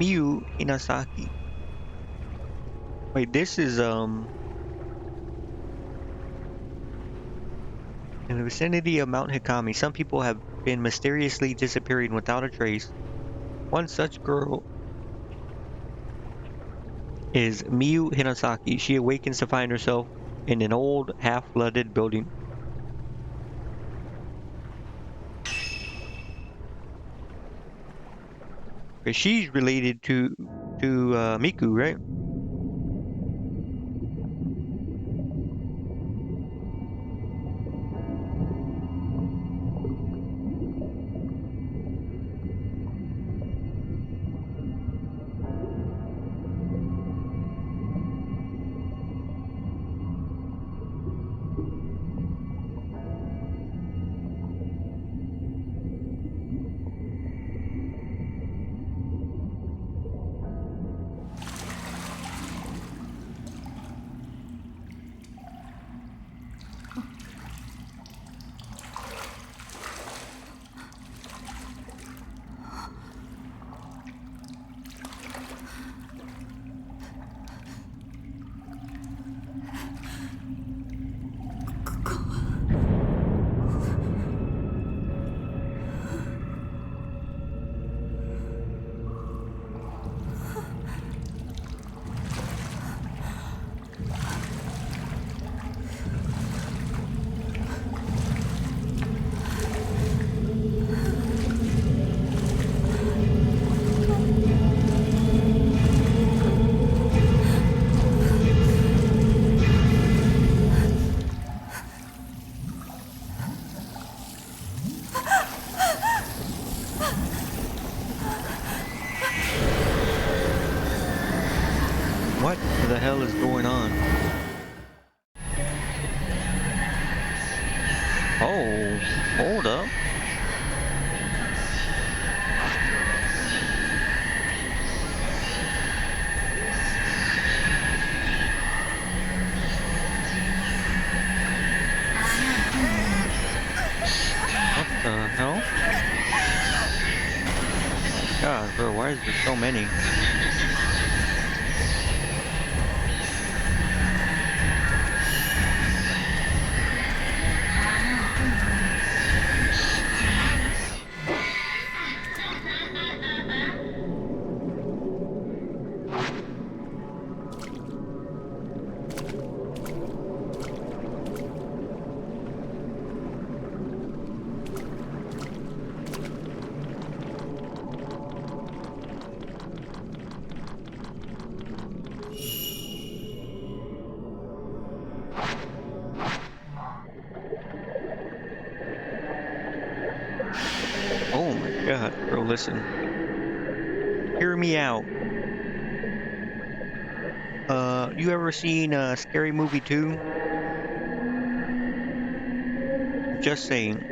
Miyu Inasaki. Wait, this is in the vicinity of Mount Hikami. Some people have been mysteriously disappearing without a trace. One such girl is Miyu Hinasaki. She awakens to find herself in an old, half-flooded building. Okay, she's related to Miku, right? What the hell is going on? Oh, hold up. What the hell? God, bro, why is there so many? Oh my god, bro, listen. Hear me out. You ever seen Scary Movie 2? Just saying.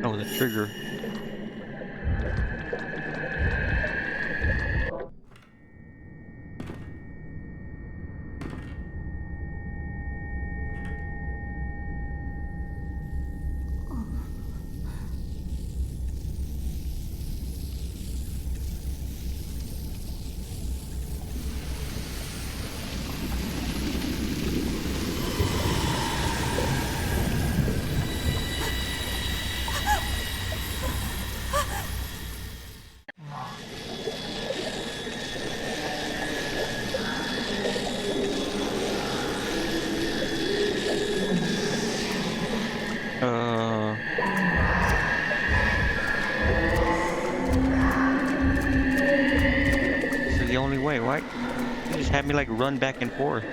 Oh, the trigger. Uh, this is the only way, right? You just had me like run back and forth.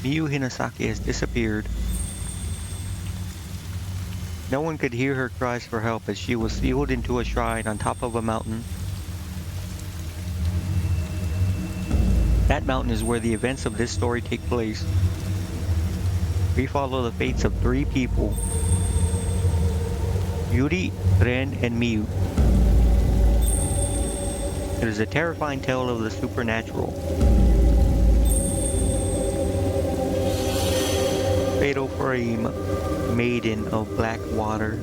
Miyu Hinasaki has disappeared. No one could hear her cries for help as she was sealed into a shrine on top of a mountain. That mountain is where the events of this story take place. We follow the fates of 3 people: Yuri, Ren, and Miyu. It is a terrifying tale of the supernatural. Fatal Frame, Maiden of Black Water.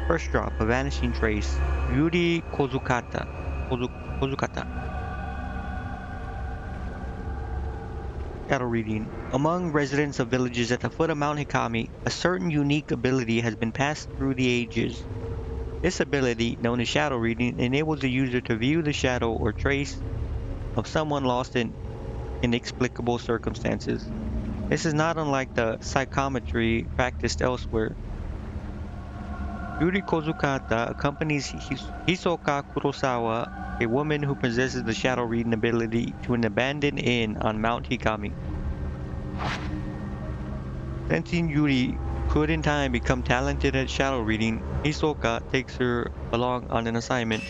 First drop, A Vanishing Trace, Yuri Kozukata. Kozukata. Shadow reading. Among residents of villages at the foot of Mount Hikami, a certain unique ability has been passed through the ages. This ability, known as shadow reading, enables the user to view the shadow or trace of someone lost in inexplicable circumstances. This is not unlike the psychometry practiced elsewhere. Yuri Kozukata accompanies Hisoka Kurosawa, a woman who possesses the shadow reading ability, to an abandoned inn on Mount Hikami. Sensing Yuri could in time become talented at shadow reading, Hisoka takes her along on an assignment.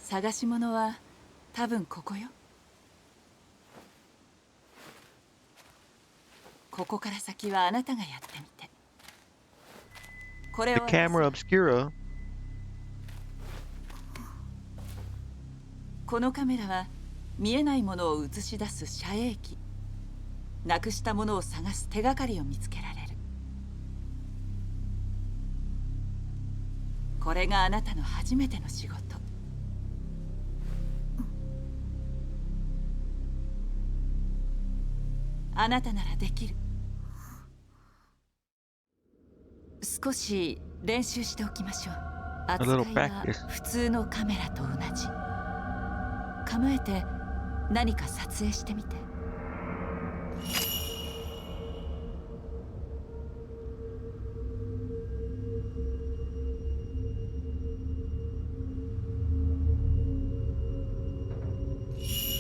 探し物は多分ここよ。ここから先はあなたがやってみて。これ The を camera obscura. このカメラは見えないものを映し出す遮影機。なくしたものを探す手がかりを見つけられる。これがあなたの初めての仕事。あなたならできる。少し練習しておきましょう。扱いは普通のカメラと同じ。構えて何か撮影してみて。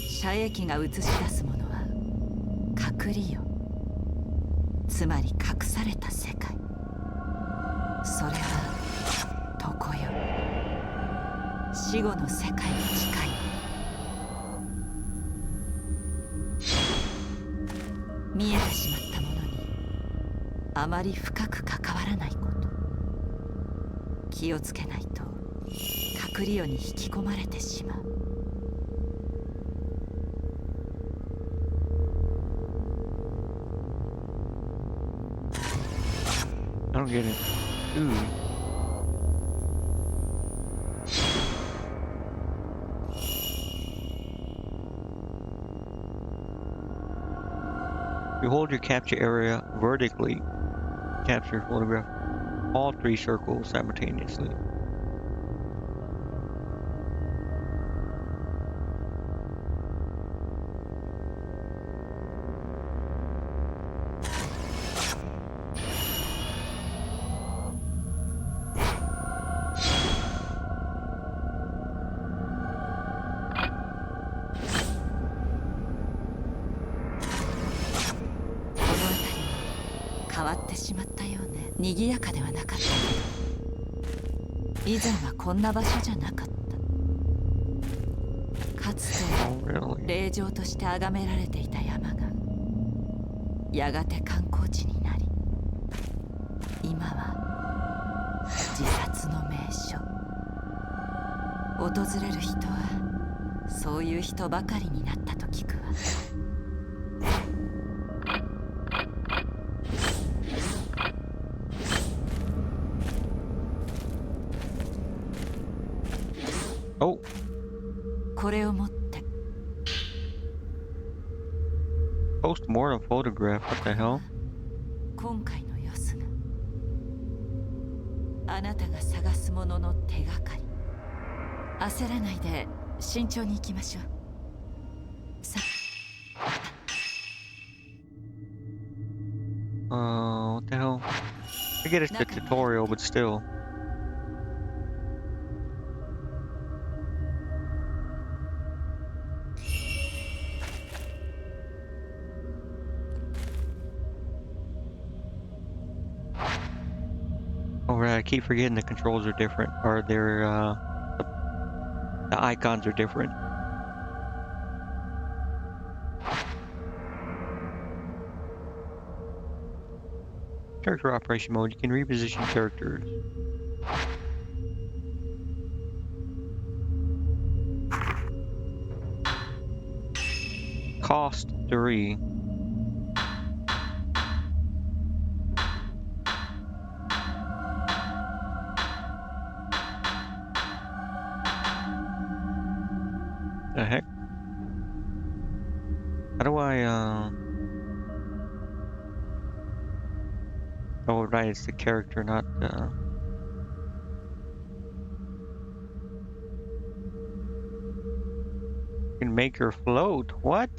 遮影機が映し出すものは隠りよ、つまり隠された世界。それは床よ、死後の世界に近い。見えてしまったものにあまり深く関わらないこと。気をつけないと隠りよに引き込まれてしまう。I don't get it. Ooh. You hold your capture area vertically. Capture photograph all 3 circles simultaneously.賑やかではなかったけど、以前はこんな場所じゃなかった。かつて霊場として崇められていた山がやがて観光地になり、今は自殺の名所。訪れる人はそういう人ばかりになったと聞くわ。Oh, これを持って post-mortem photograph. What the hell? 今回の様子があなたが探すものの手がかり。焦らないで慎重に行きましょう。さ What the hell? I get it's the tutorial, but still. Oh right, I keep forgetting the controls are different. Or the icons are different. Character operation mode. You can reposition characters. Cost 3. The heck? How do I Oh right, it's the character, not the... You can make her float. What?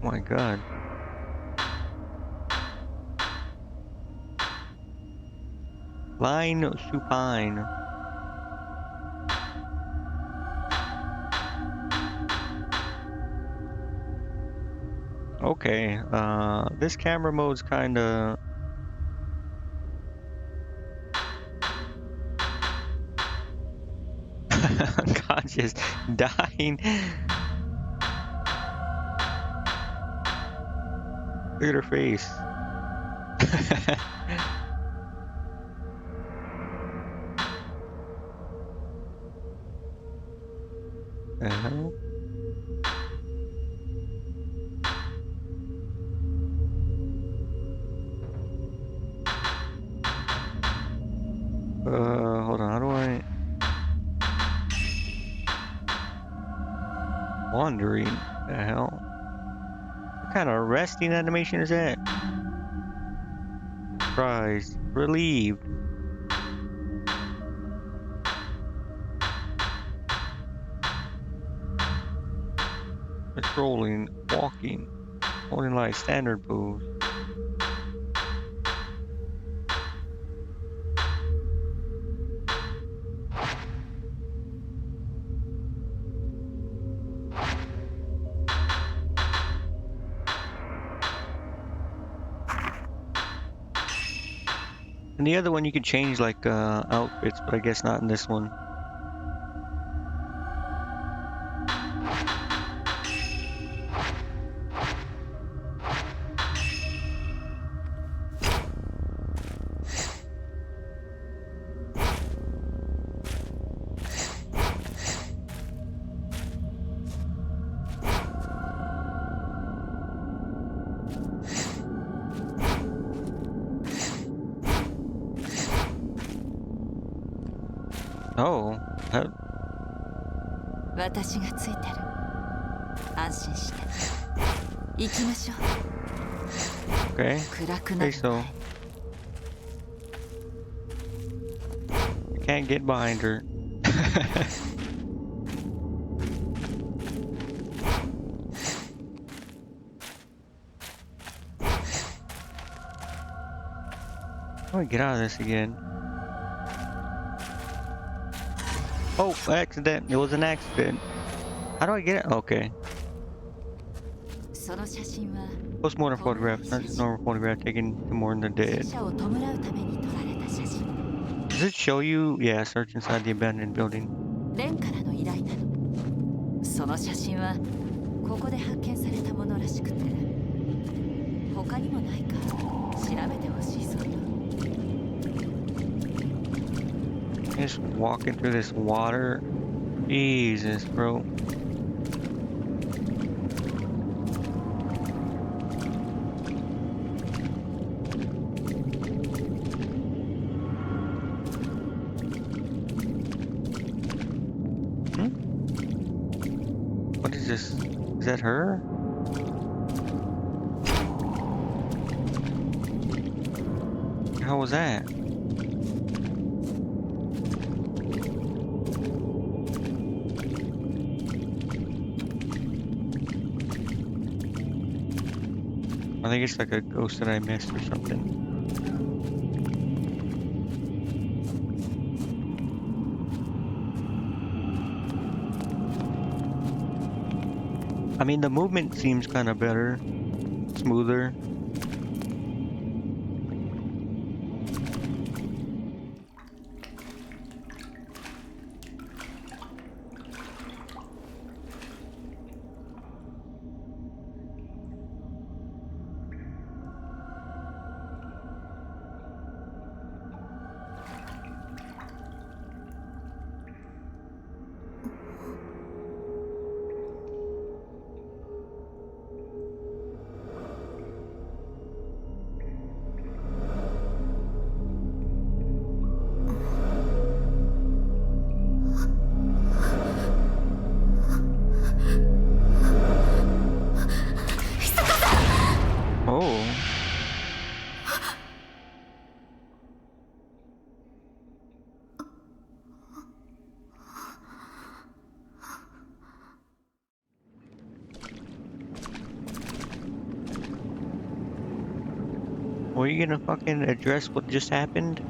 Oh my god. Line supine. Okay, this camera mode's kinda... unconscious, dying. Look at her face. The hell? Hold on, how do I... Wandering? The hell? What kind of resting animation is that? Surprised. Relieved. Controlling. Walking. Holding like standard pose. And the other one you can change like outfits, but I guess not in this one. Oh, that... 私がついてる。安心して行きましょう。 okay. 暗くな Okay, る so 前 you can't get behind her. How do I get out of this again? Oh, accident. It was an accident. How do I get it? Okay. その写真は Postmortem photograph, not just normal photograph taken to mourn the 死 dead. 者を弔うために撮られた写真 Does it show you? Yeah, search inside the abandoned building. レンからの依頼なのその写真はここで発見されたものらしくて他にもないか調べてほしいそうよ Just walking through this water. Jesus, bro. What is this? Is that her? How was that? I think it's like a ghost that I missed or something. I mean, the movement seems kind of better, smoother. Oh. Were you gonna fucking address what just happened?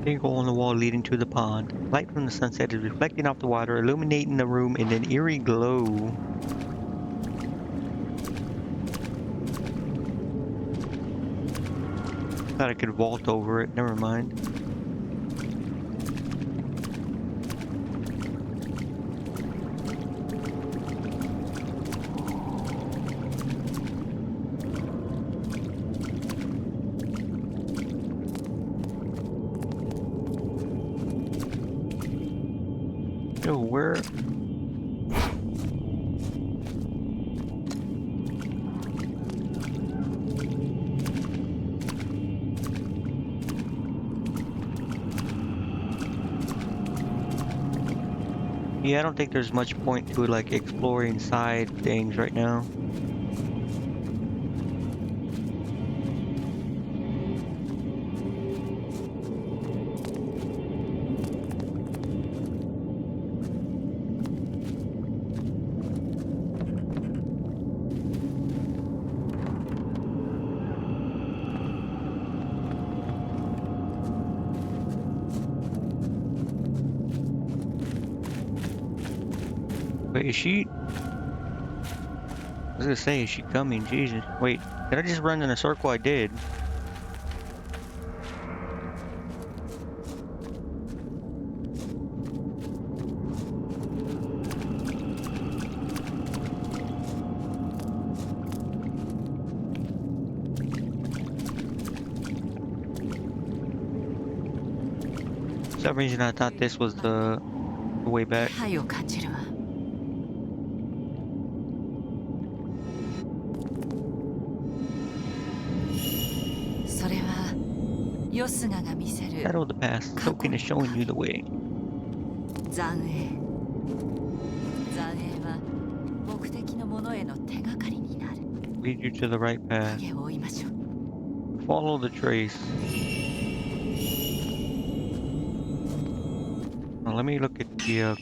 Big hole in the wall leading to the pond. Light from the sunset is reflecting off the water, illuminating the room in an eerie glow. Thought I could vault over it. Never mind. Yo, where? Yeah, I don't think there's much point to like exploring side things right now. Wait, is she? I was gonna say, is she coming? Jesus. Wait, did I just run in a circle? I did. For some reason, I thought this was the way back. 気配を感じるわそれはヨスガが見せる Shadow of the past, token is showing you the way. 残影残影は目的のものへの手がかりになる Lead you to the right path. 影を追いましょう Follow the trace. Now, let me look at the.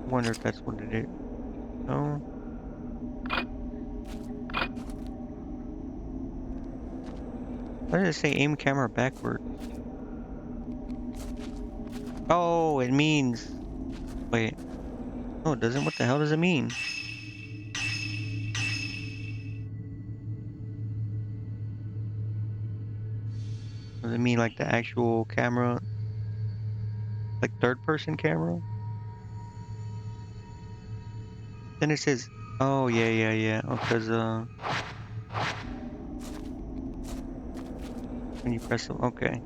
Wonder if that's what it is. No. Why does it say aim camera backward? Oh, it means. Wait. No, it doesn't. What the hell does it mean? Does it mean like the actual camera? Like third person camera? Then it says. Oh, yeah. Oh, because, when you press them. Okay.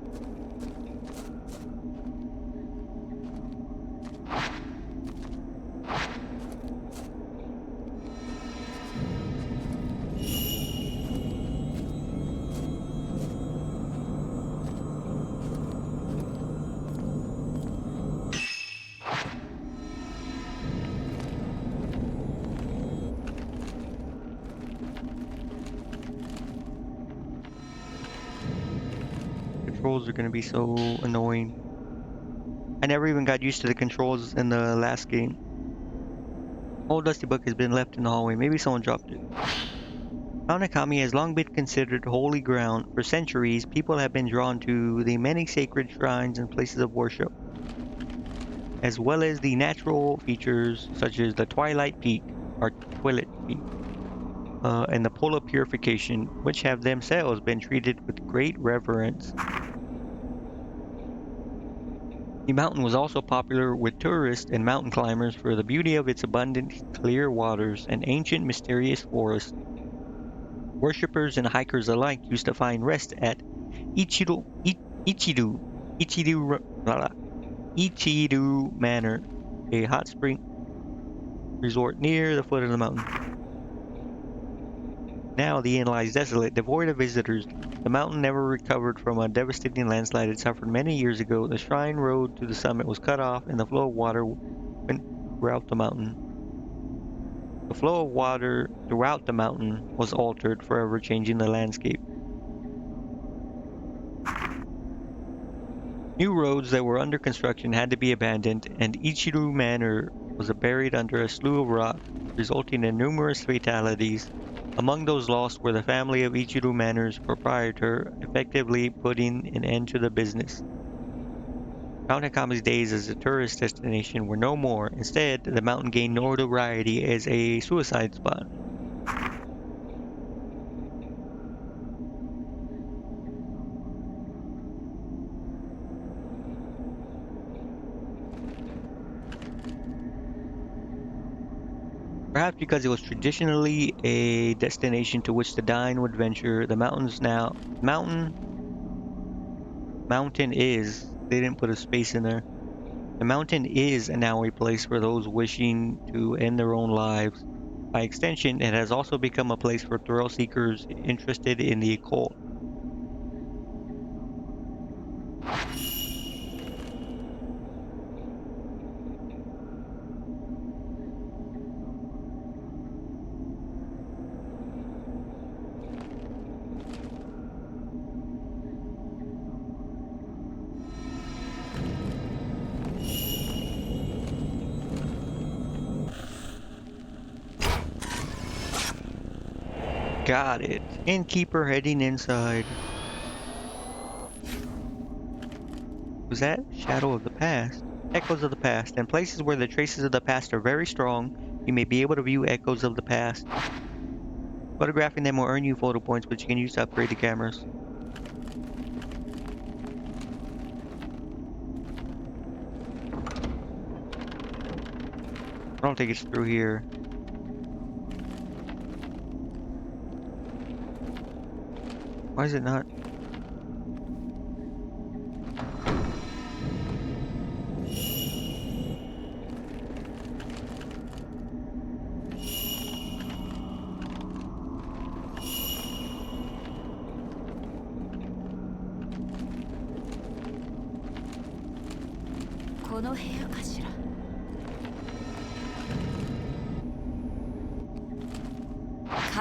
Controls are gonna be so annoying. I never even got used to the controls in the last game. Old dusty book has been left in the hallway. Maybe someone dropped it. Mount Akami has long been considered holy ground. For centuries, people have been drawn to the many sacred shrines and places of worship, as well as the natural features such as the Twilight Peak, or Twilight Peak, and the Polar Purification, which have themselves been treated with great reverence. The mountain was also popular with tourists and mountain climbers for the beauty of its abundant, clear waters and ancient, mysterious forests. Worshippers and hikers alike used to find rest at Ichiru, Ichiru, Ichiru, Ichiru Manor, a hot spring resort near the foot of the mountain. Now the inn lies desolate, devoid of visitors. The mountain never recovered from a devastating landslide it suffered many years ago. The shrine road to the summit was cut off, and the flow of water went throughout the mountain. The flow of water throughout the mountain was altered, forever changing the landscape. New roads that were under construction had to be abandoned, and Ichiru Manor was buried under a slew of rock, resulting in numerous fatalities. Among those lost were the family of Ichiru Manor's proprietor, effectively putting an end to the business. Mount Hakami's days as a tourist destination were no more. Instead, the mountain gained notoriety as a suicide spot. Perhaps because it was traditionally a destination to which the dying would venture, the mountain is. They didn't put a space in there. The mountain is now a place for those wishing to end their own lives. By extension, it has also become a place for thrill seekers interested in the occult. Got it. Innkeeper heading inside. Was that Shadow of the Past? Echoes of the Past. In places where the traces of the past are very strong, you may be able to view echoes of the past. Photographing them will earn you photo points, which you can use to upgrade the cameras. I don't think it's through here. Why is it not?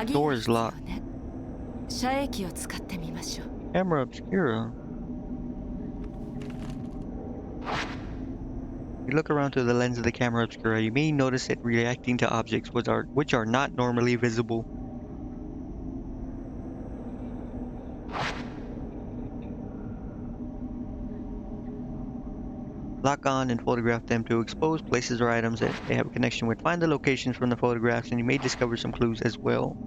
Door is locked. Camera obscura. You look around through the lens of the camera obscura, you may notice it reacting to objects which are not normally visible. Lock on and photograph them to expose places or items that they have a connection with. Find the locations from the photographs and you may discover some clues as well.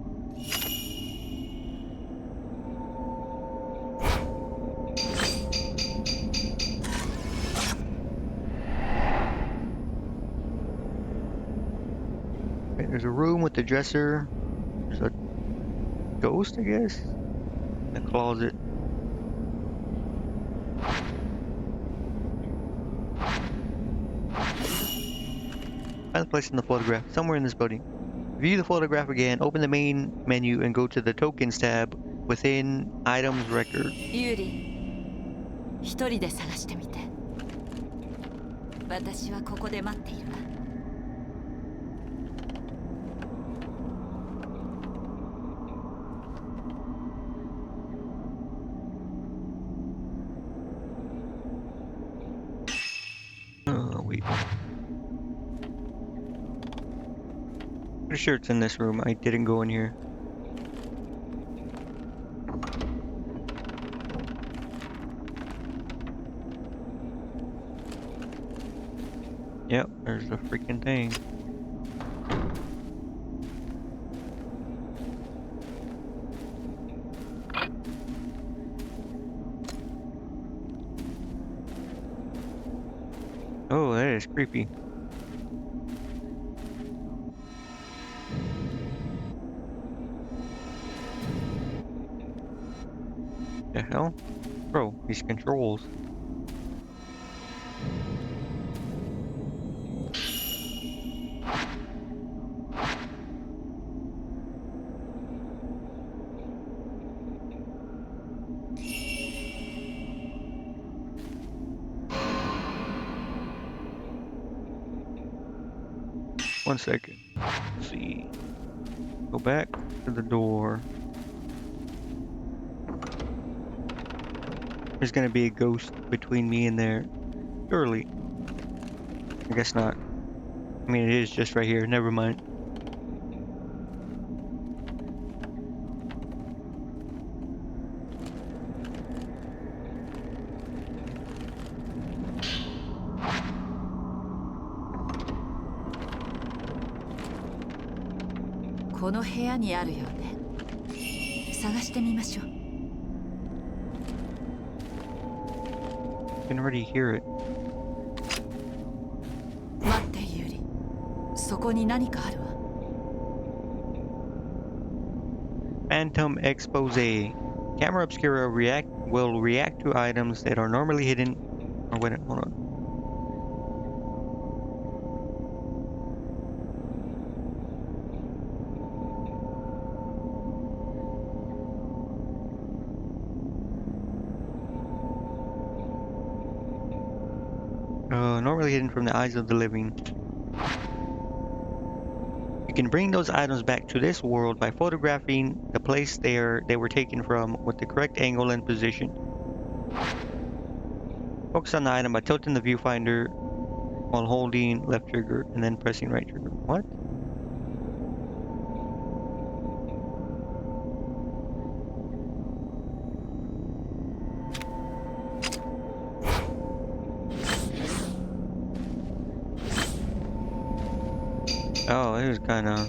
Okay, there's a room with the dresser. There's a ghost, I guess? A closet. Find the place in the photograph, somewhere in this building. View the photograph again, open the main menu and go to the Tokens tab within Items Record. ユーリ、一人で探してみて。私はここで待っているわ。Wait. Pretty sure it's in this room. I didn't go in here. Yep, there's the freaking thing. Oh, that is creepy. The hell? Bro, these controls. One second. Let's see. Go back to the door. There's gonna be a ghost between me and there. Surely. I guess not. I mean, it is just right here. Never mind. "この部屋にあるよね。探してみましょう。I can already hear it. 待ってユーリ、そこに何かあるわ。Phantom Expose. Camera Obscura will react to items that are normally hidden. Oh wait, hold on. Normally hidden from the eyes of the living. You can bring those items back to this world by photographing the place they were taken from with the correct angle and position. Focus on the item by tilting the viewfinder while holding left trigger and then pressing right trigger. What? Oh, it was kind of...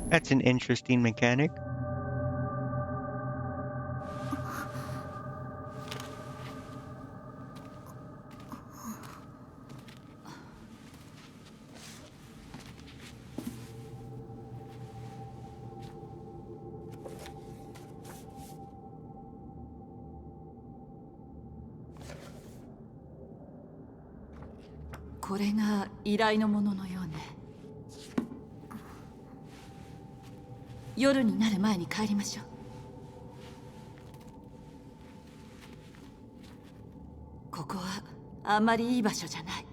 That's an interesting mechanic. "これが依頼のもののようね。夜になる前に帰りましょう。ここはあんまりいい場所じゃない。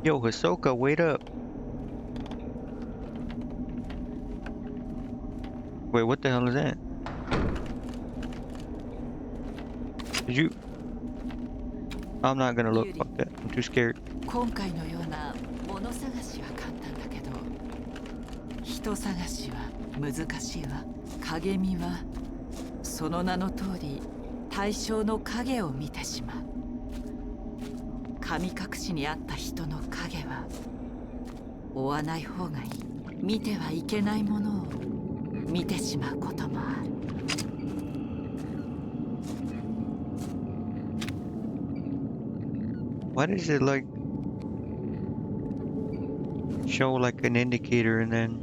Yo, Hisoka, wait up. Wait, what the hell is that? Did you... I'm not gonna look. ユリ、 Fuck that. I'm too scared. 今回のような物探しは簡単だけど、人探しは難しいわ。影見はその名の通り対象の影を見てしまう。神隠しにあった人の影は追わない方がいい。見てはいけないものを見てしまうこともある。Why does it like show like an indicator and then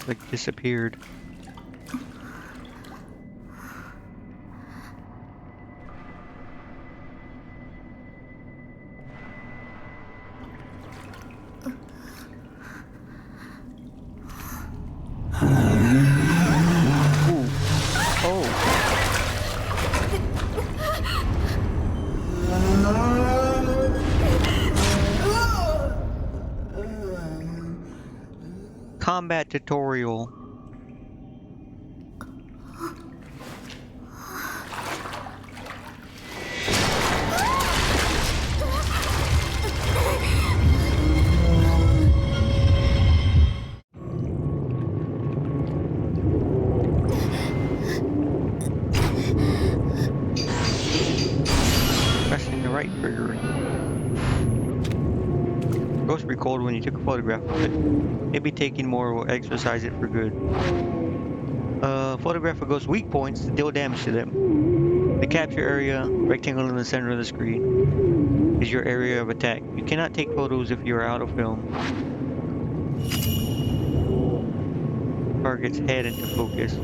like disappeared? Ooh. Oh. Combat tutorial. Pressing the right trigger. Ghost recoiled when you took a photograph of it. Maybe taking more will exercise it for good. Photograph a ghost's weak points to deal damage to them. The capture area, rectangle in the center of the screen, is your area of attack. You cannot take photos if you are out of film. Target's head into focus.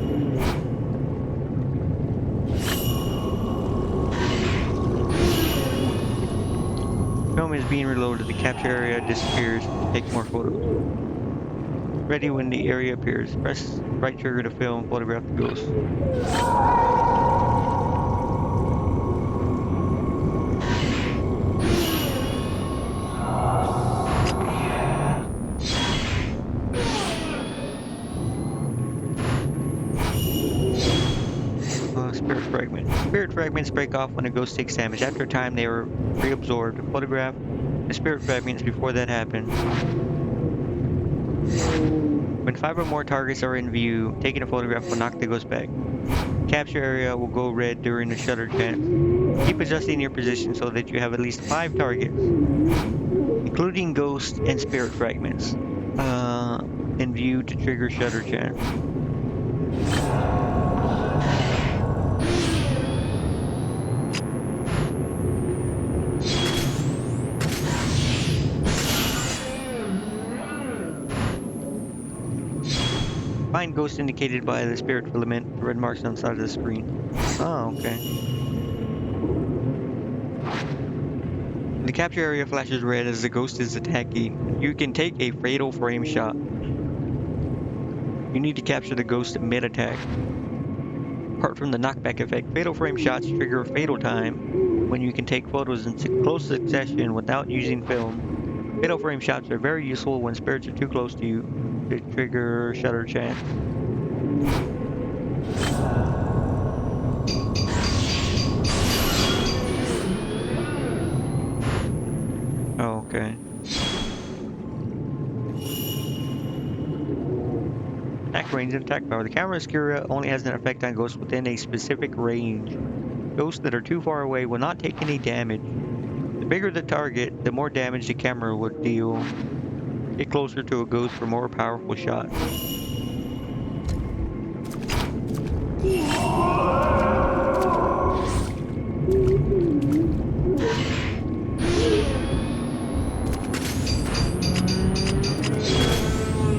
Film is being reloaded. The capture area disappears. Take more photos. Ready when the area appears. Press right trigger to film. Photograph the ghost. Spirit fragment. Spirit fragments break off when a ghost takes damage. After a time, they are reabsorbed. Photograph the spirit fragments before that happens. When 5 or more targets are in view, taking a photograph will knock the ghost back. Capture area will go red during the shutter chance. Keep adjusting your position so that you have at least 5 targets, including ghost and spirit fragments, in view to trigger shutter chance. Find ghosts indicated by the spirit filament, red marks on the side of the screen. Oh, okay. The capture area flashes red as the ghost is attacking. You can take a fatal frame shot. You need to capture the ghost mid-attack. Apart from the knockback effect, fatal frame shots trigger fatal time when you can take photos in close succession without using film. Fatal frame shots are very useful when spirits are too close to you to trigger shutter chance. Oh, okay. Attack range and attack power. The camera obscura only has an effect on ghosts within a specific range. Ghosts that are too far away will not take any damage. The bigger the target, the more damage the camera would deal. Get closer to a ghost for more powerful shots.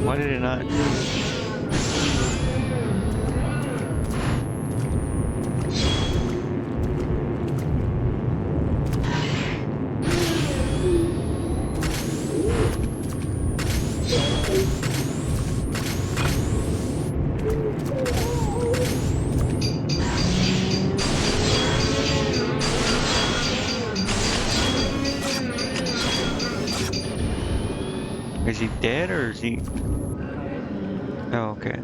Why did it not? Is he dead or is he? Oh, okay.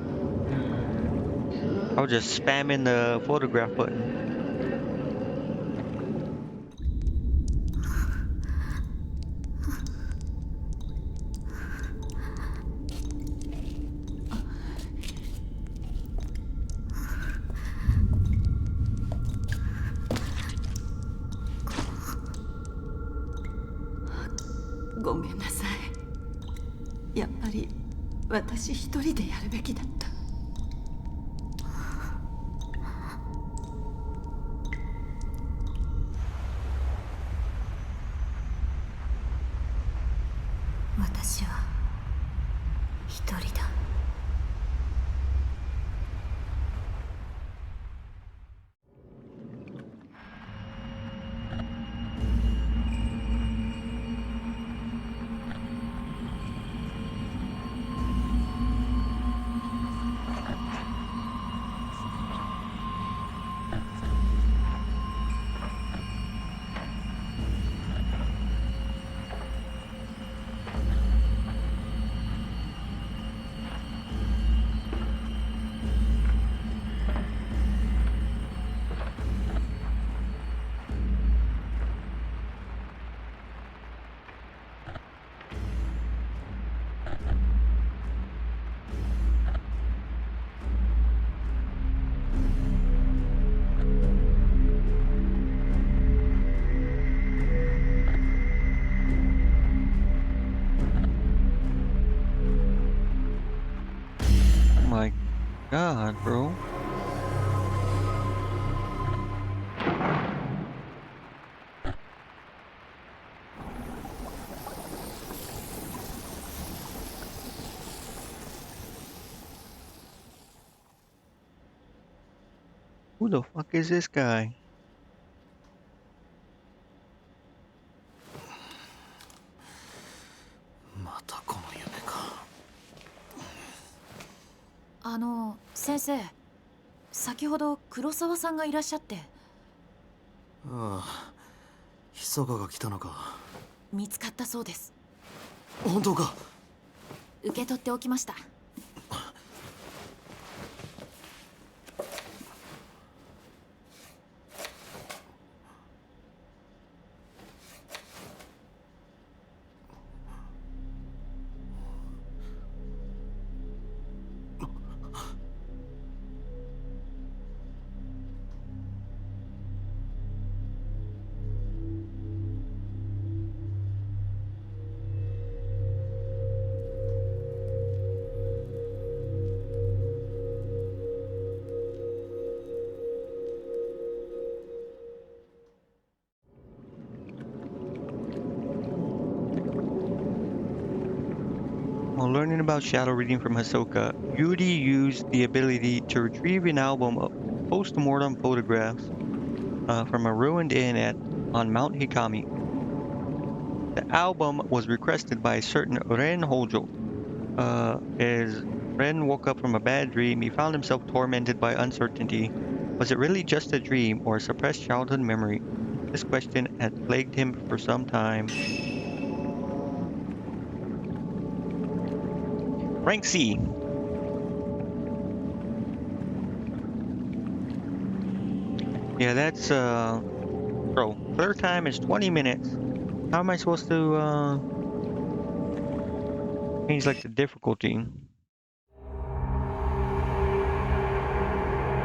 I was just spamming the photograph button.ごめんなさい。やっぱり私一人でやるべきだった。私は一人だ。Oh my god, bro. Who the fuck is this guy? またこの夢か。先生、先ほど黒沢さんがいらっしゃって。ああ、密かが来たのか。見つかったそうです。本当か。受け取っておきました。While learning about shadow reading from Hisoka, Yuri used the ability to retrieve an album of post-mortem photographs from a ruined inn on Mount Hikami. The album was requested by a certain Ren Hojo. As Ren woke up from a bad dream, he found himself tormented by uncertainty. Was it really just a dream or a suppressed childhood memory? This question had plagued him for some time. Rank C. Yeah, that's bro. Clear time is 20 minutes. How am I supposed to change like the difficulty?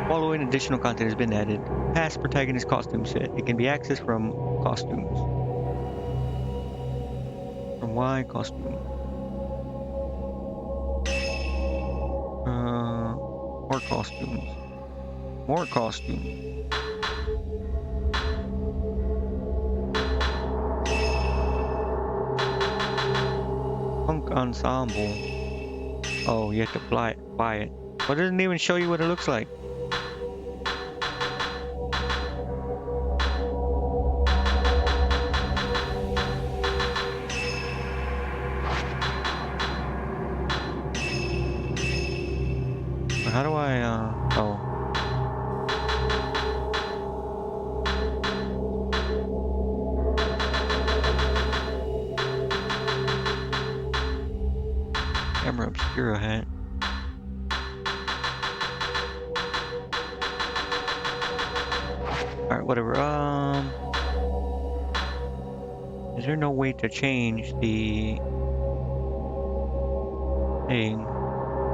Following additional content has been added. Past protagonist costume set. It can be accessed from costumes. From Y costume. More costumes. More costumes. Punk ensemble. Oh, you have to buy it. But it doesn't even show you what it looks like. How do I, oh. Camera obscura hat. whatever. Is there no way to change the thing?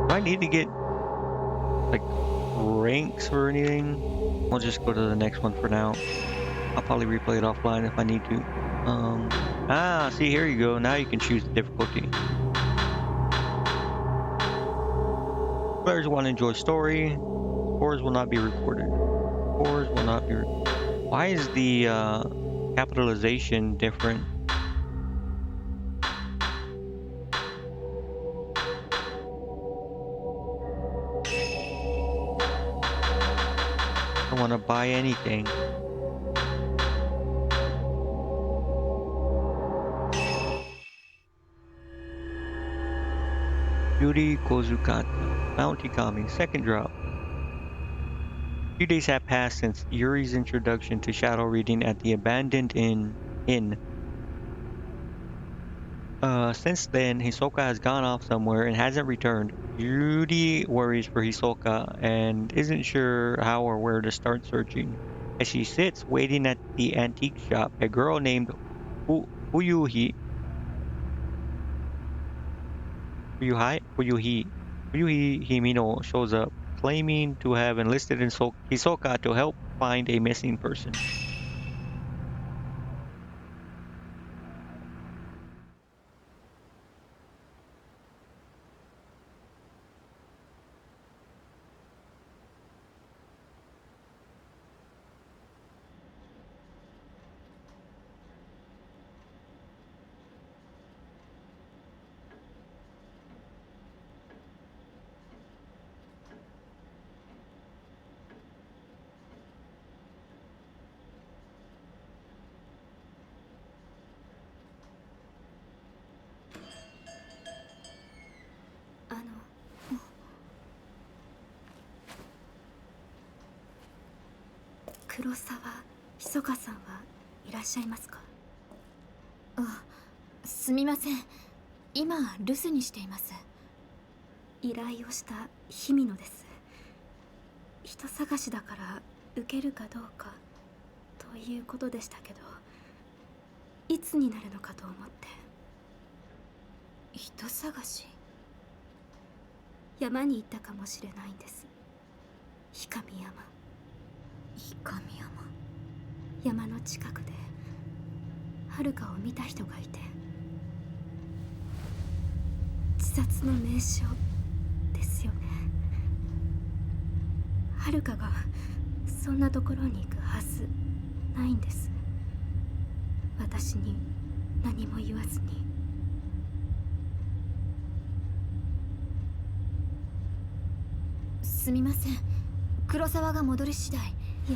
Do I need to get like ranks or anything? I'll just go to the next one for now. I'll probably replay it offline if I need to. See, here you go. Now you can choose the difficulty. Players want to enjoy story. Scores will not be recorded. Scores will not be recorded. Why is the capitalization different? I don't want to buy anything. Yuri Kozukata, Mount Ikami, second drop. A few days have passed since Yuri's introduction to shadow reading at the abandoned inn. Since then, Hisoka has gone off somewhere and hasn't returned. Yuri worries for Hisoka and isn't sure how or where to start searching. As she sits waiting at the antique shop, a girl named Fuyuhi Fuyuhi Himino shows up, claiming to have enlisted in Hisoka to help find a missing person.黒沢ひそかさんはいらっしゃいますか？あ、すみません。今留守にしています。依頼をした日比野です。人探しだから受けるかどうかということでしたけど、いつになるのかと思って。人探し？山に行ったかもしれないんです。氷上山。氷上山。山の近くで遥を見た人がいて、自殺の名所ですよね。遥がそんなところに行くはずないんです。私に何も言わずに。すみません。黒沢が戻り次第。いえ、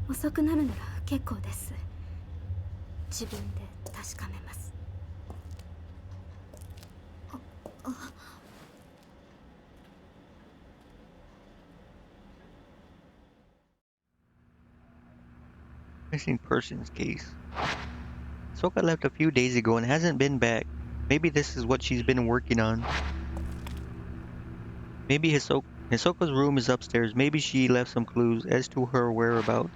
遅くなるなら結構です。自分で確かめます。Missing persons case. Soka left a few days ago and hasn't been back. Maybe this is what she's been working on. Maybe Hisoka's room is upstairs. Maybe she left some clues as to her whereabouts.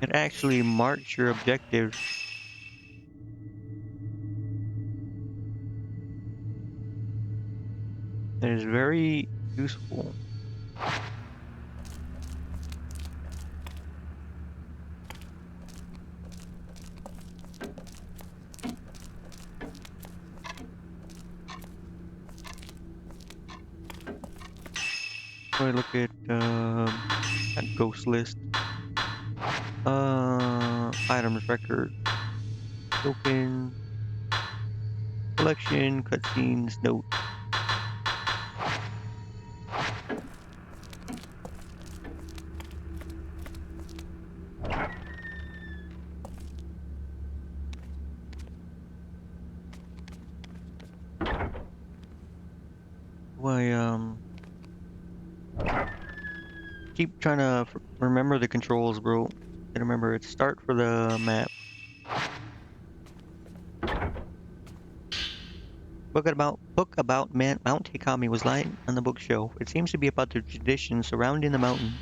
It actually marks your objectives. That is very useful. So I look at that ghost list. Items record, token, collection, cutscenes, note. I keep trying to remember the controls, bro. I remember it's start for the map. Mount Hikami was lying on the bookshelf. It seems to be about the traditions surrounding the mountain.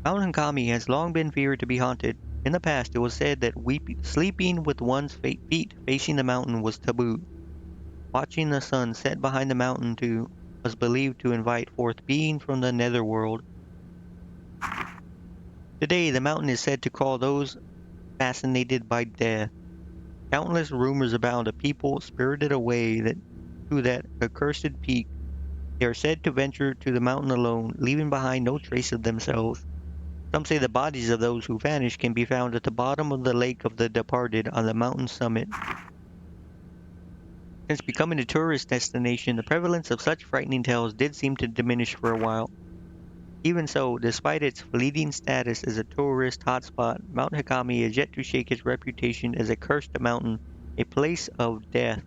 Mount Hikami has long been feared to be haunted. In the past, it was said that sleeping with one's feet facing the mountain was taboo. Watching the sun set behind the mountain too was believed to invite forth beings from the netherworld. Today, the mountain is said to call those fascinated by death. Countless rumors abound of people spirited away to that accursed peak. They are said to venture to the mountain alone, leaving behind no trace of themselves. Some say the bodies of those who vanished can be found at the bottom of the lake of the departed on the mountain summit. Since becoming a tourist destination, the prevalence of such frightening tales did seem to diminish for a while. Even so, despite its fleeting status as a tourist hotspot, Mount Hikami is yet to shake its reputation as a cursed mountain, a place of death.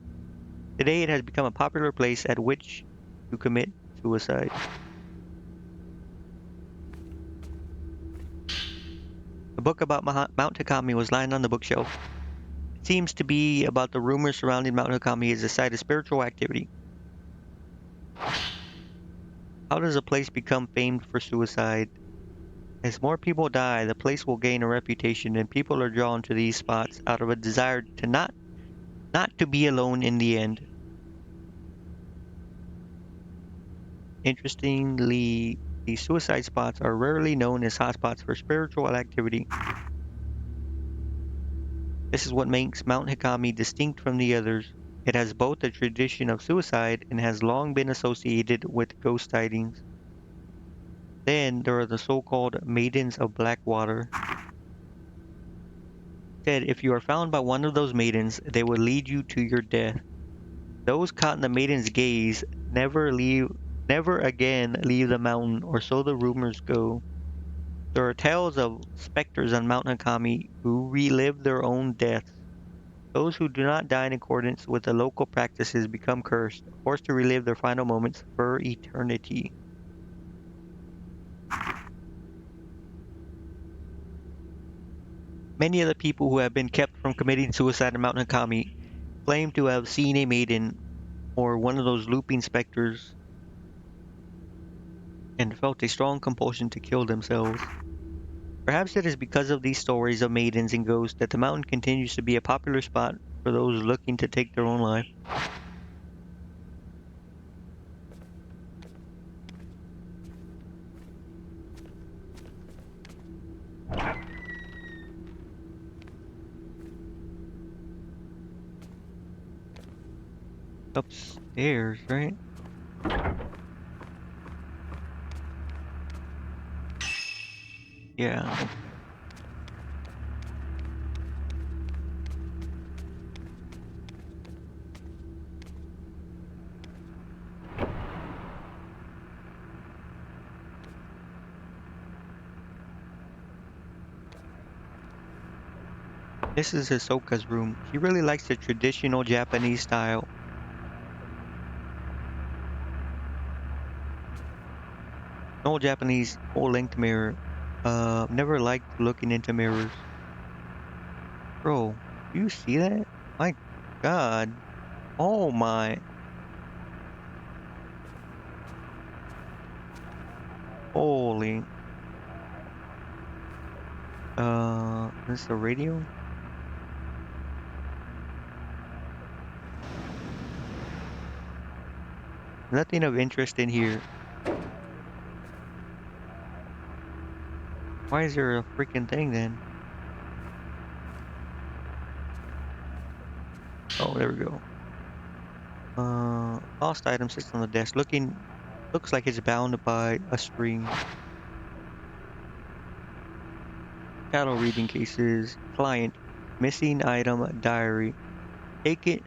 Today, it has become a popular place at which to commit suicide. The book about Mount Hikami was lying on the bookshelf. It seems to be about the rumors surrounding Mount Hikami as a site of spiritual activity. How does a place become famed for suicide? As more people die, the place will gain a reputation, and people are drawn to these spots out of a desire to not to be alone in the end. Interestingly, these suicide spots are rarely known as hotspots for spiritual activity. This is what makes Mount Hikami distinct from the others. It has both a tradition of suicide and has long been associated with ghost sightings. Then there are the so-called Maidens of Blackwater. Said if you are found by one of those maidens, they will lead you to your death. Those caught in the maiden's gaze never again leave the mountain, or so the rumors go. There are tales of specters on Mount Hakami who relive their own deaths. Those who do not die in accordance with the local practices become cursed, forced to relive their final moments for eternity. Many of the people who have been kept from committing suicide on Mount Hakami claim to have seen a maiden or one of those looping specters and felt a strong compulsion to kill themselves. Perhaps it is because of these stories of maidens and ghosts that the mountain continues to be a popular spot for those looking to take their own life. Upstairs, right? Yeah. This is Hisoka's room. She really likes the traditional Japanese style. An old Japanese full-length mirror. Never liked looking into mirrors. Bro, do you see that? My God. Oh my. Holy. This is a radio? Nothing of interest in here. Why is there a freaking thing then? Oh, there we go. Lost item sits on the desk. Looks like it's bound by a string. Cattle reading cases. Client. Missing item diary.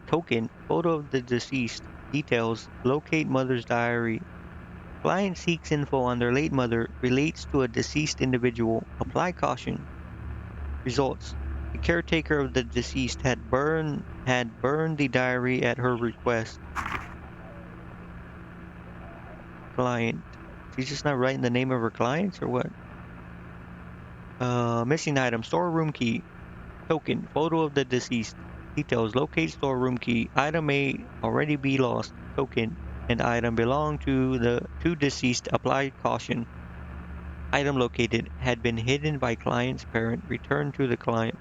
Token. Photo of the deceased. Details. Locate mother's diary. Client seeks info on their late mother. Relates to a deceased individual. Apply caution. Results. The caretaker of the deceased had burned the diary at her request. Client. She's just not writing the name of her clients or what? Missing item. Storeroom key. Token. Photo of the deceased. Details: locate storeroom key. Item may already be lost. Token: and item belong to the deceased. Apply caution. Item located: had been hidden by client's parent. Returned to the client.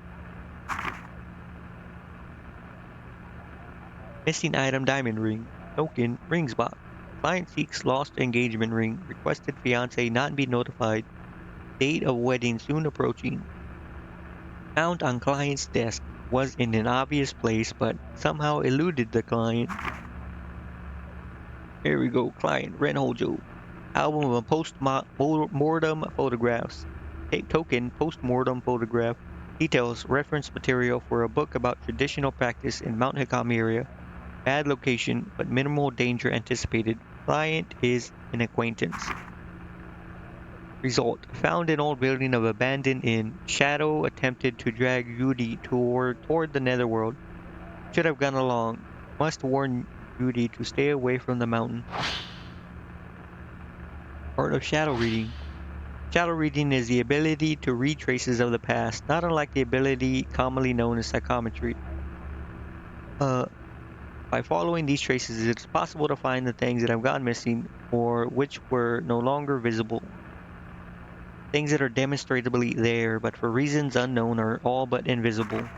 Missing item: diamond ring. Token: rings box. Client seeks lost engagement ring. Requested fiance not be notified. Date of wedding soon approaching. Found on client's desk. Was in an obvious place but somehow eluded the client. Here we go. Client Renhojo. Album of post-mortem photographs. Token post-mortem photograph. Details: reference material for a book about traditional practice in Mount Hikami area. Bad location, but minimal danger anticipated. Client is an acquaintance. Result: found an old building of abandoned inn. Shadow attempted to drag Yuri toward the netherworld. Should have gone along. Must warn Yuri to stay away from the mountain. Art of shadow reading. Shadow reading is the ability to read traces of the past, not unlike the ability commonly known as psychometry. By following these traces, it is possible to find the things that have gone missing or which were no longer visible. Things that are demonstrably there, but for reasons unknown, are all but invisible.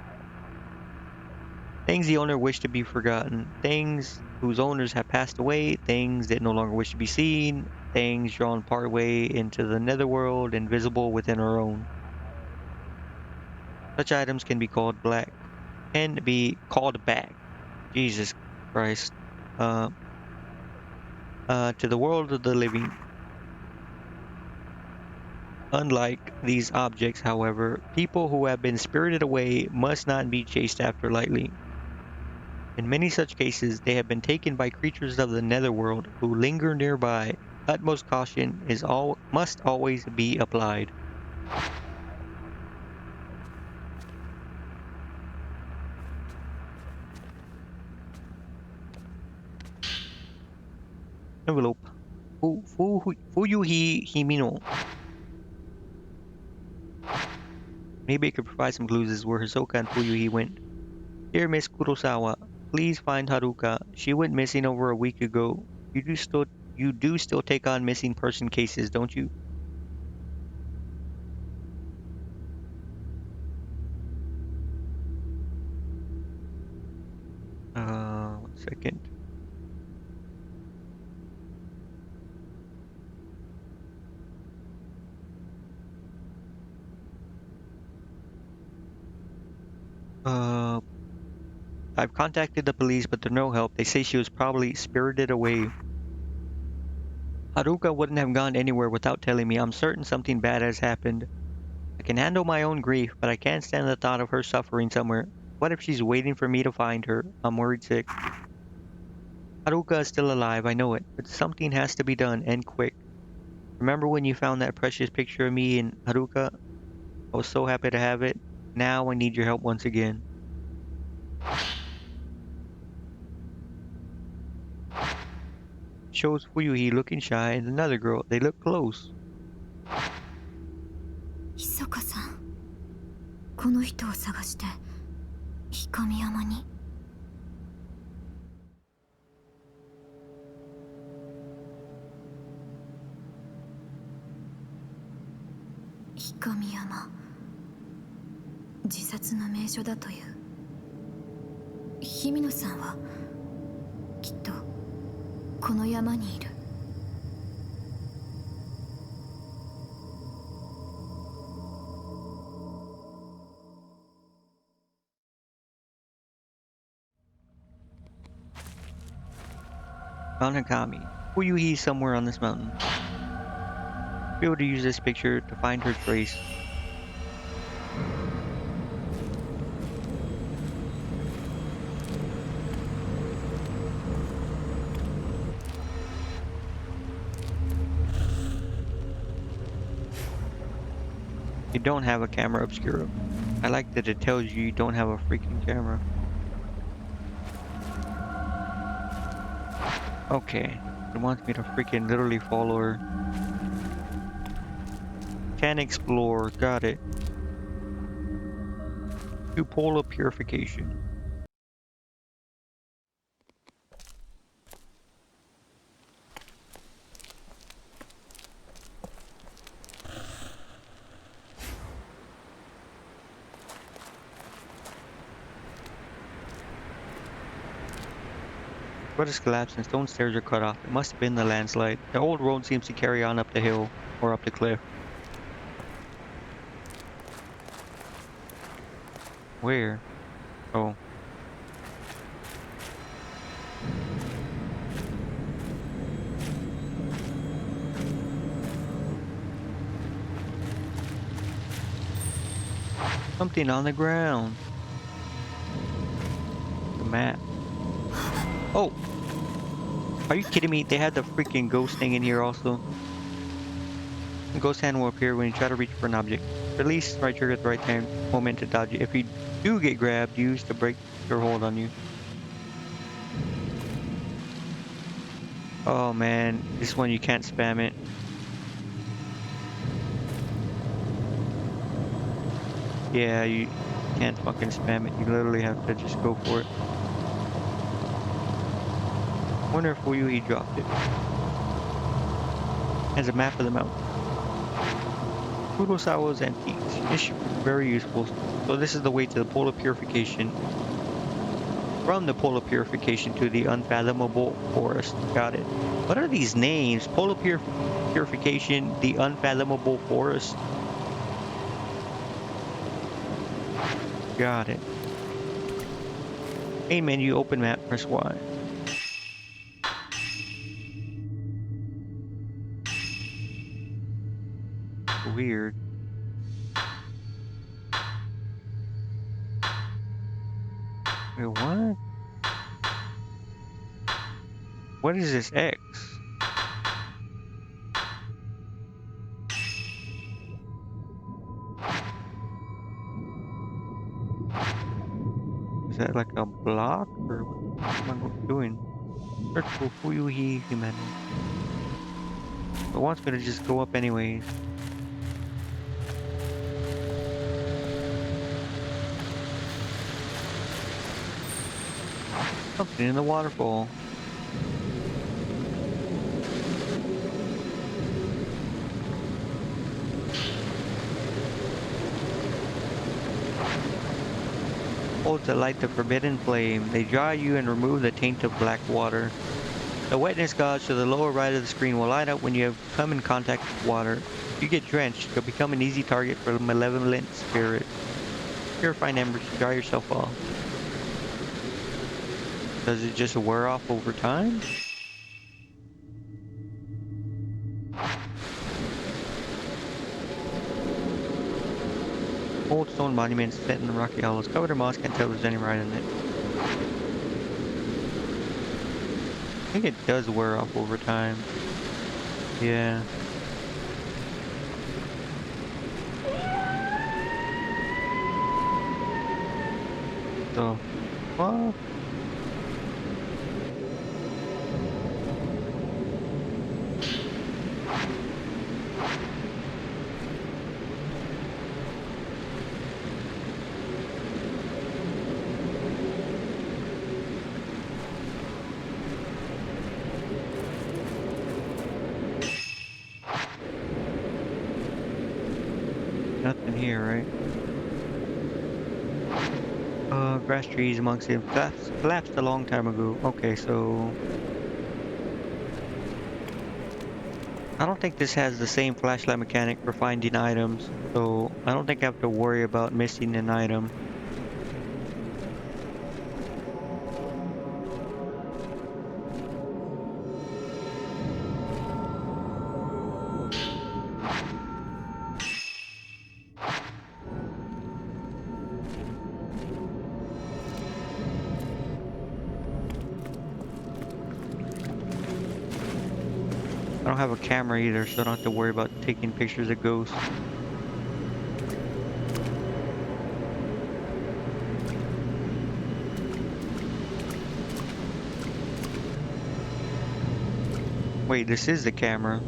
Things the owner wished to be forgotten. Things whose owners have passed away. Things that no longer wish to be seen. Things drawn partway into the netherworld, invisible within our own. Such items can be called back. Jesus Christ. To the world of the living. Unlike these objects, however, people who have been spirited away must not be chased after lightly. In many such cases, they have been taken by creatures of the netherworld who linger nearby. Utmost caution must always be applied. Envelope. Fuyuhi Himino. Maybe it could provide some clues as to where Hisoka and Fuyuhi went. Dear Miss Kurosawa, please find Haruka. She went missing over a week ago. You do still take on missing person cases, don't you? 1 second. I've contacted the police, but they're no help. They say she was probably spirited away. Haruka wouldn't have gone anywhere without telling me. I'm certain something bad has happened. I can handle my own grief, but I can't stand the thought of her suffering somewhere. What if she's waiting for me to find her? I'm worried sick. Haruka is still alive, I know it, but something has to be done, and quick. Remember when you found that precious picture of me and Haruka? I was so happy to have it. Now I need your help once again. Shows Fuyuhi looking shy and another girl. They look close. ひそかさん、この人を探して氷山に。氷山、自殺の名所だという。日比野さんはきっとこの山にいる。Mount Hikami. Fuyuhi somewhere on this mountain. Be able to use this picture to find her trace. You don't have a camera obscura. I like that it tells you don't have a freaking camera. Okay, it wants me to freaking literally follow her. Can explore, got it. To polar purification. road has collapsed and stone stairs are cut off. It must have been the landslide. The old road seems to carry on up the hill or up the cliff. Where? Oh. Something on the ground. The map. Oh! Are you kidding me? They had the freaking ghost thing in here also. The ghost hand will appear when you try to reach for an object. Release right trigger at the right time moment to dodge it. If you do get grabbed, use to break your hold on you. Oh man, this one you can't spam it. Yeah, you can't fucking spam it. You literally have to just go for it. Wonder if he dropped it. As a map of the mountain. Kurosawa's Antiques. This should be very useful. So this is the way to the polar purification. From the polar purification to the unfathomable forest. Got it. What are these names? Polar purification, the unfathomable forest. Got it. Main menu, open map, press Y. Weird. Wait, what? What is this X? Is that like a block? Or what am I doing? Search for Fuyuhi Human. It wants me to just go up anyways. Something in the waterfall. Hold to light the forbidden flame. They dry you and remove the taint of black water. The wetness gauge to the lower right of the screen will light up when you have come in contact with water. If you get drenched, you'll become an easy target for a malevolent spirit. Purifying embers to dry yourself off. Does it just wear off over time? Old stone monuments set in the rocky hollows. Covered in moss, can't tell if there's any right in it. I think it does wear off over time. Yeah. So, what? Nothing here, right? Grass trees amongst them collapsed a long time ago. Okay, so I don't think this has the same flashlight mechanic for finding items, so I don't think I have to worry about missing an item. I don't have a camera either, so I don't have to worry about taking pictures of ghosts. Wait, this is the camera.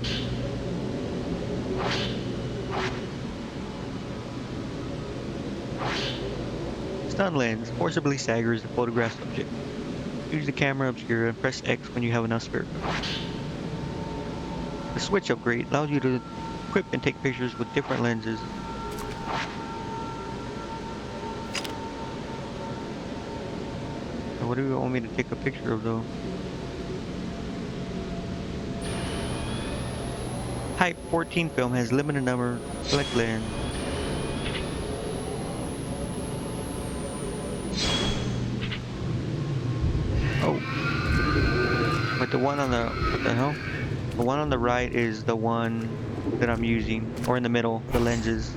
Stun lens forcibly staggers the photograph subject. Use the camera obscura and press X when you have enough spare. The switch upgrade allows you to equip and take pictures with different lenses. So what do you want me to take a picture of though? Type 14 film has limited number select lens. Oh, but the one on the what the hell? The one on the right is the one that I'm using, or in the middle, the lenses.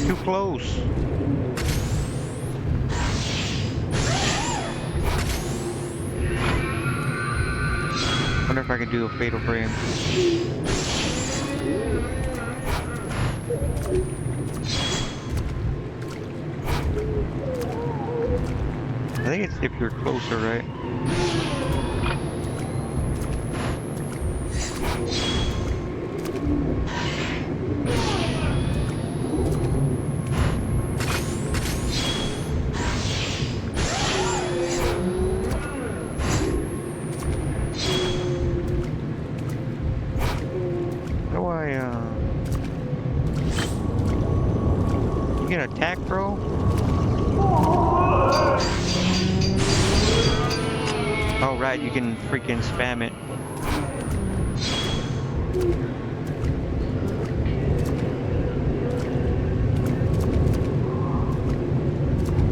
Too close. Wonder if I can do a fatal frame. I think it's if you're closer, right? How do I, you can attack, bro? Oh, right, you can freaking spam it.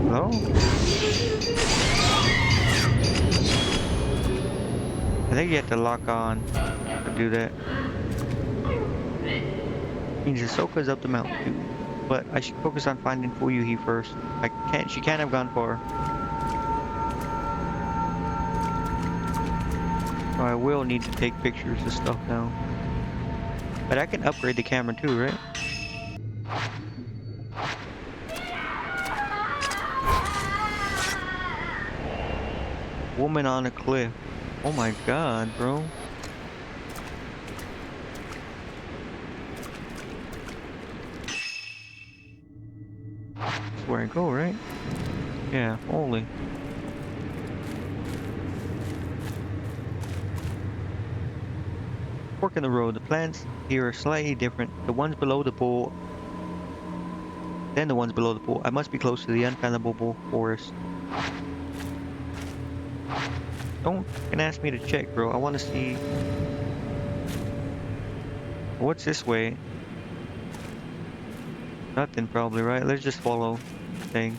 Hello? I think you have to lock on to do that. Means Ahsoka's up the mountain too. But I should focus on finding Fuyuhi first. She can't have gone far. So I will need to take pictures of stuff now. But I can upgrade the camera too, right? Woman on a cliff. Oh my god, bro. That's where I go, right? Yeah, holy. Fork in the road. The plants here are slightly different. The ones below the pool, then the ones below the pool. I must be close to the unfathomable forest. Don't fucking ask me to check, bro. I want to see. What's this way? Nothing, probably, right? Let's just follow the thing.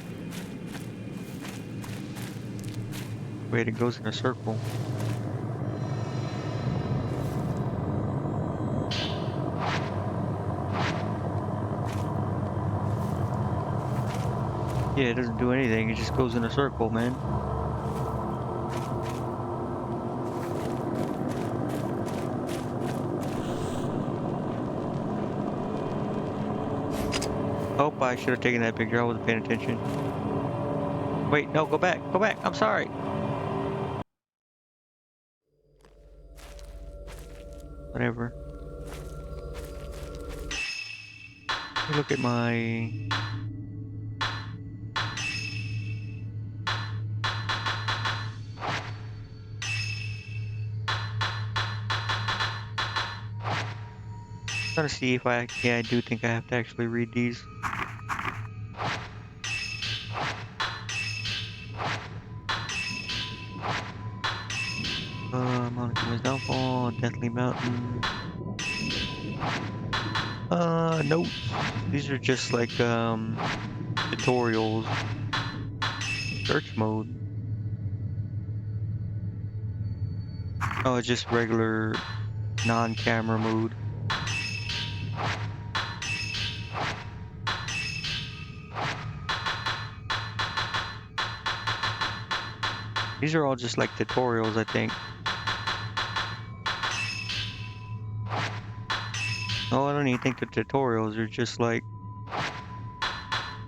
Wait, it goes in a circle. Yeah, it doesn't do anything. It just goes in a circle, man. Oh, I should have taken that picture. I wasn't paying attention. Wait, no, go back. Go back. I'm sorry. Whatever. Let me look at my... Trying to see if I... Yeah, I do think I have to actually read these. Mountain Downfall, Deathly Mountain. Notes. These are just like, tutorials. Search mode. Oh, it's just regular non-camera mode. These are all just like tutorials, I think. Oh, I don't even think the tutorials are just like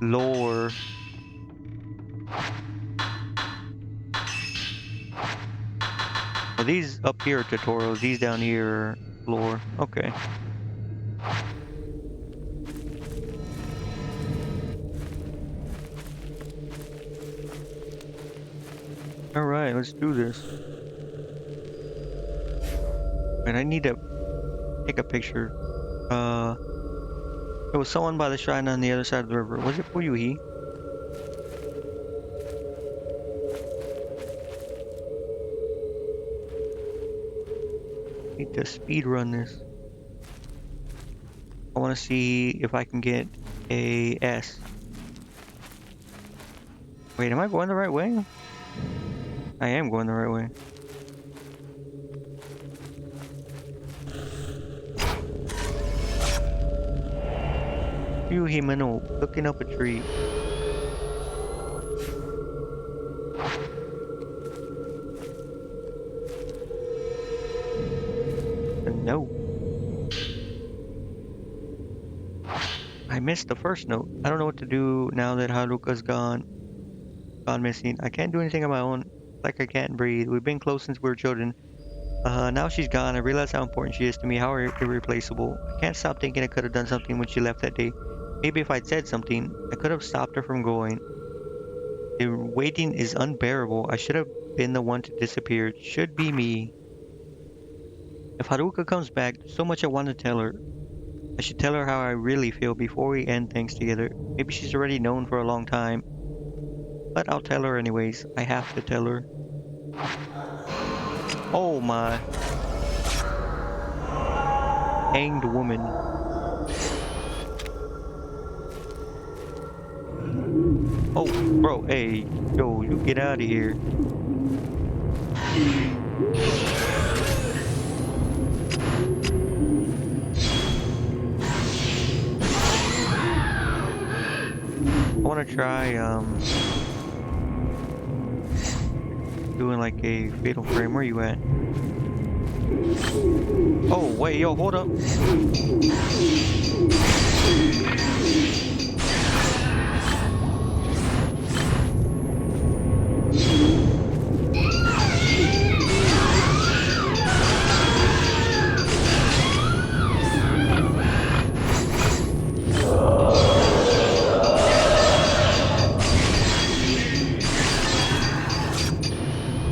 lore. Well, these up here are tutorials, these down here are lore. Okay. Alright, let's do this. And I need to take a picture. There was someone by the shrine on the other side of the river. Was it Fuyuhi? Need to speed run this. I want to see if I can get a S. Wait, am I going the right way? I am going the right way. Fuyuhi Mano, looking up a tree. No. I missed the first note. I don't know what to do now that Haruka's gone missing. I can't do anything on my own. Like I can't breathe. We've been close since we were children. Now she's gone. I realize how important she is to me, how irreplaceable. I can't stop thinking I could have done something when she left that day. Maybe if I'd said something, I could have stopped her from going. The waiting is unbearable. I should have been the one to disappear. It should be me. If Haruka comes back, there's so much I want to tell her. I should tell her how I really feel before we end things together. Maybe she's already known for a long time. But I'll tell her anyways. I have to tell her. Oh my. Hanged woman. Oh, bro, hey, yo, you get out of here. I want to try, doing like a fatal frame. Where you at? Oh, wait, yo, hold up.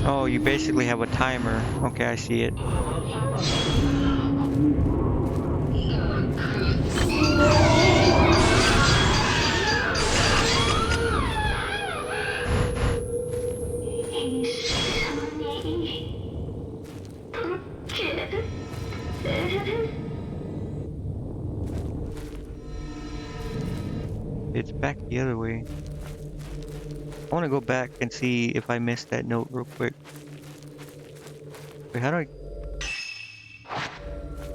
Oh, you basically have a timer. Okay, I see it. It's back the other way. I want to go back and see if I missed that note real quick. Wait, how do I...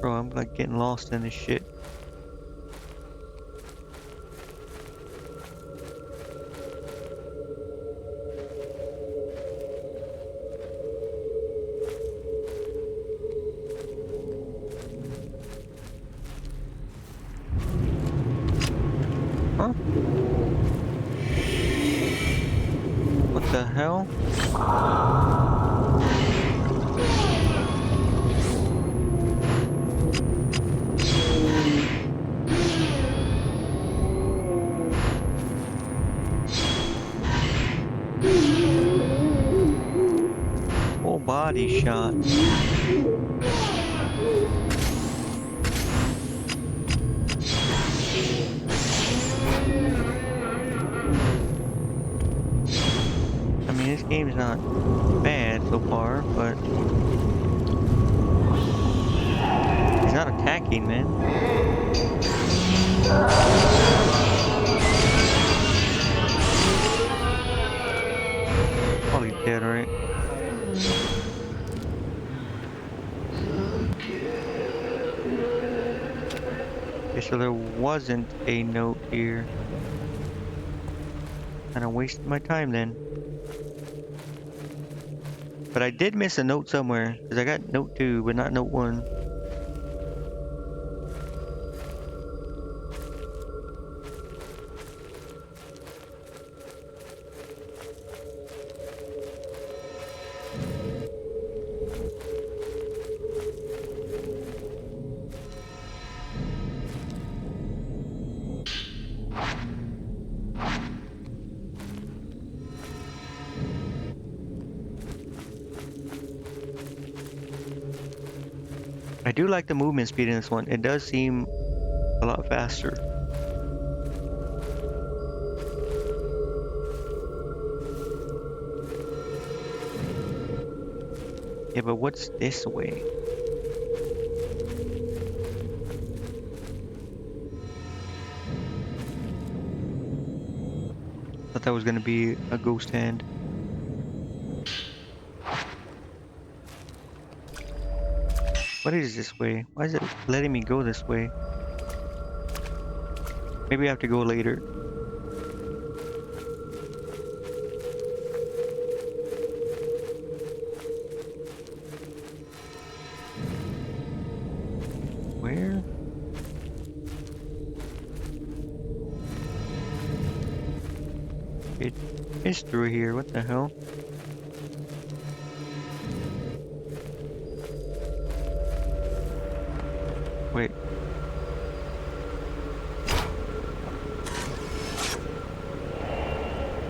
Bro, I'm like getting lost in this shit. Huh? What the hell? Full body shot. I mean, this game's not bad so far, but he's not attacking, man. Probably dead, right? Okay, so there wasn't a note here. And I wasted my time then. But I did miss a note somewhere, because I got note 2, but not note 1. I do like the movement speed in this one. It does seem a lot faster. Yeah, but what's this way? Thought that was gonna be a ghost hand. What is this way? Why is it letting me go this way? Maybe I have to go later. Where? It is through here. What the hell? Wait.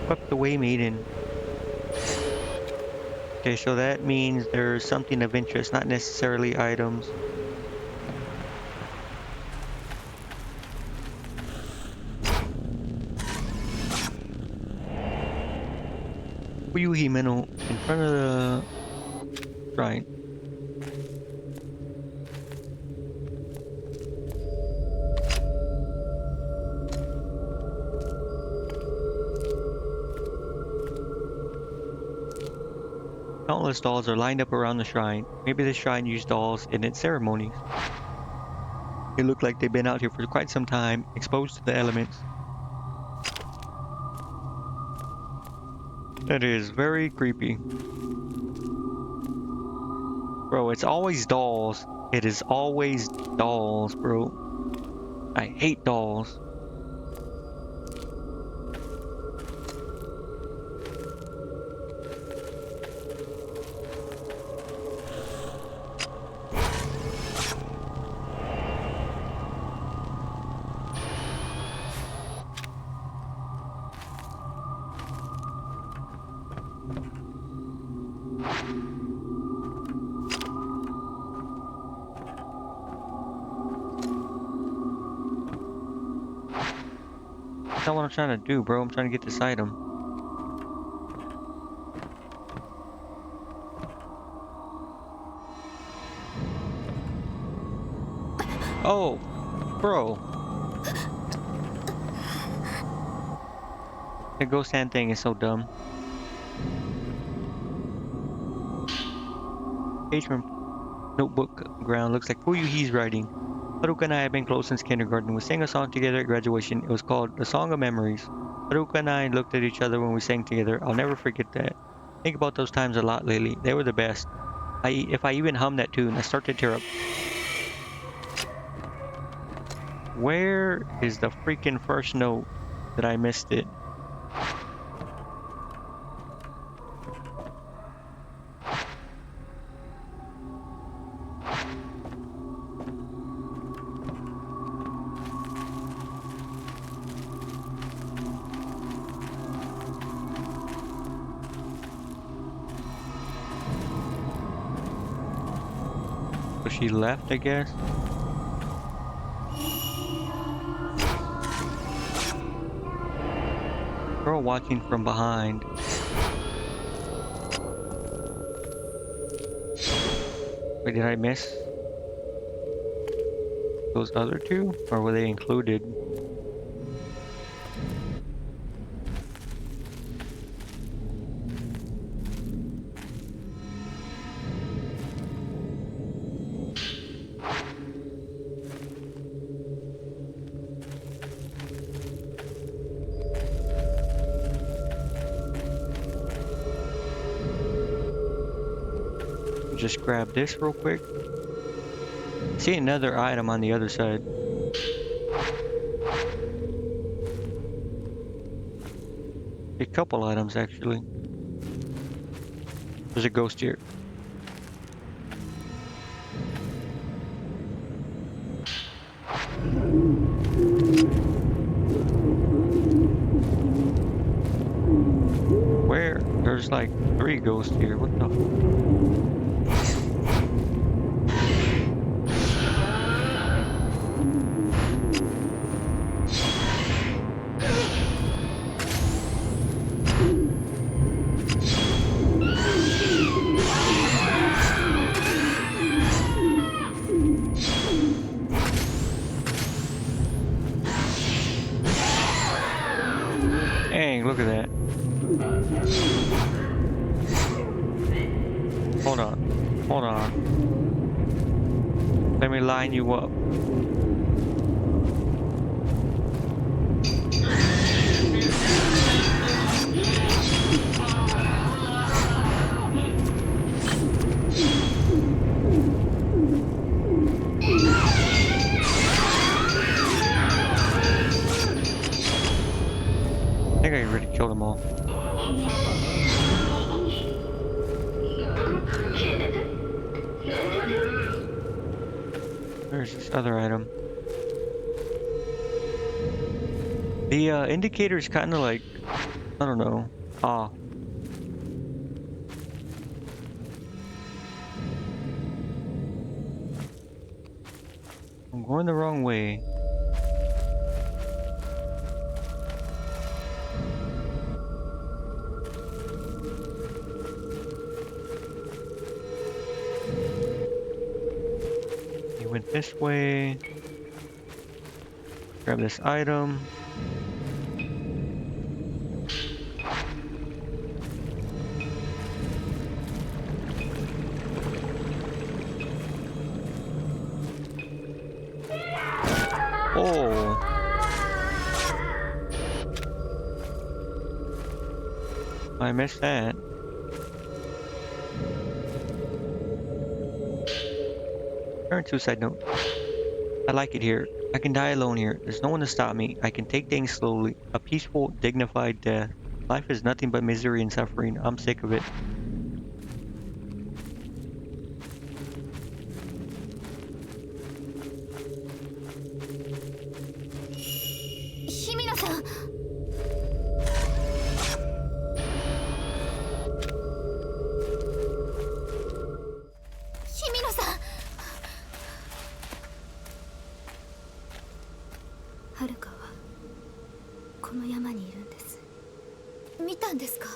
Swept away, Maiden. Okay, so that means there's something of interest, not necessarily items. Fuyuhi Meno in front of the shrine. Countless dolls are lined up around the shrine. Maybe the shrine used dolls in its ceremonies. They look like they've been out here for quite some time, exposed to the elements. That is very creepy. Bro, it's always dolls. It is always dolls, bro. I hate dolls. That's not what I'm trying to do, bro. I'm trying to get this item. Oh, bro. The ghost hand thing is so dumb. Page from notebook ground looks like Fuyuhi's writing. Haruka and I have been close since kindergarten. We sang a song together at graduation. It was called The Song of Memories. Haruka and I looked at each other when we sang together. I'll never forget that. Think about those times a lot lately. They were the best. If I even hum that tune, I start to tear up. Where is the freaking first note that I missed it? So she left, I guess. Girl watching from behind. Wait, did I miss those other two? Or were they included? Just grab this real quick. See another item on the other side. A couple items actually. There's a ghost here. Where? There's like 3 ghosts here. What the? Hold on. Hold on. Let me line you up. I think I already killed them all. Where's this other item? The indicator is kind of like, I don't know. Ah. I'm going the wrong way. He went this way. Grab this item. Oh. I missed that. Current suicide note. I like it here. I can die alone here. There's no one to stop me. I can take things slowly. A peaceful, dignified death. Life is nothing but misery and suffering. I'm sick of it. Himino-san! Himino-san! はるかはこの山にいるんです。見たんですか？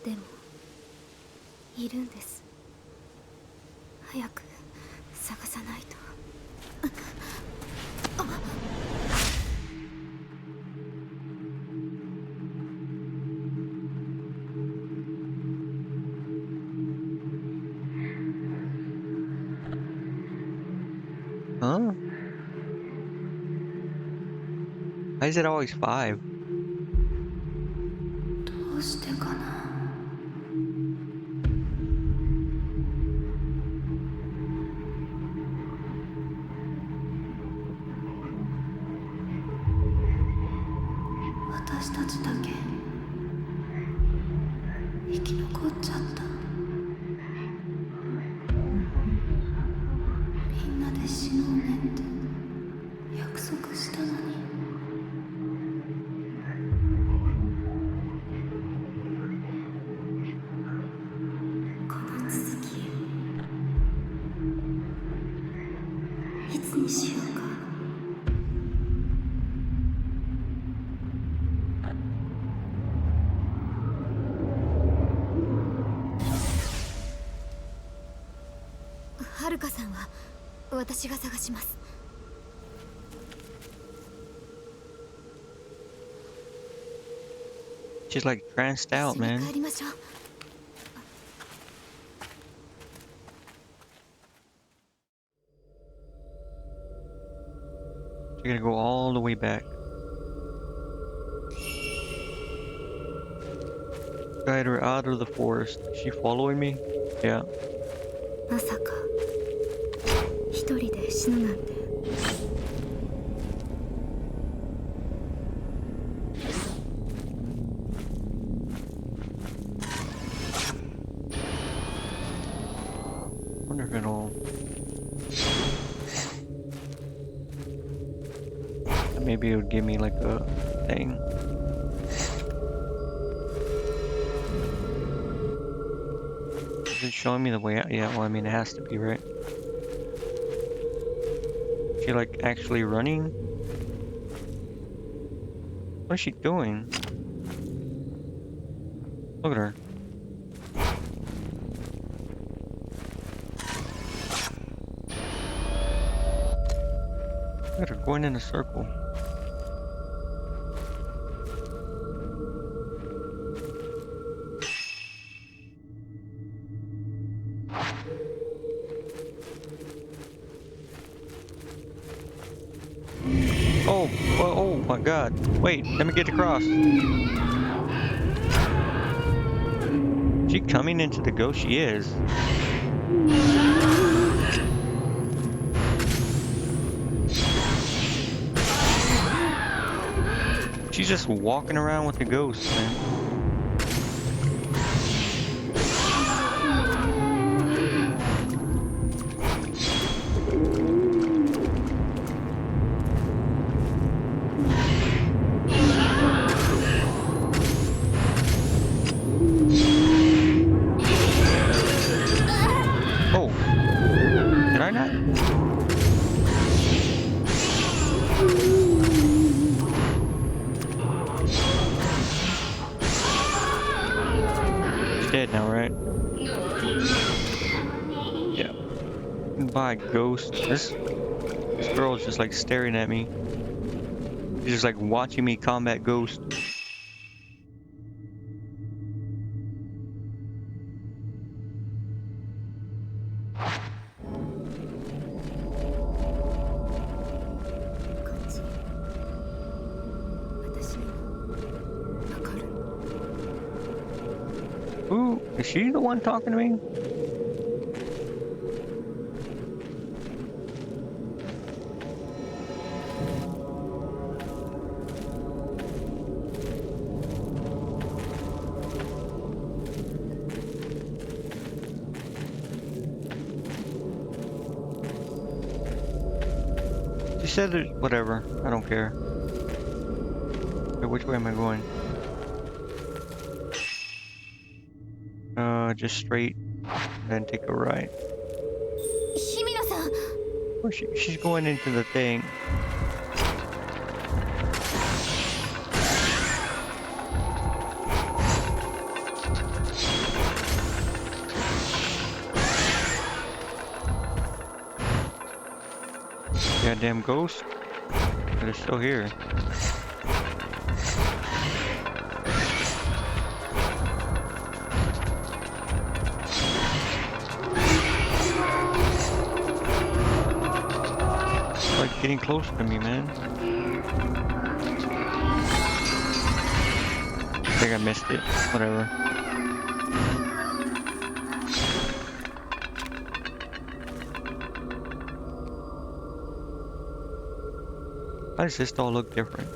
でもいるんです。早く探さないと。Huh? Why is it always 5? どうしてかな。私たちだけ生き残っちゃった。みんなで死のうねって約束したのに。この続きいつにしようか。はるかさんは私が探します。 She's like tranced out, 一緒に man. 帰りましょう。 She's gonna go all the way back. Guide her out of the forest. Is she following me? Yeah. まさか一人で死ぬなんて。 Wonder if it'll... Maybe it would give me like a thing. Is it showing me the way out? Yeah, well, I mean, it has to be, right? Is she like actually running? What is she doing? Look at her. Look at her going in a circle. my god. Wait, let me get across. She coming into the ghost? She is. She's just walking around with the ghost, man. Oh, did I not? She's dead now, right? Yeah. By ghost. This girl is just like staring at me. She's just like watching me combat ghost. Ooh, is she the one talking to me? She said it, whatever. I don't care. Okay, which way am I going? Just straight, then take a right. 日比野さん Where she's going into the thing. Goddamn ghost. They're still here. It's like getting closer to me, man. I think I missed it. Whatever. Why does this all look different?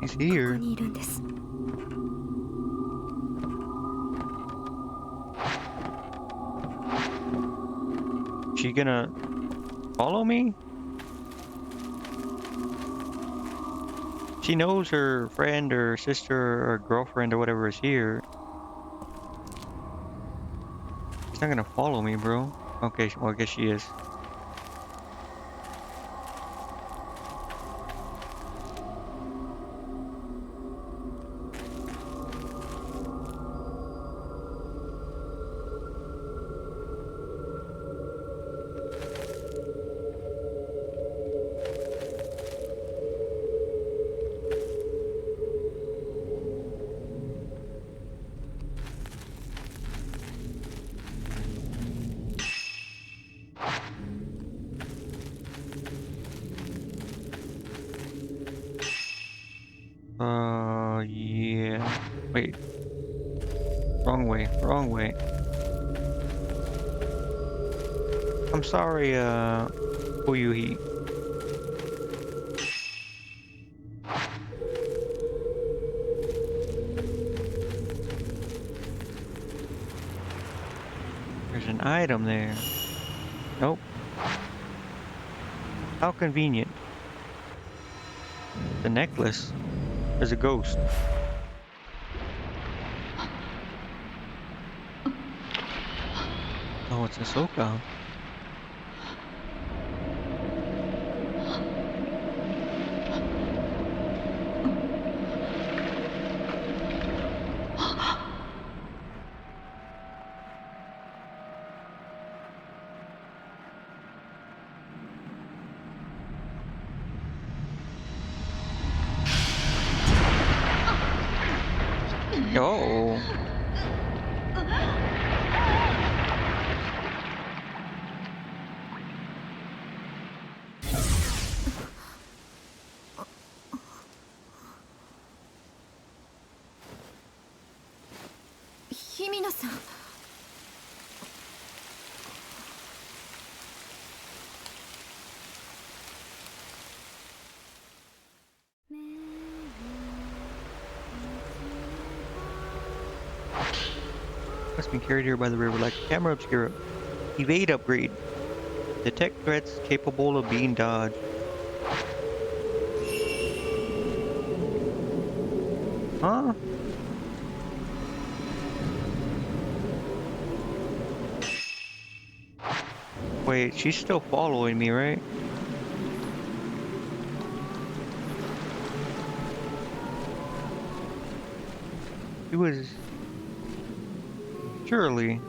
He's here. She gonna follow me? She knows her friend or sister or girlfriend or whatever is here. She's not gonna follow me, bro. Okay, well, I guess she is. Yeah. Wait. Wrong way, wrong way. I'm sorry, who you he. There's an item there. Nope. How convenient. The necklace. There's a ghost. Oh, it's Ahsoka. Oh. Himino さん。Must be carried here by the river like camera obscura. Evade upgrade. Detect threats capable of being dodged. Huh? Wait, she's still following me, right? She was... Surely.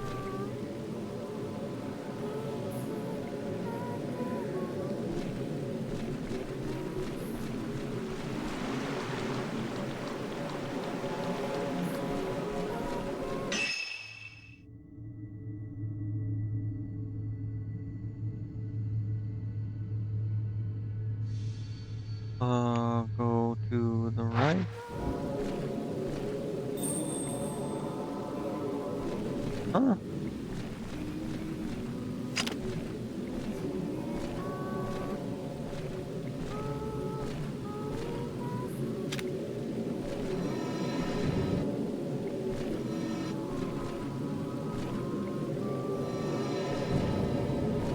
Go to the right. Huh?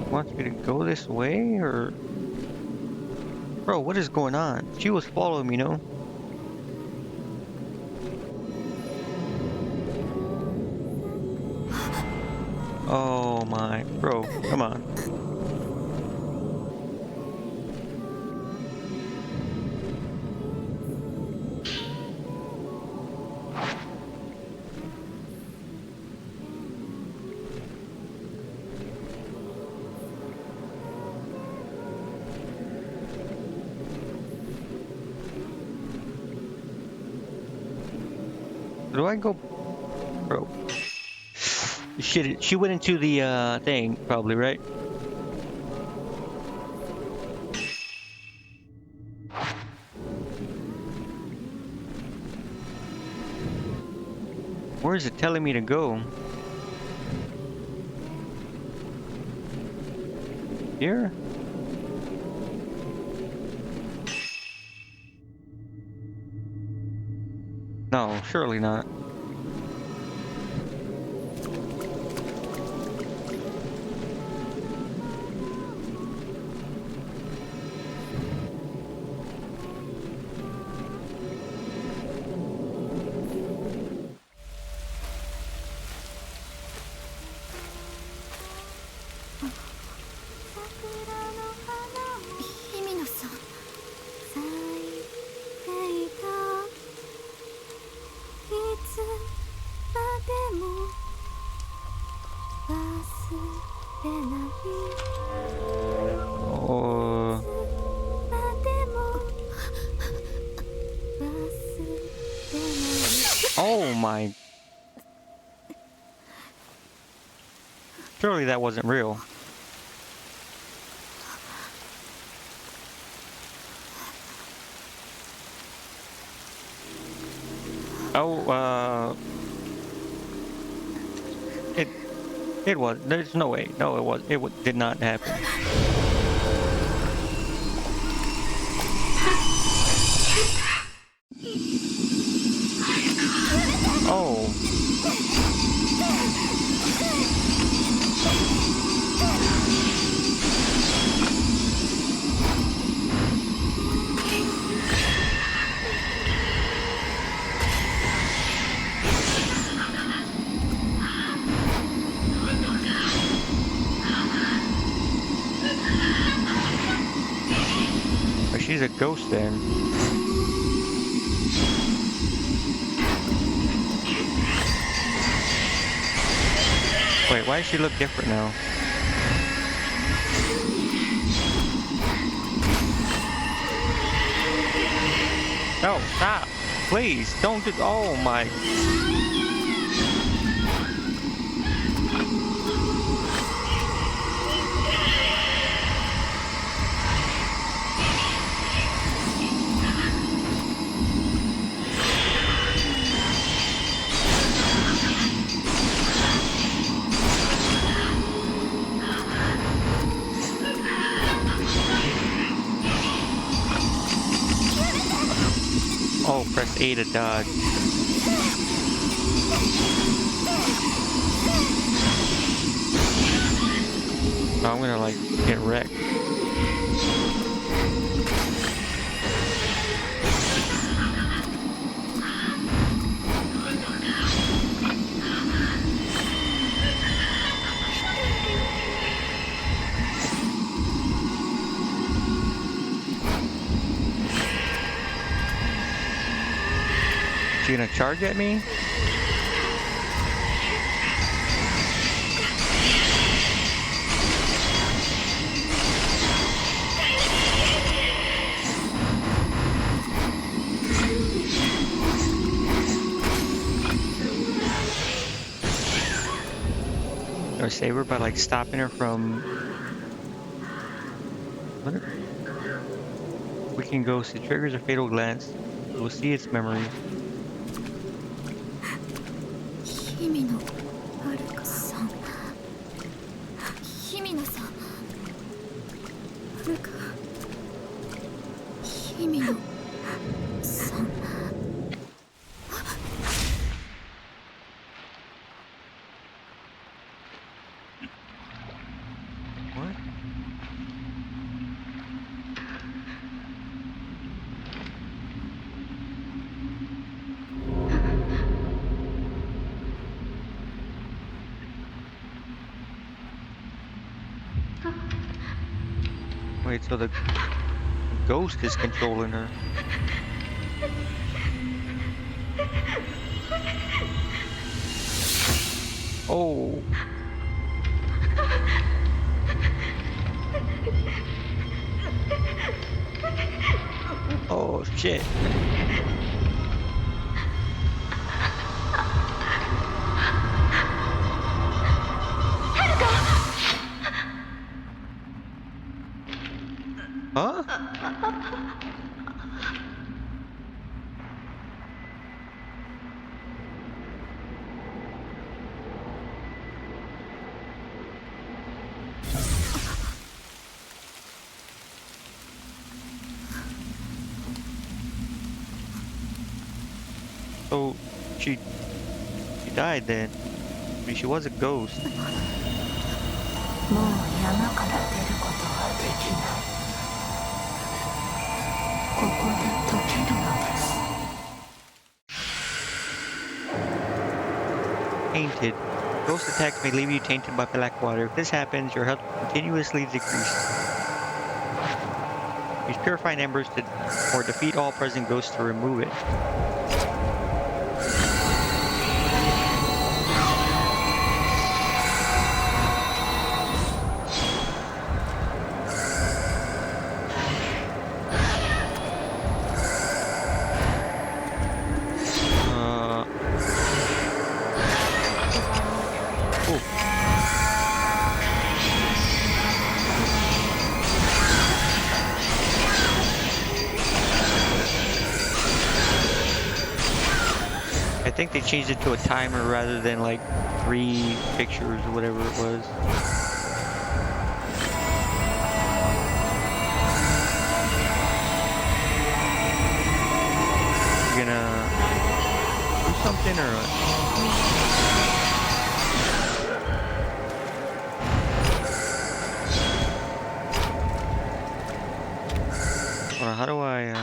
Wants me to go this way, or... Bro, what is going on? She was following me, no? Oh my... Bro, come on. Do I go... Bro. Shit, she went into the, thing, probably, right? Where is it telling me to go? Here? No, surely not. Oh... Oh my... Surely that wasn't real. Oh, it was. There's no way. No, it was. Did not happen. Oh. She's a ghost then. Wait, why does she look different now? No, stop! Please, don't do. Oh my. Oh, press A to dodge. Oh, I'm gonna like get wrecked. She gonna charge at me? Or save her by like stopping her from. What? We can go. It triggers a fatal glance. We'll see its memory. 日々のはるかさん、日々野さん、はるか日々野さん。 What? Wait, so the ghost is controlling her. Oh. Oh shit. Huh? So she died then. I mean, she was a ghost. もう山から出ることはできない。ここで溶けるのです。 Tainted. Ghost attacks may leave you tainted by black water. If this happens, your health will continuously decrease. Use purifying embers to or defeat all present ghosts to remove it. I think they changed it to a timer rather than like 3 pictures or whatever it was. You gonna do something or what? Or how do I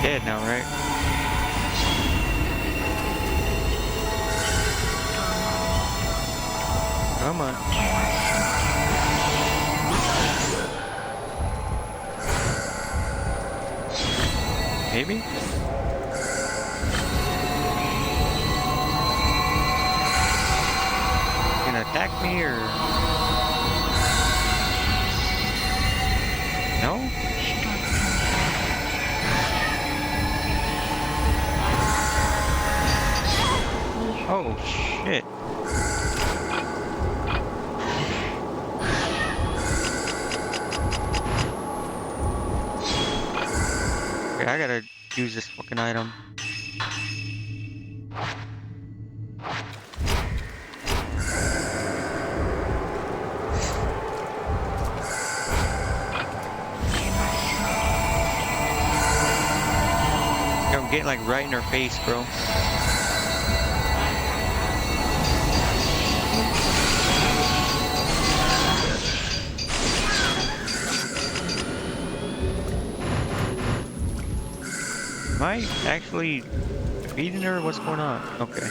dead now, right? Come on. Maybe? Gonna attack me or no? Oh shit. Okay, I gotta use this fucking item. Yo, I'm getting like right in her face, bro. Am I actually defeating her? What's going on? Okay.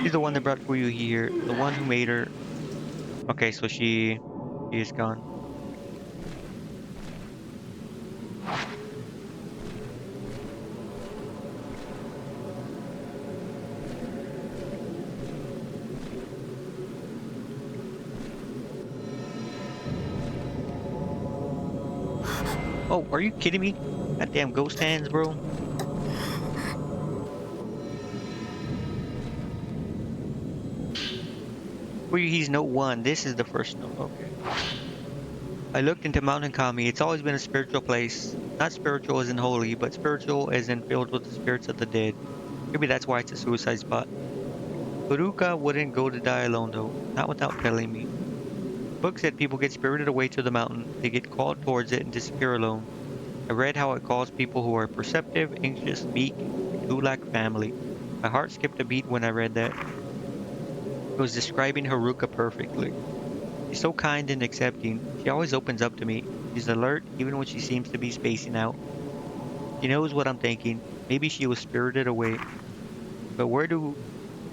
She's the one that brought Fuyuhi here. The one who made her. Okay, so she is gone. Oh, are you kidding me? Goddamn ghost hands, bro. Fuyuhi's note 1. This is the first note. Okay. I looked into Mountain Kami. It's always been a spiritual place. Not spiritual as in holy, but spiritual as in filled with the spirits of the dead. Maybe that's why it's a suicide spot. Haruka wouldn't go to die alone though. Not without telling me. The book said people get spirited away to the mountain. They get called towards it and disappear alone. I read how it calls people who are perceptive, anxious, meek, and who lack family. My heart skipped a beat when I read that. It was describing Haruka perfectly. She's so kind and accepting. She always opens up to me. She's alert even when she seems to be spacing out. She knows what I'm thinking. Maybe she was spirited away. But where do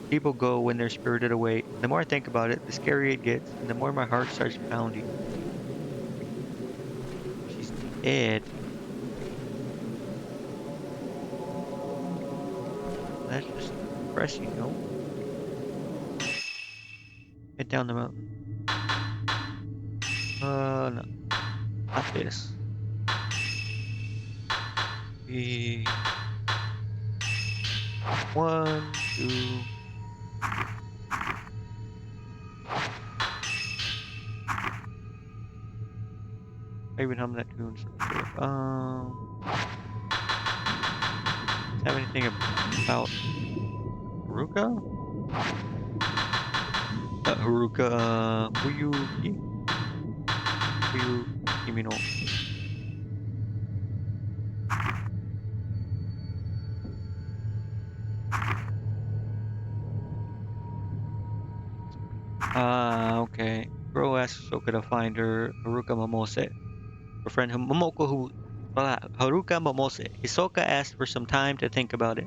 people go when they're spirited away? The more I think about it, the scarier it gets, and the more my heart starts pounding. She's dead. That's just depressing, no? Head down the mountain. No. Not this. We... 1, 2... I even hum that tune. Have anything about Haruka? Haruka, Fuyu Kimi no. Okay. Girl asks Soka to find her Haruka Momose. Her friend Momoko who Haruka Momose. Hisoka asked for some time to think about it.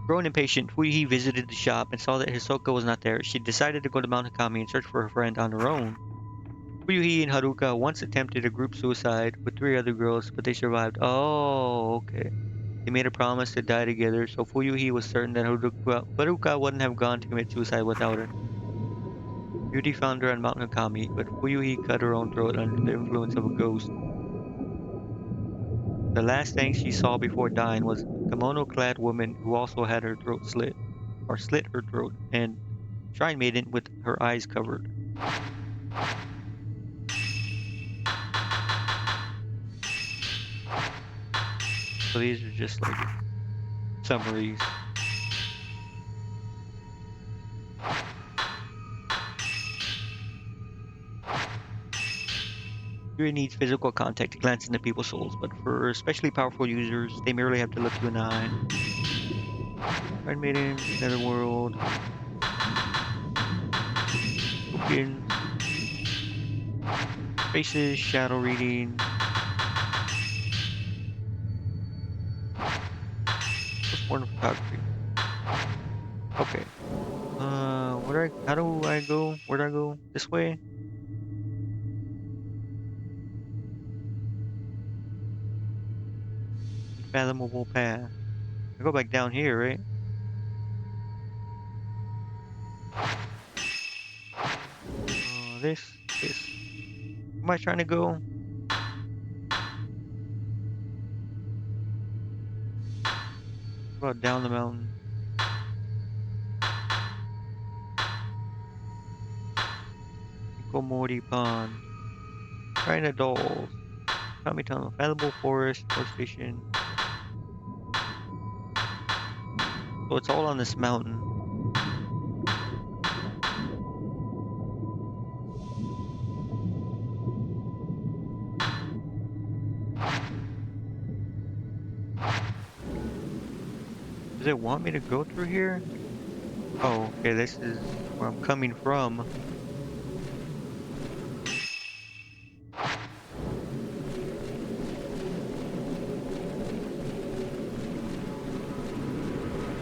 Growing impatient, Fuihi visited the shop and saw that Hisoka was not there. She decided to go to Mount Hakami and search for her friend on her own. Fuyuhi and Haruka once attempted a group suicide with 3 other girls, but they survived. Oh, okay. They made a promise to die together, so Fuyuhi was certain that Haruka wouldn't have gone to commit suicide without her. Beauty found her on Mount Hakami, but Fuyuhi cut her own throat under the influence of a ghost. The last thing she saw before dying was a kimono-clad woman who also had her throat slit, or slit her throat, and Shrine Maiden with her eyes covered. So these are just like summaries. Yuri needs physical contact to glance into people's souls, but for especially powerful users, they merely have to look you in the eye. Shrine Maiden, Netherworld, Tokens, Faces, Shadow Reading. Postmortem photography. Okay. How do I go? Where do I go? This way? Unfathomable path. I go back down here, right? This. Where am I trying to go? How about down the mountain? Hikomori Pond. China Dolls. Kami Town. Unfathomable Forest. Forest Station. So it's all on this mountain. Does it want me to go through here? Oh, okay, this is where I'm coming from.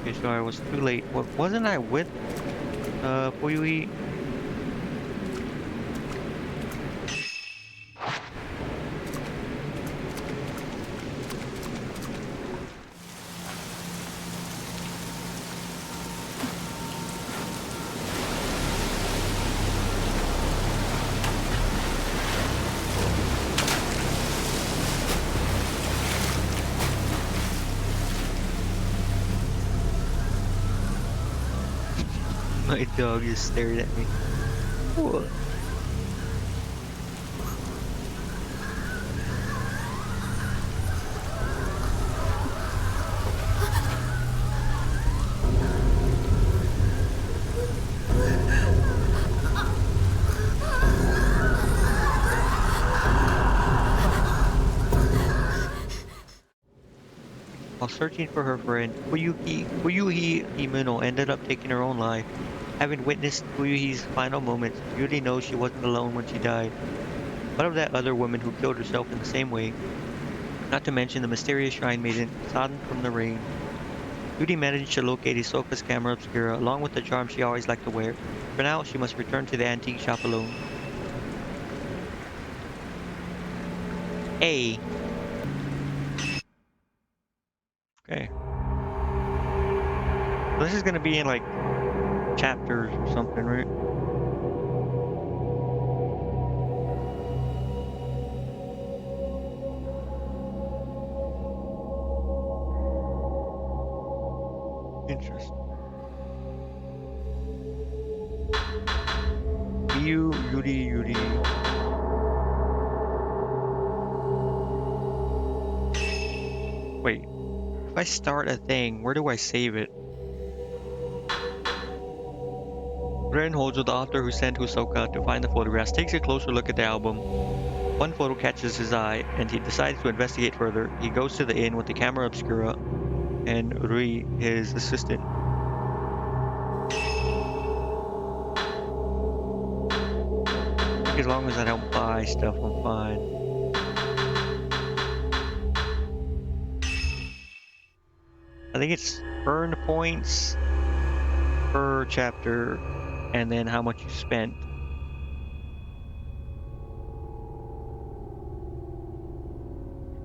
Okay, so I was too late. What, wasn't I with Fuyui? My dog just stared at me. What? While searching for her friend, Fuyuhi Himeno ended up taking her own life. Having witnessed Fuyuhi's final moments, Yuri knows she wasn't alone when she died. What of that other woman who killed herself in the same way? Not to mention the mysterious shrine maiden, sodden from the rain. Yuri managed to locate Hisoka's camera obscura along with the charm she always liked to wear. For now, she must return to the antique shop alone. A. Okay. So this is gonna be in like chapters or something, right? Interesting. Yuri. Wait, if I start a thing, where do I save it? Ren Hojo, the author who sent Hisoka to find the photographs, takes a closer look at the album. One photo catches his eye, and he decides to investigate further. He goes to the inn with the camera obscura and Rui, his assistant. As long as I don't buy stuff, I'm fine. I think it's earned points per chapter and then how much you spent.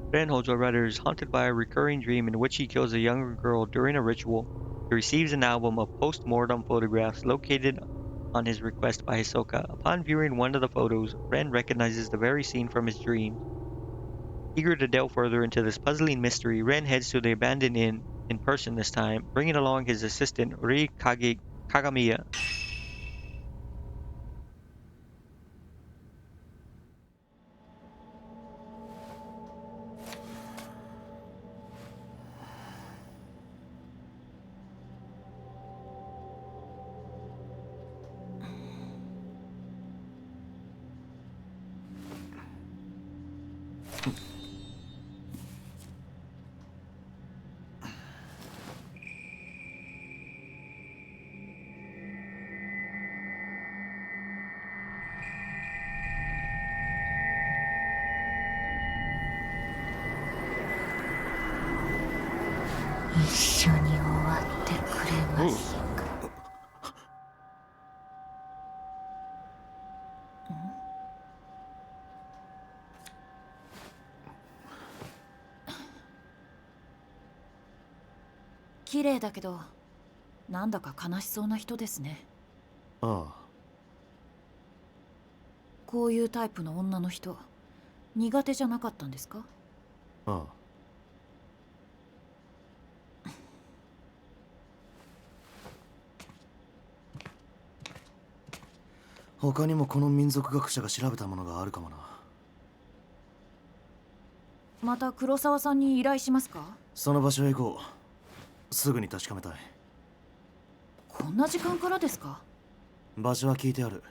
Ren Hojo rather is haunted by a recurring dream in which he kills a younger girl during a ritual. He receives an album of post-mortem photographs located on his request by Hisoka. Upon viewing one of the photos, Ren recognizes the very scene from his dream. Eager to delve further into this puzzling mystery, Ren heads to the abandoned inn in person this time, bringing along his assistant Ri Kagamiya. Ooh. 綺麗だけど、なんだか悲しそうな人ですね。ああ。こういうタイプの女の人、苦手じゃなかったんですか？ああ。他にもこの民族学者が調べたものがあるかもな。また黒沢さんに依頼しますか？その場所へ行こう。すぐに確かめたい。こんな時間からですか？場所は聞いてある。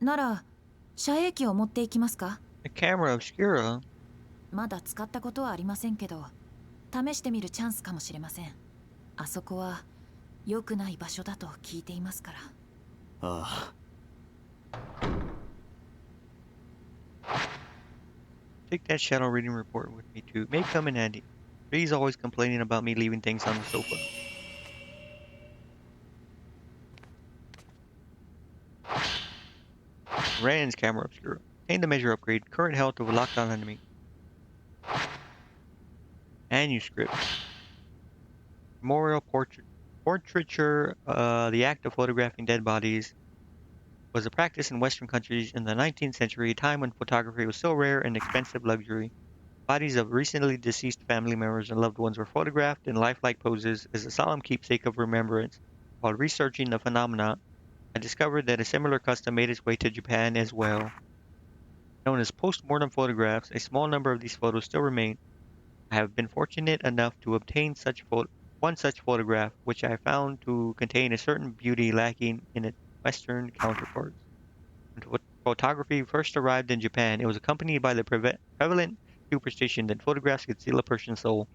なら遮影機を持っていきますか？ A camera obscura? まだ使ったことはありませんけど、試してみるチャンスかもしれません。あそこは良くない場所だと聞いていますから。ああ。Take that shadow reading report with me too. May come in handy. Ree's always complaining about me leaving things on the sofa. Rand's camera obscura. Obtain the measure upgrade. Current health of a lockdown enemy. Manuscript. Memorial portrait. Portraiture, the act of photographing dead bodies, was a practice in Western countries in the 19th century, a time when photography was still rare and expensive luxury. Bodies of recently deceased family members and loved ones were photographed in lifelike poses as a solemn keepsake of remembrance. While researching the phenomena, I discovered that a similar custom made its way to Japan as well. Known as post-mortem photographs, a small number of these photos still remain. I have been fortunate enough to obtain one such photograph, which I found to contain a certain beauty lacking in its Western counterparts. When photography first arrived in Japan, it was accompanied by the prevalent superstition that photographs could steal a person's soul.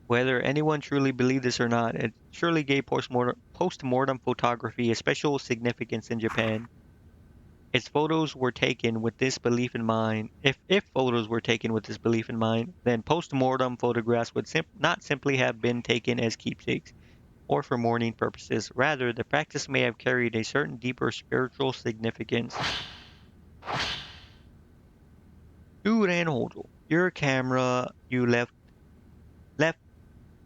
Whether anyone truly believed this or not, it surely gave post-mortem photography a special significance in Japan. Its photos were taken with this belief in mind. If photos were taken with this belief in mind, then post-mortem photographs would not simply have been taken as keepsakes or for mourning purposes. Rather, the practice may have carried a certain deeper spiritual significance. Duran Hojo, your camera you left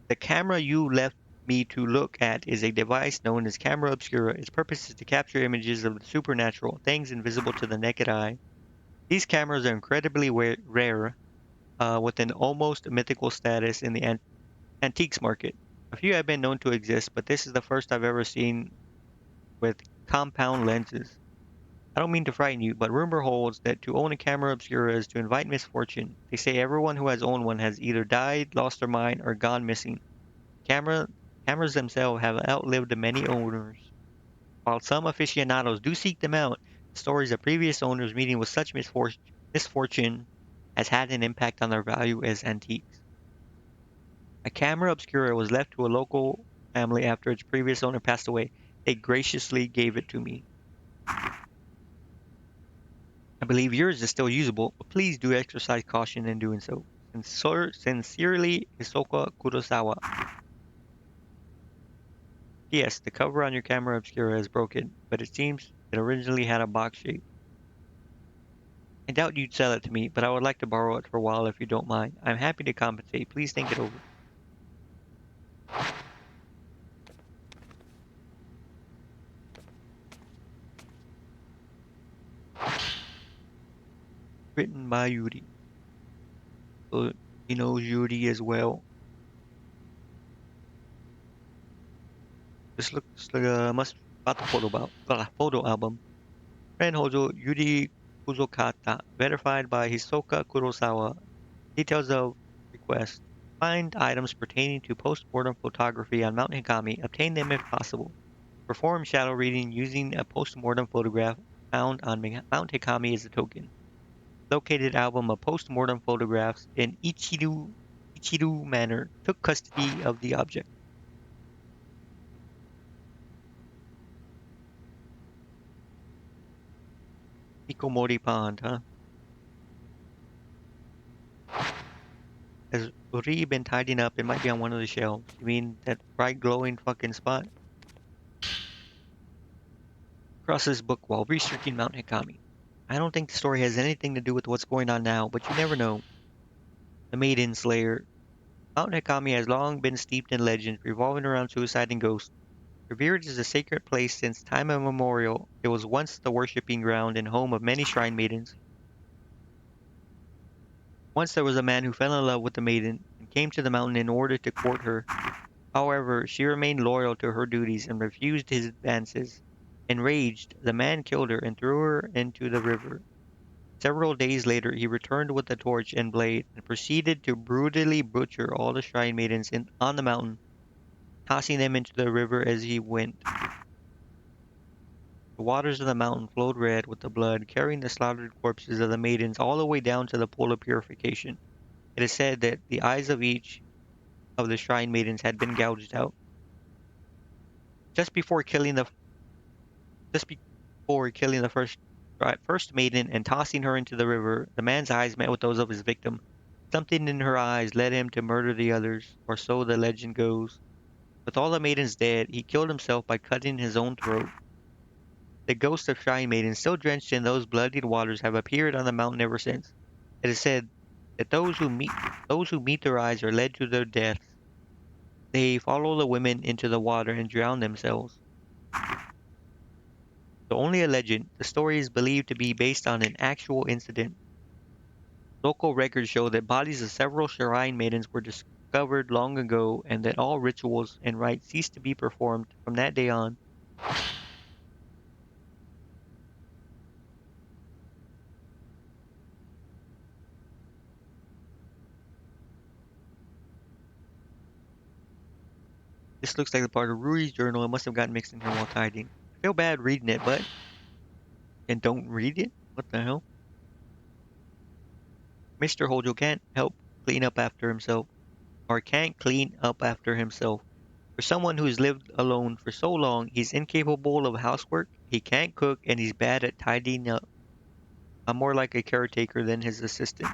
the camera you left me to look at is a device known as camera obscura. Its purpose is to capture images of the supernatural, things invisible to the naked eye. These cameras are incredibly rare, with an almost mythical status in the antiques market. A few have been known to exist, but this is the first I've ever seen with compound lenses. I don't mean to frighten you, but rumor holds that to own a camera obscura is to invite misfortune. They say everyone who has owned one has either died, lost their mind, or gone missing. Camera Cameras themselves have outlived many owners. While some aficionados do seek them out, the stories of previous owners meeting with such misfortune has had an impact on their value as antiques. A camera obscura was left to a local family after its previous owner passed away. They graciously gave it to me. I believe yours is still usable, but please do exercise caution in doing so. Sincerely, Hisoka Kurosawa. Yes, the cover on your camera obscura is broken, but it seems it originally had a box shape. I doubt you'd sell it to me, but I would like to borrow it for a while if you don't mind. I'm happy to compensate. Please think it over. Written by Yuri. So he knows Yuri as well. This looks like a must about the photo album. Ren Hojo Yuri Kuzokata, verified by Hisoka Kurosawa. Details of request. Find items pertaining to post-mortem photography on Mount Hikami. Obtain them if possible. Perform shadow reading using a post-mortem photograph found on Mount Hikami as a token. Located album of post-mortem photographs in Ichiru Manor. Took custody of the object. Hikomori Pond, huh? Has Uri been tidying up? It might be on one of the shelves. You mean that bright glowing fucking spot? Crosses book while researching Mount Hikami. I don't think the story has anything to do with what's going on now, but you never know. The Maiden Slayer. Mount Hikami has long been steeped in legends revolving around suicide and ghosts. Revered as a sacred place since time immemorial, it was once the worshipping ground and home of many shrine maidens. Once there was a man who fell in love with the maiden and came to the mountain in order to court her. However, she remained loyal to her duties and refused his advances. Enraged, the man killed her and threw her into the river. Several days later, he returned with a torch and blade and proceeded to brutally butcher all the shrine maidens on the mountain, tossing them into the river as he went. The waters of the mountain flowed red with the blood, carrying the slaughtered corpses of the maidens all the way down to the pool of purification. It is said that the eyes of each of the shrine maidens had been gouged out. Just before killing the just before killing the first maiden and tossing her into the river, the man's eyes met with those of his victim. Something in her eyes led him to murder the others, or so the legend goes. With all the maidens dead, he killed himself by cutting his own throat. The ghosts of shrine maidens, still drenched in those bloodied waters, have appeared on the mountain ever since. It is said that those who meet their eyes are led to their deaths. They follow the women into the water and drown themselves. Though only a legend, the story is believed to be based on an actual incident. Local records show that bodies of several shrine maidens were discovered long ago and that all rituals and rites ceased to be performed from that day on. This looks like the part of Rui's journal. It must have gotten mixed in here while tidying. I feel bad reading it, but... And don't read it? What the hell? Mr. Hojo can't help clean up after himself. Or can't clean up after himself. For someone who's lived alone for so long, he's incapable of housework, he can't cook, and he's bad at tidying up. I'm more like a caretaker than his assistant.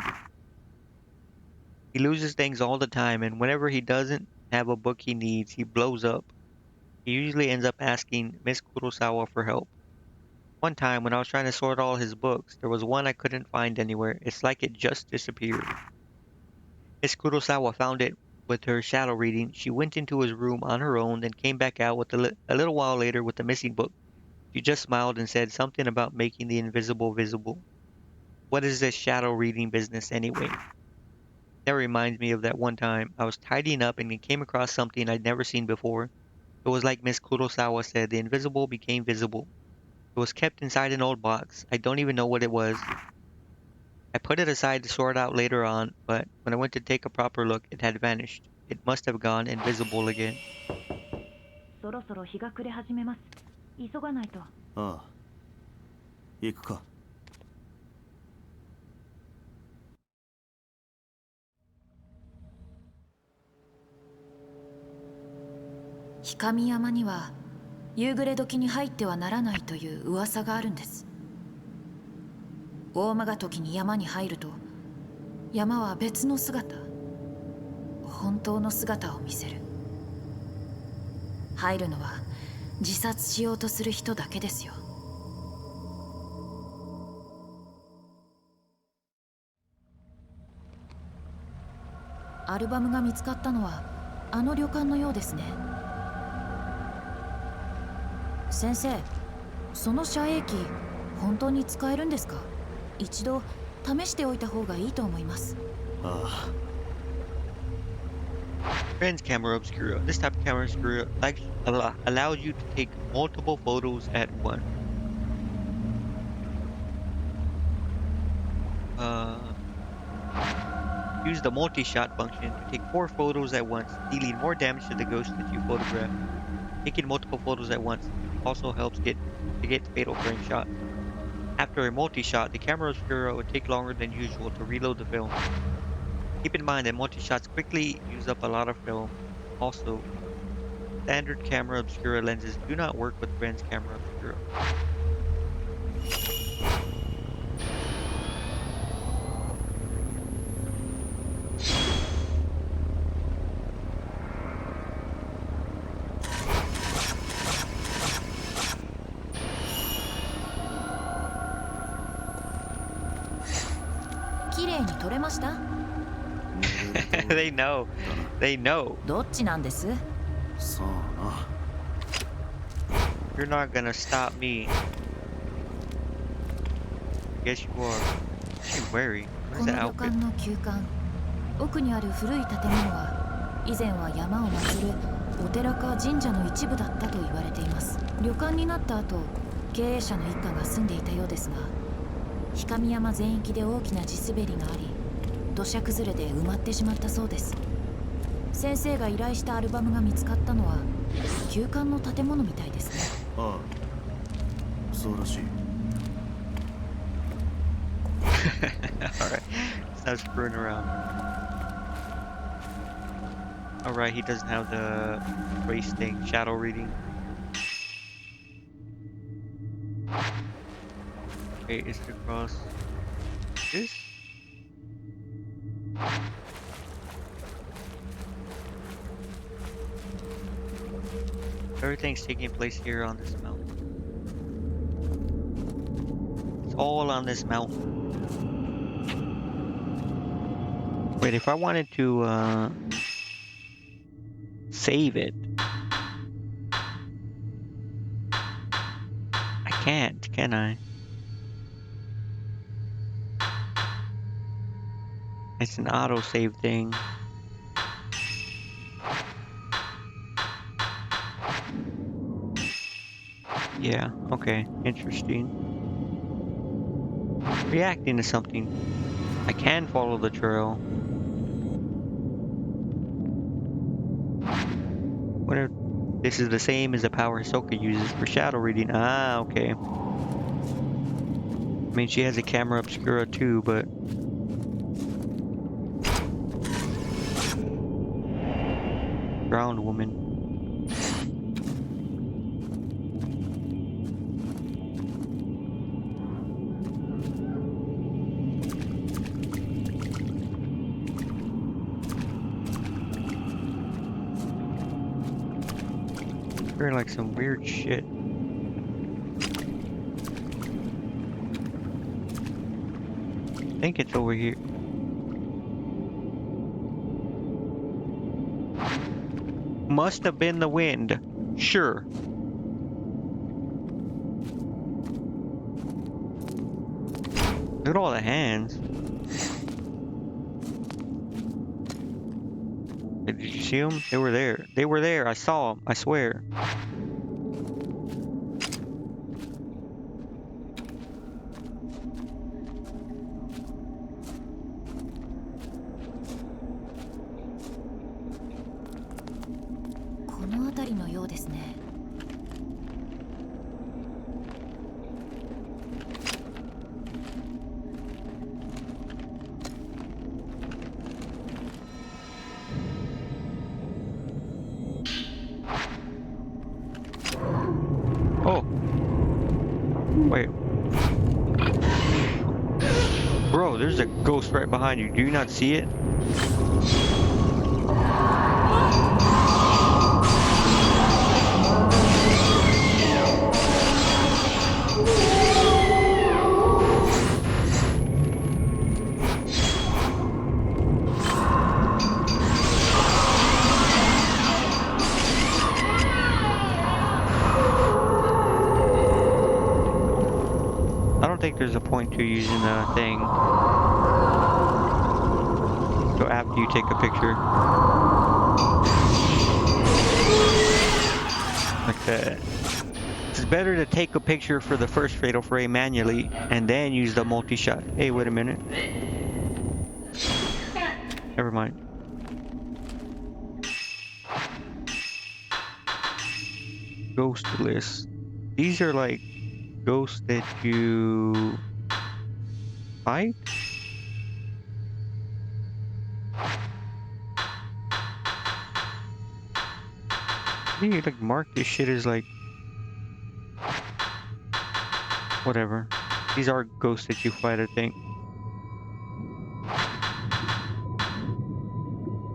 He loses things all the time, and whenever he doesn't have a book he needs, he blows up. He usually ends up asking Miss Kurosawa for help. One time, when I was trying to sort all his books, there was one I couldn't find anywhere. It's like it just disappeared. Miss Kurosawa found it with her shadow reading. She went into his room on her own, then came back out with a little while later with the missing book. She just smiled and said something about making the invisible visible. What is this shadow reading business anyway? That reminds me of that one time I was tidying up and came across something I'd never seen before. It was like Miss Kurosawa said, the invisible became visible. It was kept inside an old box. I don't even know what it was. I put it aside to sort out later on, but when I went to take a proper look, it had vanished. It must have gone invisible again. そろそろ日が暮れ始めます。急がないと。ああ、行くか。氷上山には夕暮れ時に入ってはならないという噂があるんです。大間が時に山に入ると山は別の姿、本当の姿を見せる。入るのは自殺しようとする人だけですよ。アルバムが見つかったのはあの旅館のようですね。先生、その遮影機本当に使えるんですか？一度試しておいた方がいいと思います。ああ。Friends camera obscura. This type of camera obscura allows you to take multiple photos at once. Use the multi-shot function to take 4 photos at once, dealing more damage to the ghost that you photograph. Taking multiple photos at once also helps to get fatal frame shots. After a multi-shot, the camera obscura would take longer than usual to reload the film. Keep in mind that multi-shots quickly use up a lot of film. Also, standard camera obscura lenses do not work with Friends camera obscura. ました？They know. They know. どっちなんです？さあな。 You're not gonna stop me. Yes, you are. She's wary. What こ is の that 旅 outfit? 館の旧館、奥にある古い建物は以前は山を祀るお寺か神社の一部だったと言われています。旅館になった後、経営者の一家が住んでいたようですが、氷上山全域で大きな地滑りがあり、土砂崩れで埋まってしまったそうです。先生が依頼したアルバムが見つかったのは旧館の建物みたいですね。ああ、そうらしい。Alright. Stop screwing around. Alright, he doesn't have the race thing, shadow reading. Okay, is it across this? Everything's taking place here on this mountain. It's all on this mountain. Wait, if I wanted to save it, I can't, can I? It's an auto-save thing. Yeah, okay, interesting. Reacting to something. I can follow the trail. What if this is the same as the power Hisoka uses for shadow reading? Ah, okay. I mean, she has a camera obscura too, but... Drowned woman. Hearing like some weird shit. I think it's over here. Must have been the wind. Sure. Look at all the hands. Did you see them? They were there. They were there. I saw them. I swear. Oh. Wait. Bro, there's a ghost right behind you. Do you not see it? I don't think there's a point to using the thing. So after you take a picture. Like that. It's better to take a picture for the first fatal frame manually and then use the multi-shot. Hey, wait a minute. Never mind. Ghost list. These are like ghosts that you fight? You like mark this shit as like whatever. These are ghosts that you fight, I think.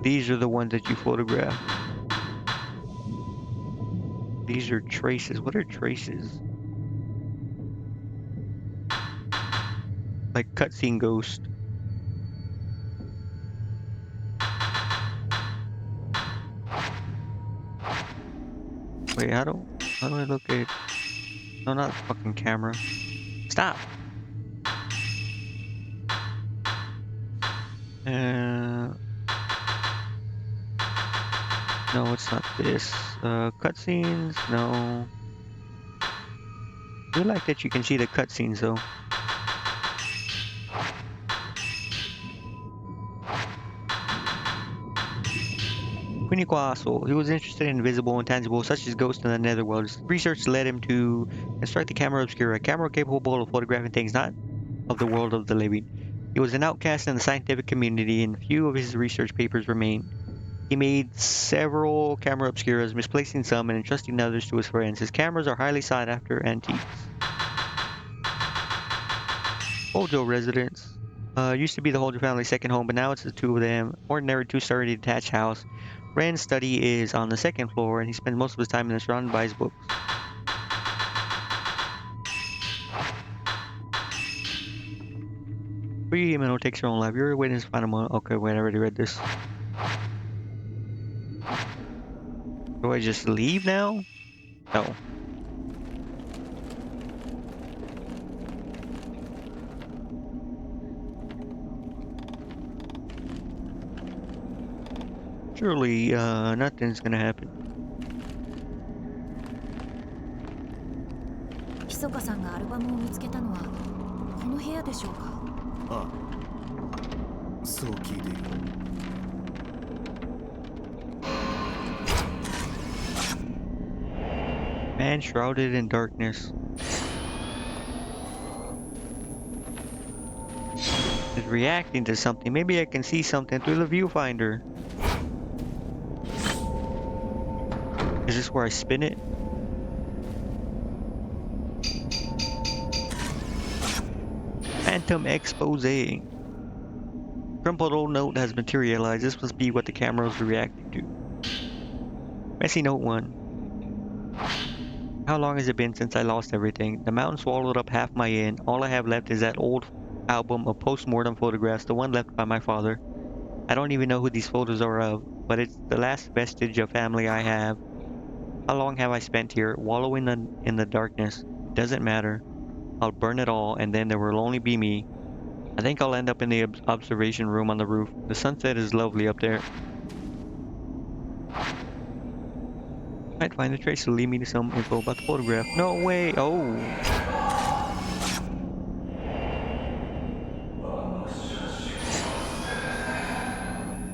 These are the ones that you photograph. These are traces. What are traces? Like cutscene ghost. Wait, how do I look at? No, not the fucking camera. Stop. No, it's not this. Cutscenes. No. I like that you can see the cutscenes though. Quiniquaso. He was interested in invisible and tangible, such as ghosts in the netherworld. His research led him to construct the camera obscura, a camera capable of photographing things not of the world of the living. He was an outcast in the scientific community, and few of his research papers remain. He made several camera obscuras, misplacing some and entrusting others to his friends. His cameras are highly sought after antiques. Hojo residence. Used to be the Hojo family's second home, but now it's the two of them. Ordinary two-story detached house. Ren's study is on the second floor, and he spends most of his time in there surrounded by his books. Free Himeno takes her own life. You're waiting to find a moment. Okay, wait, I already read this. Do I just leave now? No. Surely, nothing's gonna happen. 密かさんがアルバムを見つけたのはこの部屋でしょうか。ああ、そう聞いている。Man shrouded in darkness. Is reacting to something. Maybe I can see something through the viewfinder. Is this where I spin it? Phantom expose. Crumpled old note has materialized. This must be what the camera was reacting to. Messy note 1. How long has it been since I lost everything? The mountain swallowed up half my inn. All I have left is that old album of post-mortem photographs, the one left by my father. I don't even know who these photos are of, but it's the last vestige of family I have. How long have I spent here, wallowing in the darkness? It doesn't matter. I'll burn it all, and then there will only be me. I think I'll end up in the observation room on the roof. The sunset is lovely up there. Might find a trace to lead me to some info about the photograph. No way! Oh!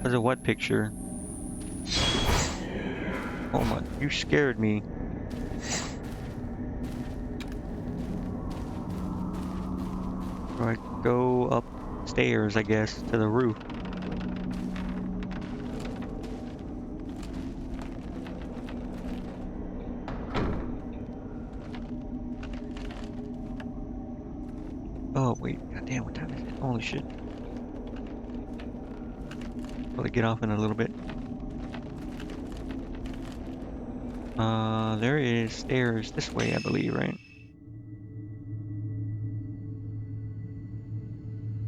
There's a what picture? Oh my, you scared me. Do I go upstairs, I guess, to the roof? Oh wait, goddamn, what time is it? Holy shit. Probably get off in a little bit. There is stairs this way, I believe, right?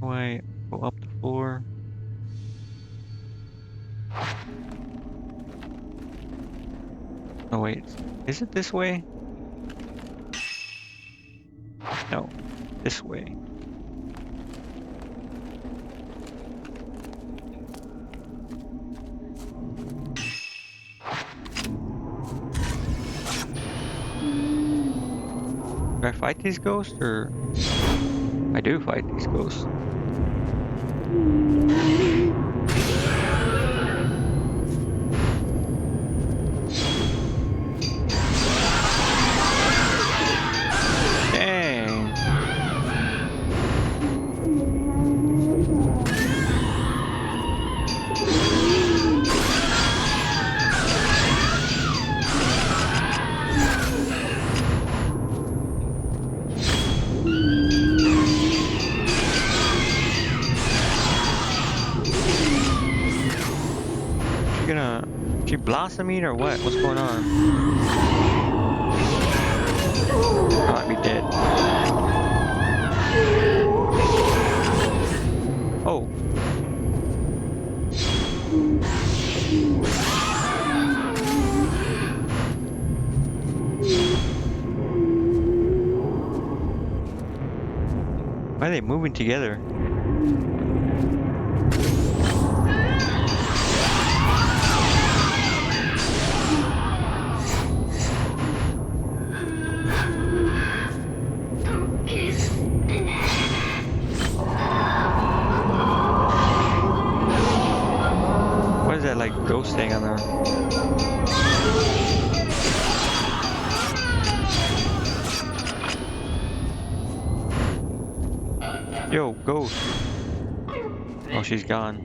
Do I go up the floor? Oh wait, is it this way? No, this way. Do I fight these ghosts, or I do fight these ghosts? Dang. She blossoming or what? What's going on? I might be dead. Oh. Why are they moving together? What is that like ghost thing on there? Yo, ghost. Oh, she's gone.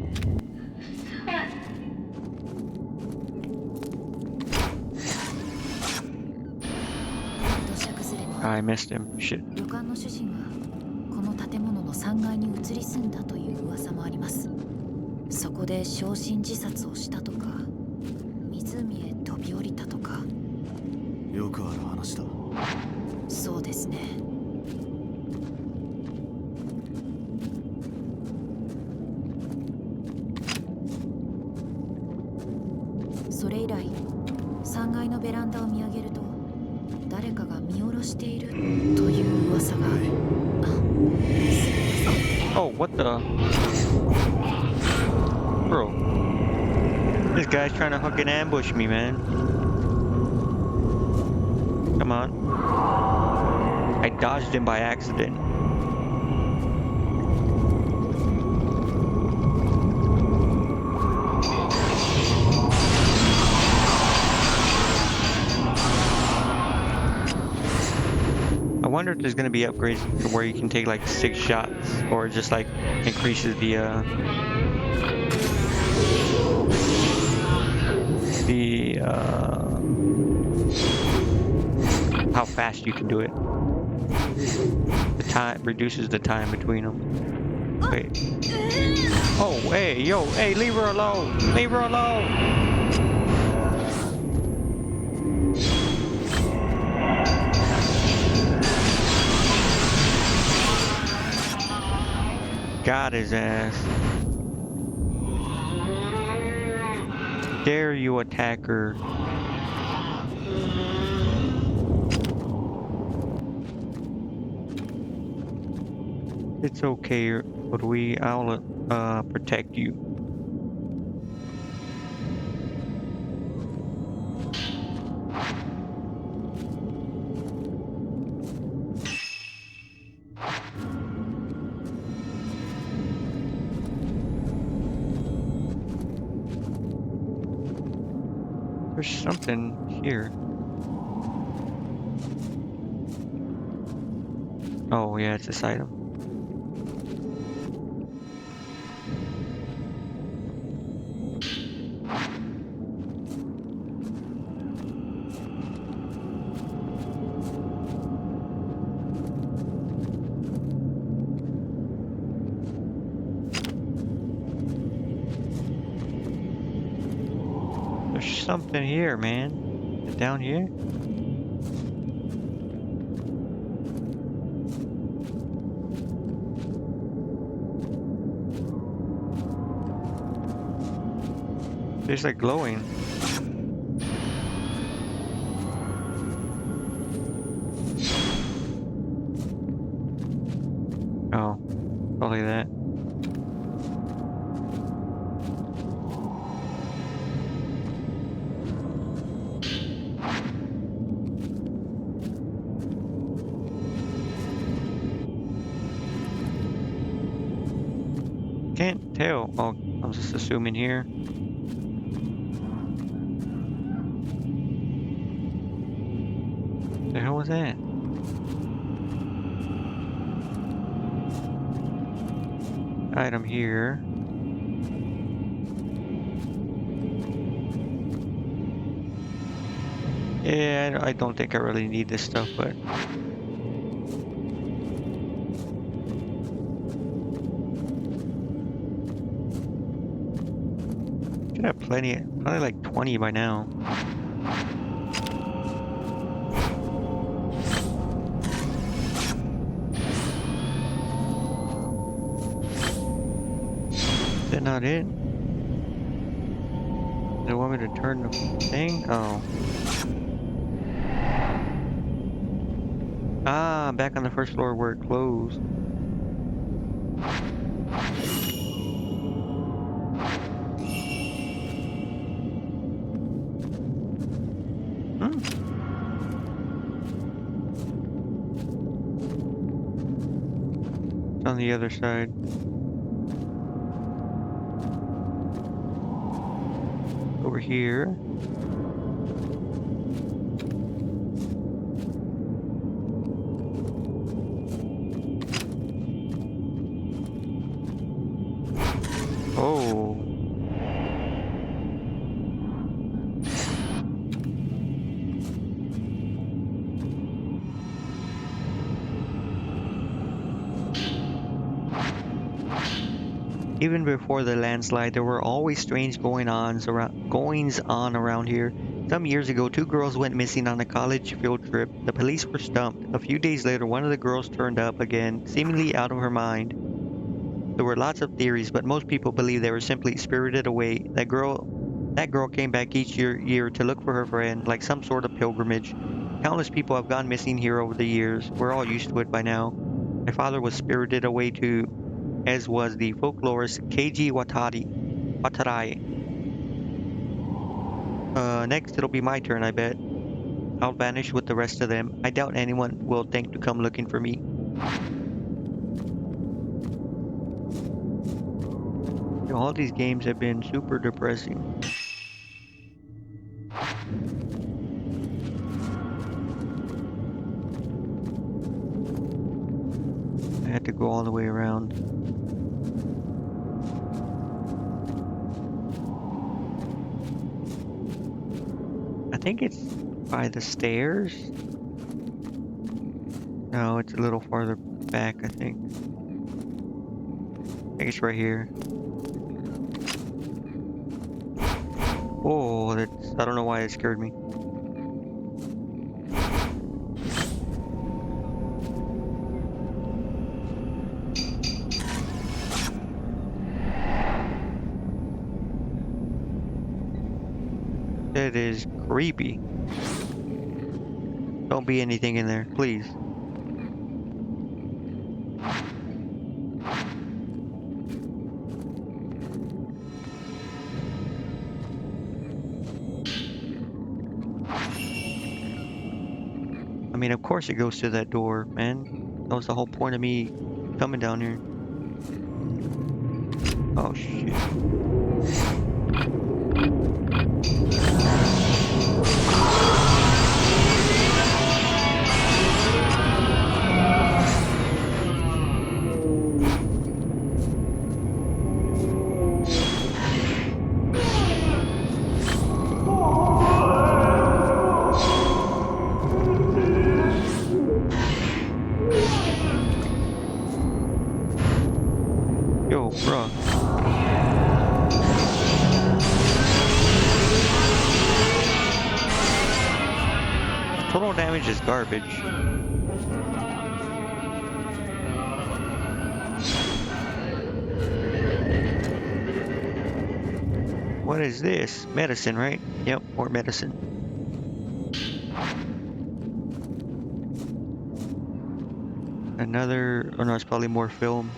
I missed him. Shit. 旅館の主人はこの建物の3階に移り住んだという噂もあります。そこで焼身自殺をしたとか、湖へ飛び降りたとか。よくある話だ。そうですね。それ以来、3階のベランダを見上げると誰かが見下ろしているという噂が。Oh, what the? Bro. This guy's trying to fucking ambush me, man. Come on. I dodged him by accident. I wonder if there's gonna be upgrades to where you can take like 6 shots, or it just like increases the how fast you can do it. The time reduces the time between them. Wait. Oh, hey, yo, hey, leave her alone. Leave her alone. Got his ass. Dare you attack her? It's okay, but I'll protect you. There's something here. Oh yeah, it's this item. There's something here, man. Is it down here? It's like glowing. Oh, probably that. Can't tell. Oh, I'm just assuming here. The hell was that? Item here. Yeah, I don't think I really need this stuff, but should have plenty. Probably like 20 by now. Is that not it? They want me to turn the thing? Oh. Ah, I'm back on the first floor where it closed. Hmm. It's on the other side. Over here. Oh. Even before the landslide, there were always strange goings on around here. Some years ago, two girls went missing on a college field trip. The police were stumped. A few days later, one of the girls turned up again, seemingly out of her mind. There were lots of theories, but most people believe they were simply spirited away. That girl came back each year to look for her friend, like some sort of pilgrimage. Countless people have gone missing here over the years. We're all used to it by now. My father was spirited away too, as was the folklorist Keiji Watarai. Next it'll be my turn, I bet. I'll vanish with the rest of them. I doubt anyone will think to come looking for me. All these games have been super depressing. I had to go all the way around. I think it's by the stairs. No, it's a little farther back, I think. I think it's right here. Oh, I don't know why it scared me. That is creepy. Don't be anything in there, please. I mean, of course it goes to that door, man. That was the whole point of me coming down here. Oh, shit. Yo, bruh. Total damage is garbage. What is this? Medicine, right? Yep, more medicine. Another... Oh no, it's probably more film.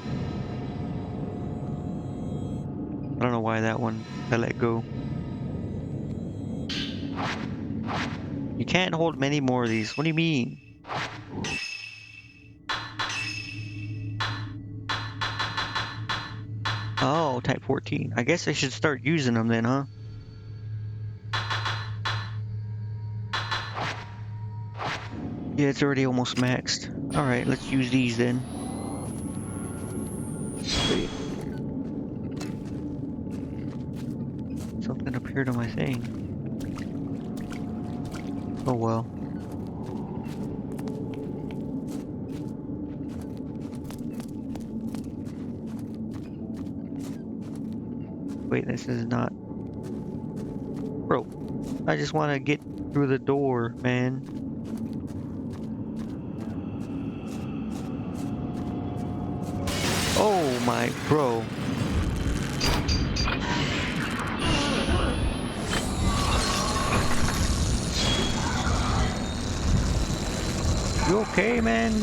I don't know why that one I let go. You can't hold many more of these. What do you mean? Oh, type 14. I guess I should start using them then, huh? Yeah, it's already almost maxed. Alright, let's use these then. Wait. Something appeared on my thing. Oh well. Wait, this is not... Bro, I just want to get through the door, man. Oh my, bro. You okay, man?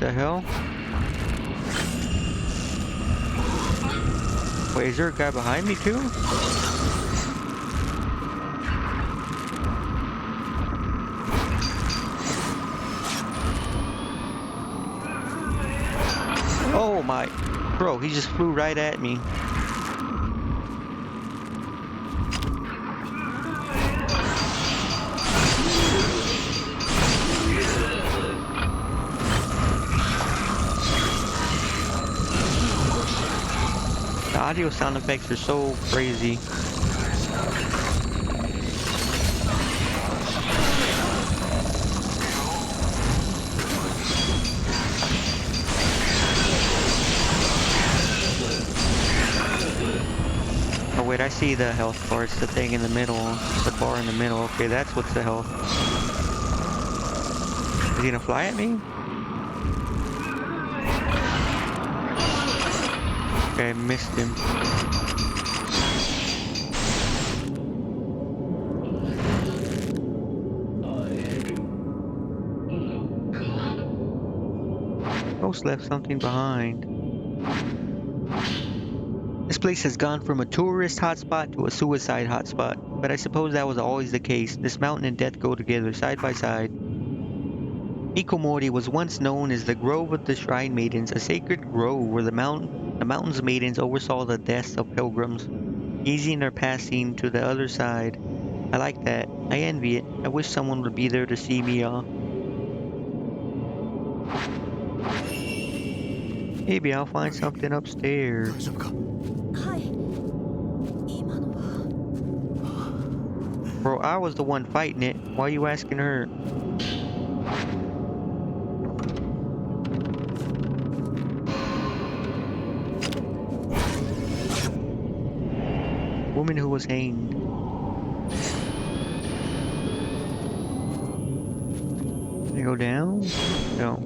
The hell? Wait, is there a guy behind me too? Oh my, bro, he just flew right at me. The audio sound effects are so crazy. Oh wait, I see the health bar. It's the thing in the middle. It's the bar in the middle. Okay, that's what's the health. Is he gonna fly at me? Okay, I missed him. Ghost left something behind. This place has gone from a tourist hotspot to a suicide hotspot, but I suppose that was always the case. This mountain and death go together, side by side. Ikomori was once known as the Grove of the Shrine Maidens, a sacred grove where the mountain's maidens oversaw the deaths of pilgrims, easing their passing to the other side. I like that. I envy it. I wish someone would be there to see me off. Maybe I'll find something upstairs. 大丈夫か？はい。今のは Bro, I was the one fighting it. Why are you asking her? Woman who was hanged. Can I go down? No.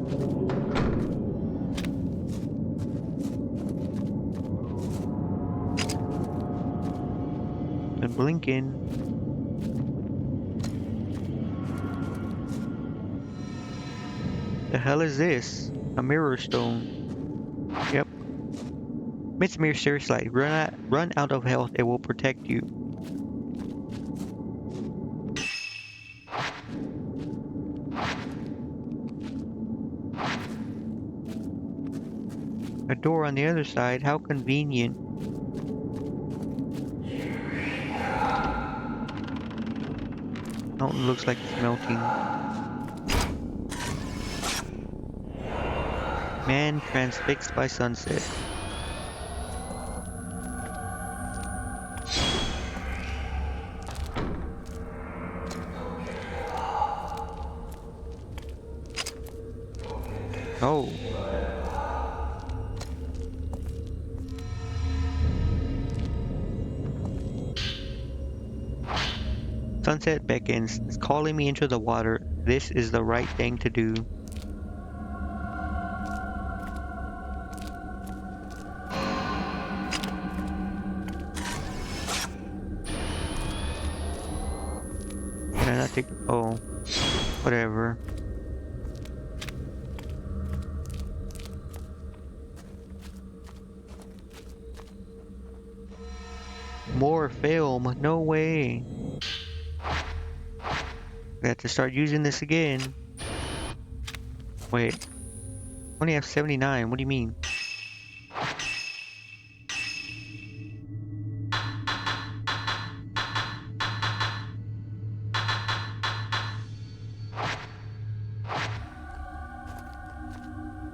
I'm blinking. The hell is this? A mirror stone. Yep. Mitsmere Searchlight. Run out of health. It will protect you. A door on the other side. How convenient. Mountain looks like it's melting. Man transfixed by sunset. Oh. Sunset beckons. It's calling me into the water. This is the right thing to do. Can I not take... Oh. Whatever. More film. No way. I have to start using this again. Wait. Only have 79. What do you mean?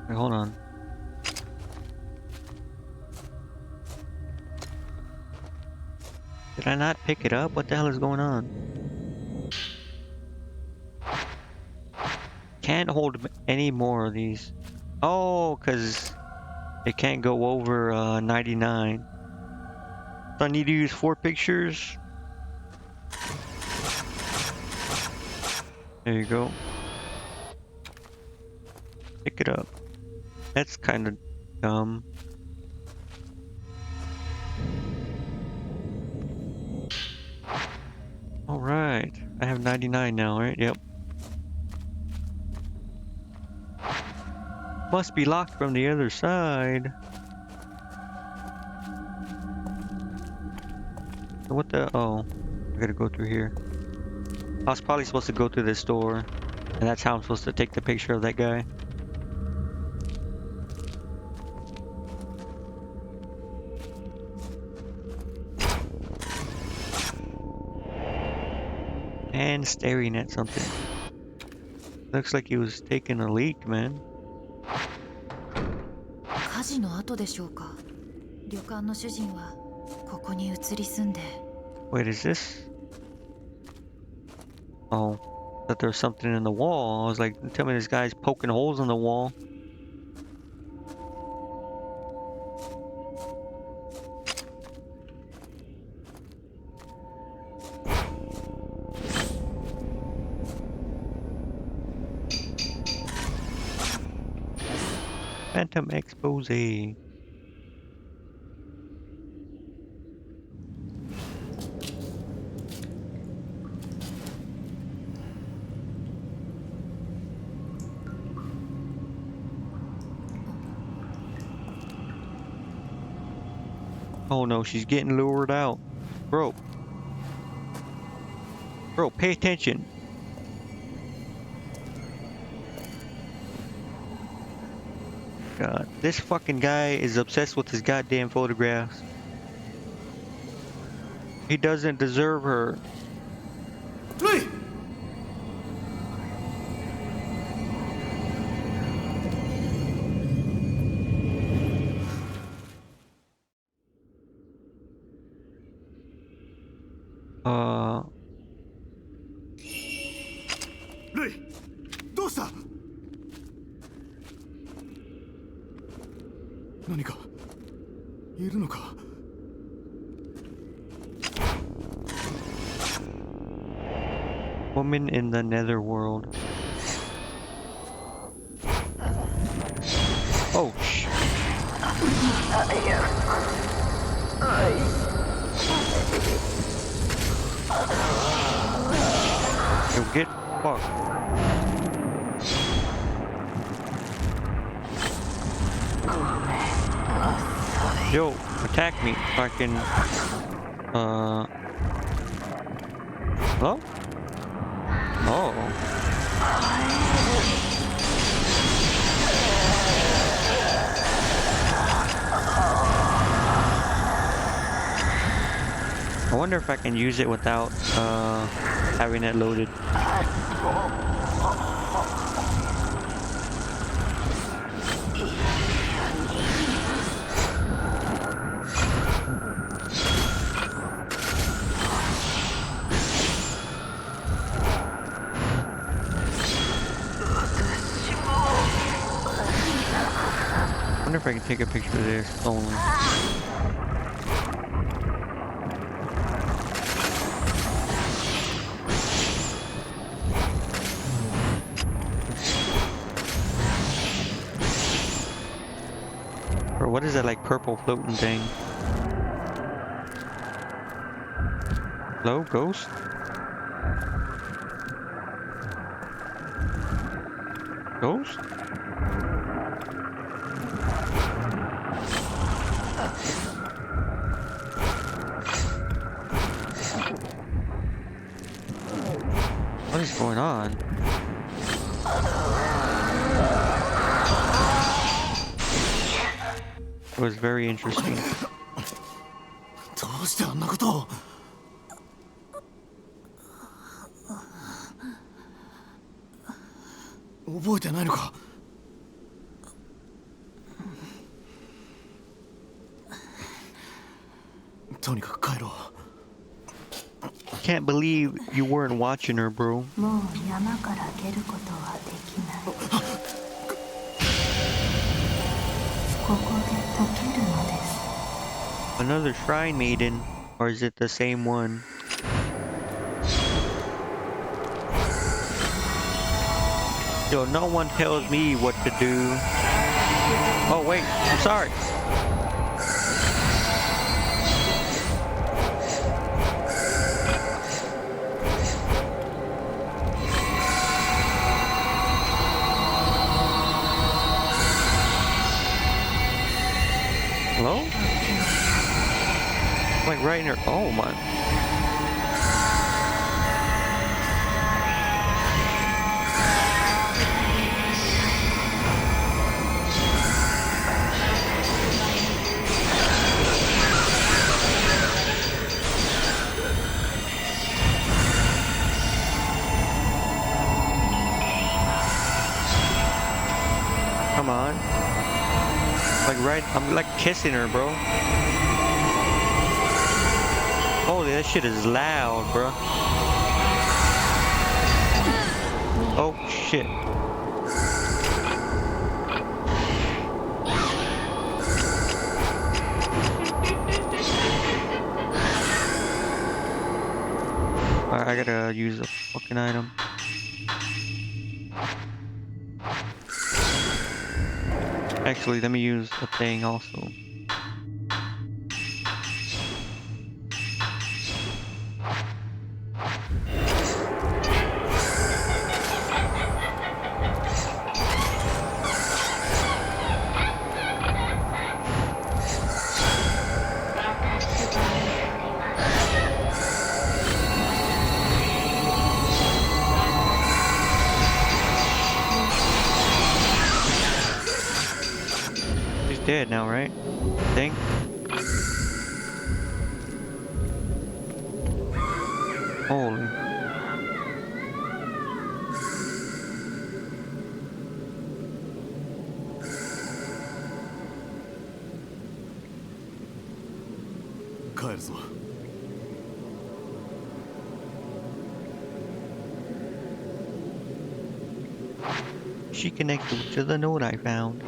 Wait, hold on. Did I not pick it up? What the hell is going on? Can't hold any more of these. Oh, because it can't go over 99. So I need to use 4 pictures. There you go. Pick it up. That's kind of dumb. Alright. I have 99 now, right? Yep. Must be locked from the other side. What the? Oh, I gotta go through here. I was probably supposed to go through this door, and that's how I'm supposed to take the picture of that guy. And staring at something. Looks like he was taking a leak, man. 火事の後でしょうか。旅館の主人はここに移り住んで。Wait, is this? Oh, thought there was something in the wall. I was like, tell me this guy's poking holes in the wall. Phantom expose. Oh no, she's getting lured out. Bro. Bro, pay attention. God, this fucking guy is obsessed with his goddamn photographs. He doesn't deserve her. Hey! Rei! どうした？何かいるのか？ Woman in the netherworld. Oh, shh. Yo, get fucked. Yo, attack me if I can, hello? Oh. I wonder if I can use it without having it loaded. I wonder if I can take a picture of this only. Or what is that, like purple floating thing? Hello, ghost? Ghost? What is going on? It was very interesting. どうしてあんなことを？覚えてないのか？とにかく帰ろう。 Can't believe you weren't watching her, bro. もう山から出ることはできない。ここで解けるのです。 Another shrine maiden, or is it the same one? Yo, no one tells me what to do. Oh wait, I'm sorry. Hello? Like right in her. Oh my. Come on. Like right. I'm like kissing her, bro. Holy, that shit is loud, bro. Oh shit. Alright, I gotta use a fucking item. Actually, let me use a thing also. She's dead now, right? I think. Holy. She connected to the note I found.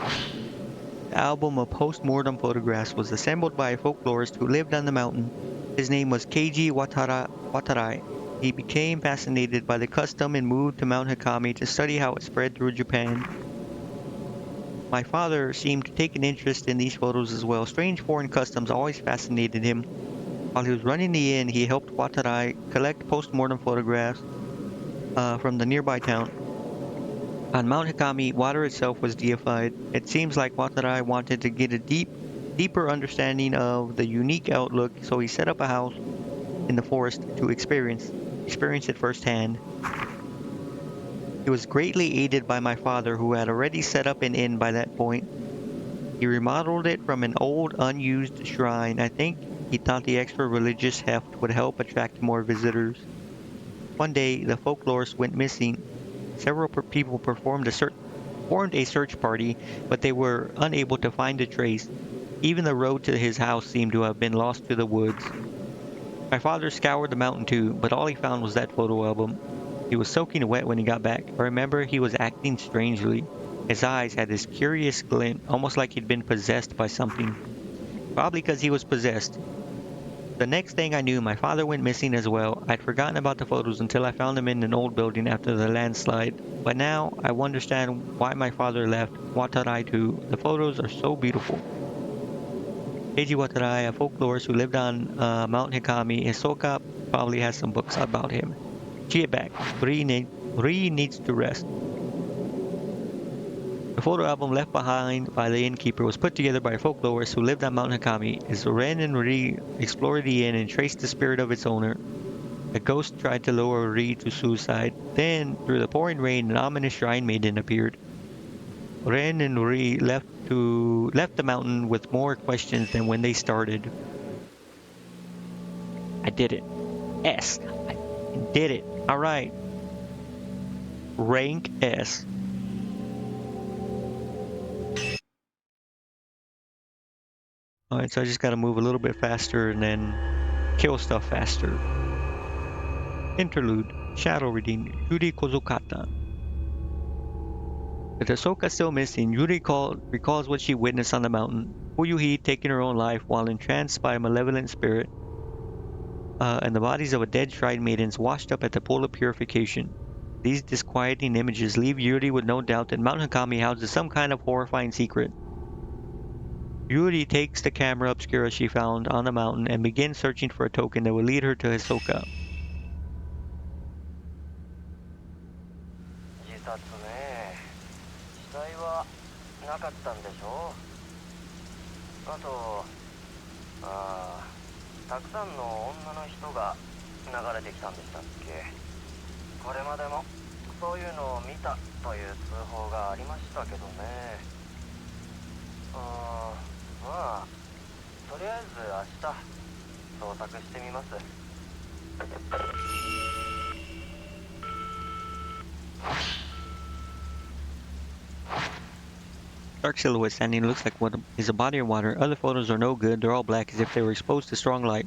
The album of post-mortem photographs was assembled by a folklorist who lived on the mountain. His name was Keiji Watarai. He became fascinated by the custom and moved to Mount Hakami to study how it spread through Japan. My father seemed to take an interest in these photos as well. Strange foreign customs always fascinated him. While he was running the inn, he helped Watarai collect post-mortem photographs from the nearby town. On Mount Hikami, water itself was deified. It seems like Watarai wanted to get a deeper understanding of the unique outlook, so he set up a house in the forest to experience it firsthand. He was greatly aided by my father, who had already set up an inn by that point. He remodeled it from an old, unused shrine. I think he thought the extra religious heft would help attract more visitors. One day, the folklorist went missing. Several people formed a search party, but they were unable to find a trace. Even the road to his house seemed to have been lost to the woods. My father scoured the mountain too, but all he found was that photo album. He was soaking wet when he got back. I remember he was acting strangely. His eyes had this curious glint, almost like he'd been possessed by something. Probably because he was possessed. The next thing I knew, my father went missing as well. I'd forgotten about the photos until I found them in an old building after the landslide. But now I understand why my father left. Watarai too. The photos are so beautiful. Eiji Watarai, a folklorist who lived on Mount Hikami, Hisoka probably has some books about him. Get back. Ri needs to rest. The photo album left behind by the innkeeper was put together by a folklorist who lived on Mount Hakami. As Ren and Ri explored the inn and traced the spirit of its owner, a ghost tried to lower Ri to suicide. Then, through the pouring rain, an ominous shrine maiden appeared. Ren and Ri left the mountain with more questions than when they started. I did it. S. I did it. All right. Rank S. Alright, so I just gotta move a little bit faster and then kill stuff faster. Interlude. Shadow reading. Yuri Kozukata. With Ahsoka still missing, Yuri recalls what she witnessed on the mountain. Fuyuhi taking her own life while entranced by a malevolent spirit. And the bodies of a dead shrine maidens washed up at the pool of purification. These disquieting images leave Yuri with no doubt that Mount Hakami houses some kind of horrifying secret. Yuri takes the camera obscura she found on the mountain and begins searching for a token that will lead her to Hisoka. 自殺ね。死体はなかったんでしょう。あと、たくさんの女の人が流れてきたんでしたっけ。これまでもそういうのを見たという通報がありましたけどね。まあとりあえず明日捜索してみます。Dark silhouette standing looks like what is a body of water. Other photos are no good. They're all black as if they were exposed to strong light.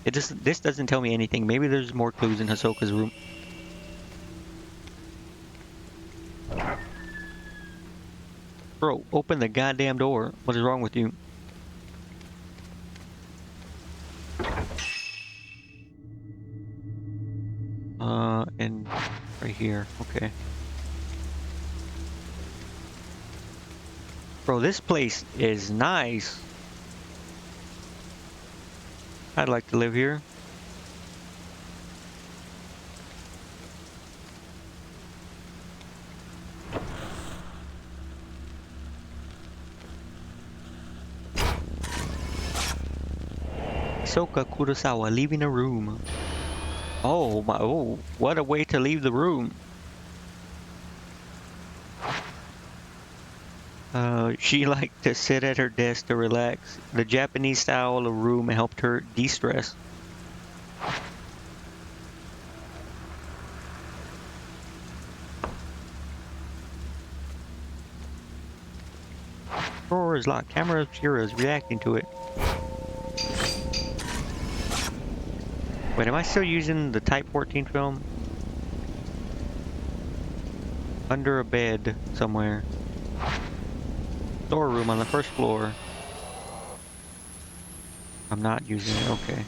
This doesn't tell me anything. Maybe there's more clues in Hisoka's room. Bro, open the goddamn door. What is wrong with you? And right here. Okay. Bro, this place is nice. I'd like to live here. Hisoka Kurosawa leaving a room. Oh my, oh, what a way to leave the room. She liked to sit at her desk to relax. The Japanese style of room helped her de-stress. Drawer is locked. Camera obscura is reacting to it. Wait, am I still using the Type 14 film? Under a bed somewhere. Storeroom on the first floor. I'm not using it, okay.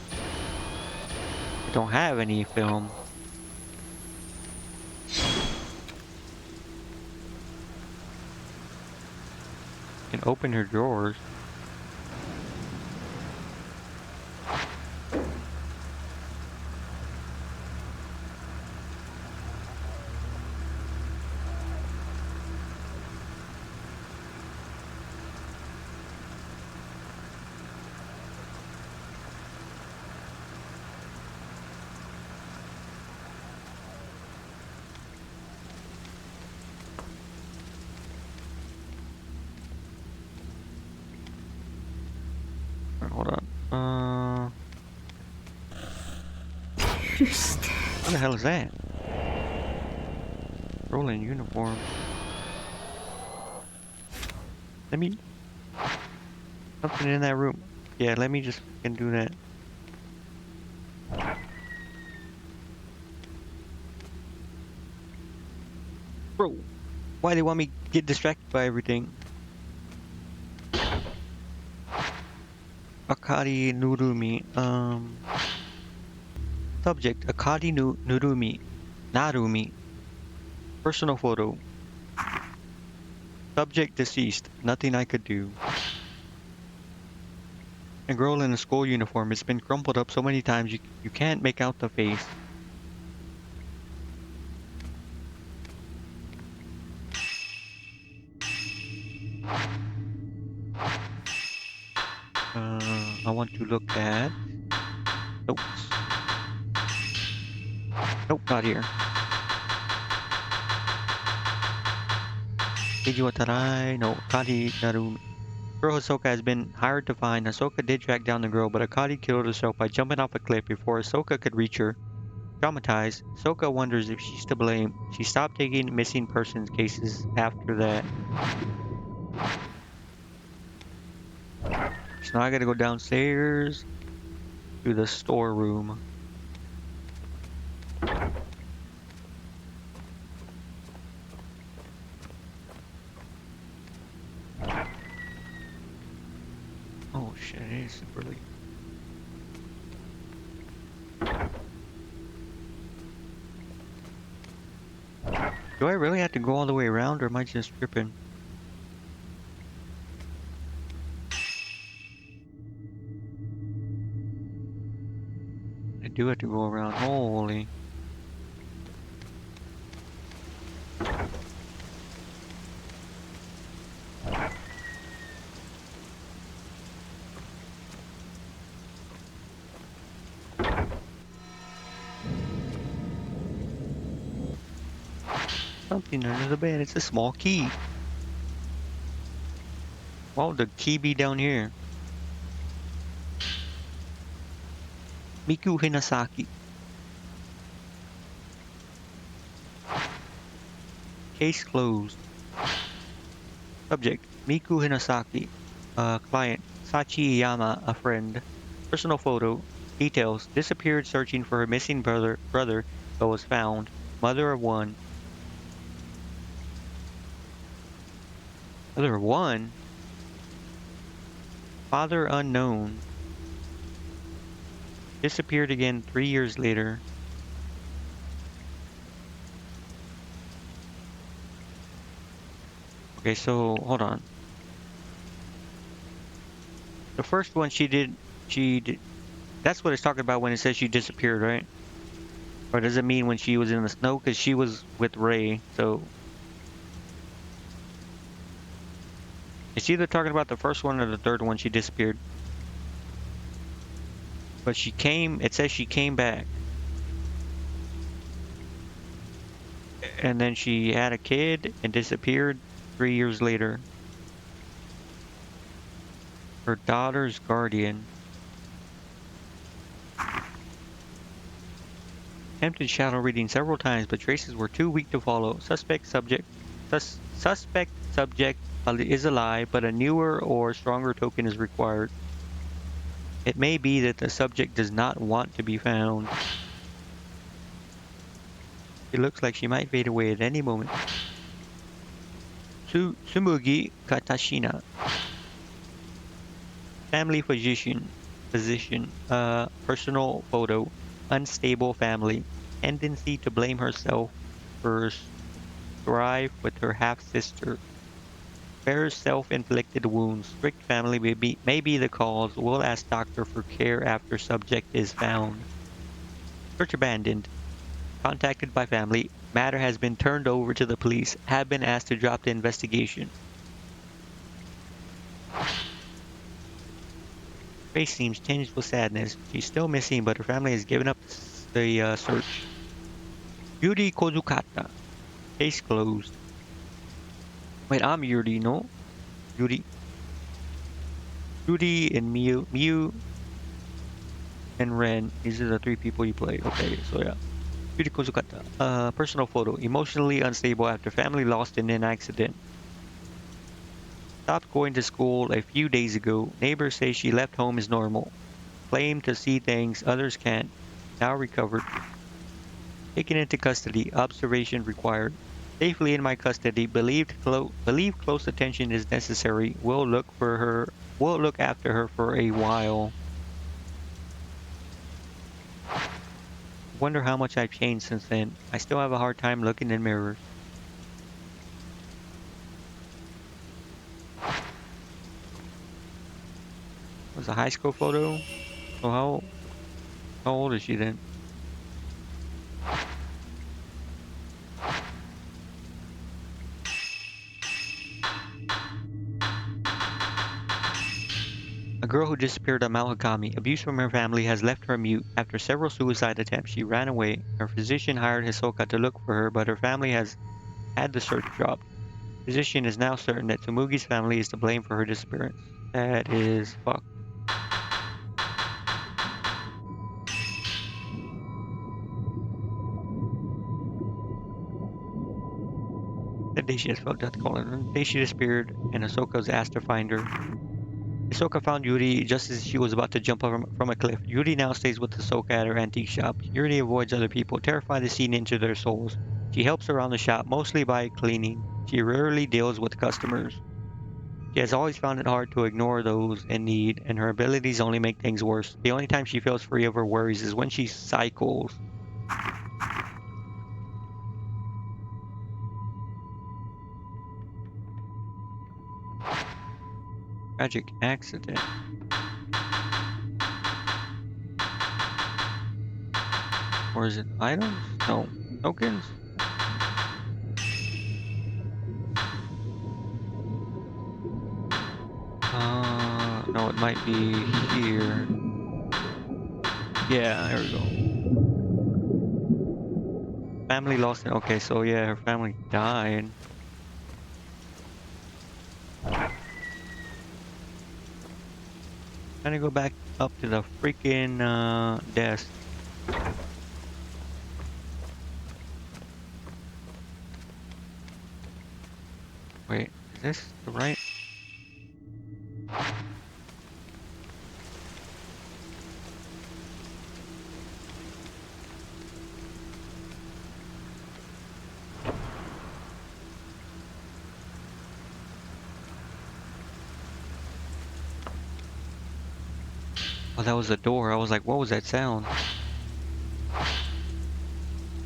I don't have any film. You can open her drawers. Hold on. What the hell is that? Rolling uniform. Let me... Something in that room. Yeah, let me just fucking do that. Bro, why do they want me to get distracted by everything? Akari Nurumi. Subject, Akari Nurumi. Narumi. Personal photo. Subject deceased. Nothing I could do. A girl in a school uniform. It's been crumpled up so many times you can't make out the face. I want to look at notes. Nope, not here. Keiji Watarai, no, Akari Narumi. Girl Hisoka has been hired to find. Hisoka did track down the girl, but Akari killed herself by jumping off a cliff before Hisoka could reach her. Traumatized, Hisoka wonders if she's to blame. She stopped taking missing persons cases after that. So now I gotta go downstairs to the storeroom. Oh shit, it is super late. Do I really have to go all the way around, or am I just tripping? I do have to go around. Holy. Something under the bed. It's a small key. Why would the key be down here? Miku Hinasaki. Case closed. Subject: Miku Hinasaki. Client: Sachi Iyama, a friend. Personal photo. Details: disappeared searching for her missing brother, but was found. Mother of one. Mother of one? Father unknown. Disappeared again 3 years later. Okay, so hold on. The first one she did. That's what it's talking about when it says she disappeared, right? Or does it mean when she was in the snow? Because she was with Ray, so it's either talking about the first one or the third one she disappeared. But she came. It says she came back, and then she had a kid and disappeared 3 years later. Her daughter's guardian. Attempted shadow reading several times, but traces were too weak to follow. Suspect subject is alive, but a newer or stronger token is required. It may be that the subject does not want to be found. It looks like she might fade away at any moment. Tsumugi Katashina. Family physician. Personal photo. Unstable family. Tendency to blame herself for strife with her half-sister. Bears self-inflicted wounds. Strict family may be the cause. Will ask doctor for care after subject is found. Search abandoned. Contacted by family. Matter has been turned over to the police. Have been asked to drop the investigation. Face seems tinged with sadness. She's still missing, but her family has given up the search. Yuri Kozukata. Case closed. Wait, I'm Yuri, no? Yuri. Yuri and Miu and Ren. These are the 3 people you play. Okay, so yeah. Yuri Kozukata. Personal photo. Emotionally unstable after family lost in an accident. Stopped going to school a few days ago. Neighbors say she left home as normal. Claimed to see things others can't. Now recovered. Taken into custody. Observation required. Safely in my custody. Believe close attention is necessary. Will look after her for a while. Wonder how much I've changed since then. I still have a hard time looking in mirrors. It was a high school photo. So how old is she then? A girl who disappeared on Mount Hagami. Abuse from her family has left her mute. After several suicide attempts, she ran away. Her physician hired Hisoka to look for her, but her family has had the search dropped. Physician is now certain that Tsumugi's family is to blame for her disappearance. That is fucked. The day she has felt death calling. The day she disappeared, and Hisoka was asked to find her. Hisoka found Yuri just as she was about to jump from a cliff. Yuri now stays with Hisoka at her antique shop. Yuri avoids other people, terrified of seeing into their souls. She helps around the shop, mostly by cleaning. She rarely deals with customers. She has always found it hard to ignore those in need, and her abilities only make things worse. The only time she feels free of her worries is when she cycles. Tragic accident. Or is it items? No. Tokens? No, it might be here. Yeah, there we go. Family lost it. Okay, so yeah, her family died. Trying to go back up to the freaking desk. Wait, is this the right? Oh, that was the door. I was like, what was that sound?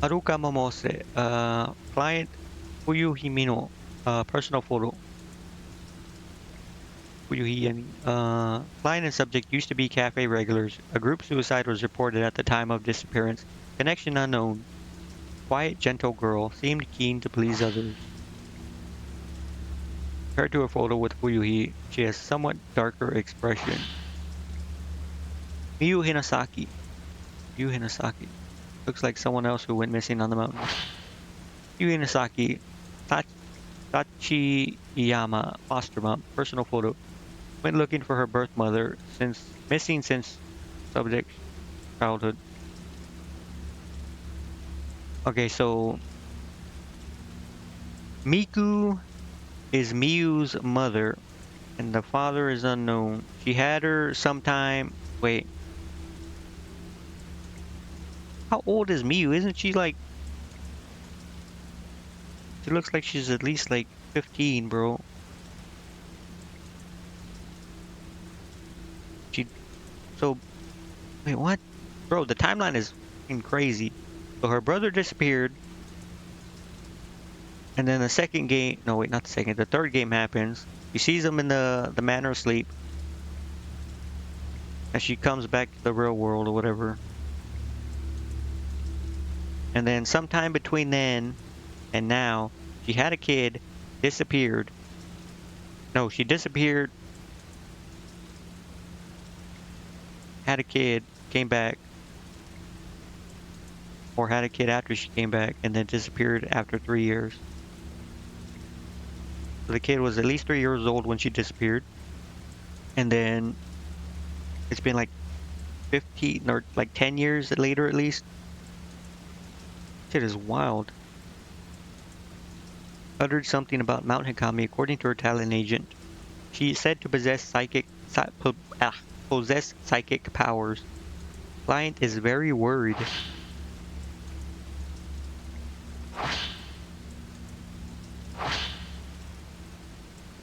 Haruka Momose, client Fuyu Himino, personal photo. Fuyuhi, I mean, client and subject used to be cafe regulars. A group suicide was reported at the time of disappearance. Connection unknown. Quiet, gentle girl, seemed keen to please others. Compared to a photo with Fuyuhi, she has somewhat darker expression. Miyu Hinasaki. Miyu Hinasaki. Looks like someone else who went missing on the mountain. Miyu Hinasaki. Tachiyama, foster mom, personal photo. Went looking for her birth mother since missing since subject childhood. Okay, so Miku is Miyu's mother, and the father is unknown. She had her sometime. Wait, how old is Miyu? Isn't she like? She looks like she's at least like 15, bro. She so wait, what? Bro, the timeline is fucking crazy. So her brother disappeared, and then the second game. No, wait, not the second. The third game happens. She sees him in the manner of sleep, and she comes back to the real world or whatever. And then sometime between then and now, she had a kid, disappeared. No, she disappeared, had a kid, came back, or had a kid after she came back, and then disappeared after 3 years. So the kid was at least 3 years old when she disappeared. And then it's been like 15 or like 10 years later at least. Shit is wild. Uttered something about Mount Hikami according to her talent agent. She is said to possess psychic powers. Client is very worried.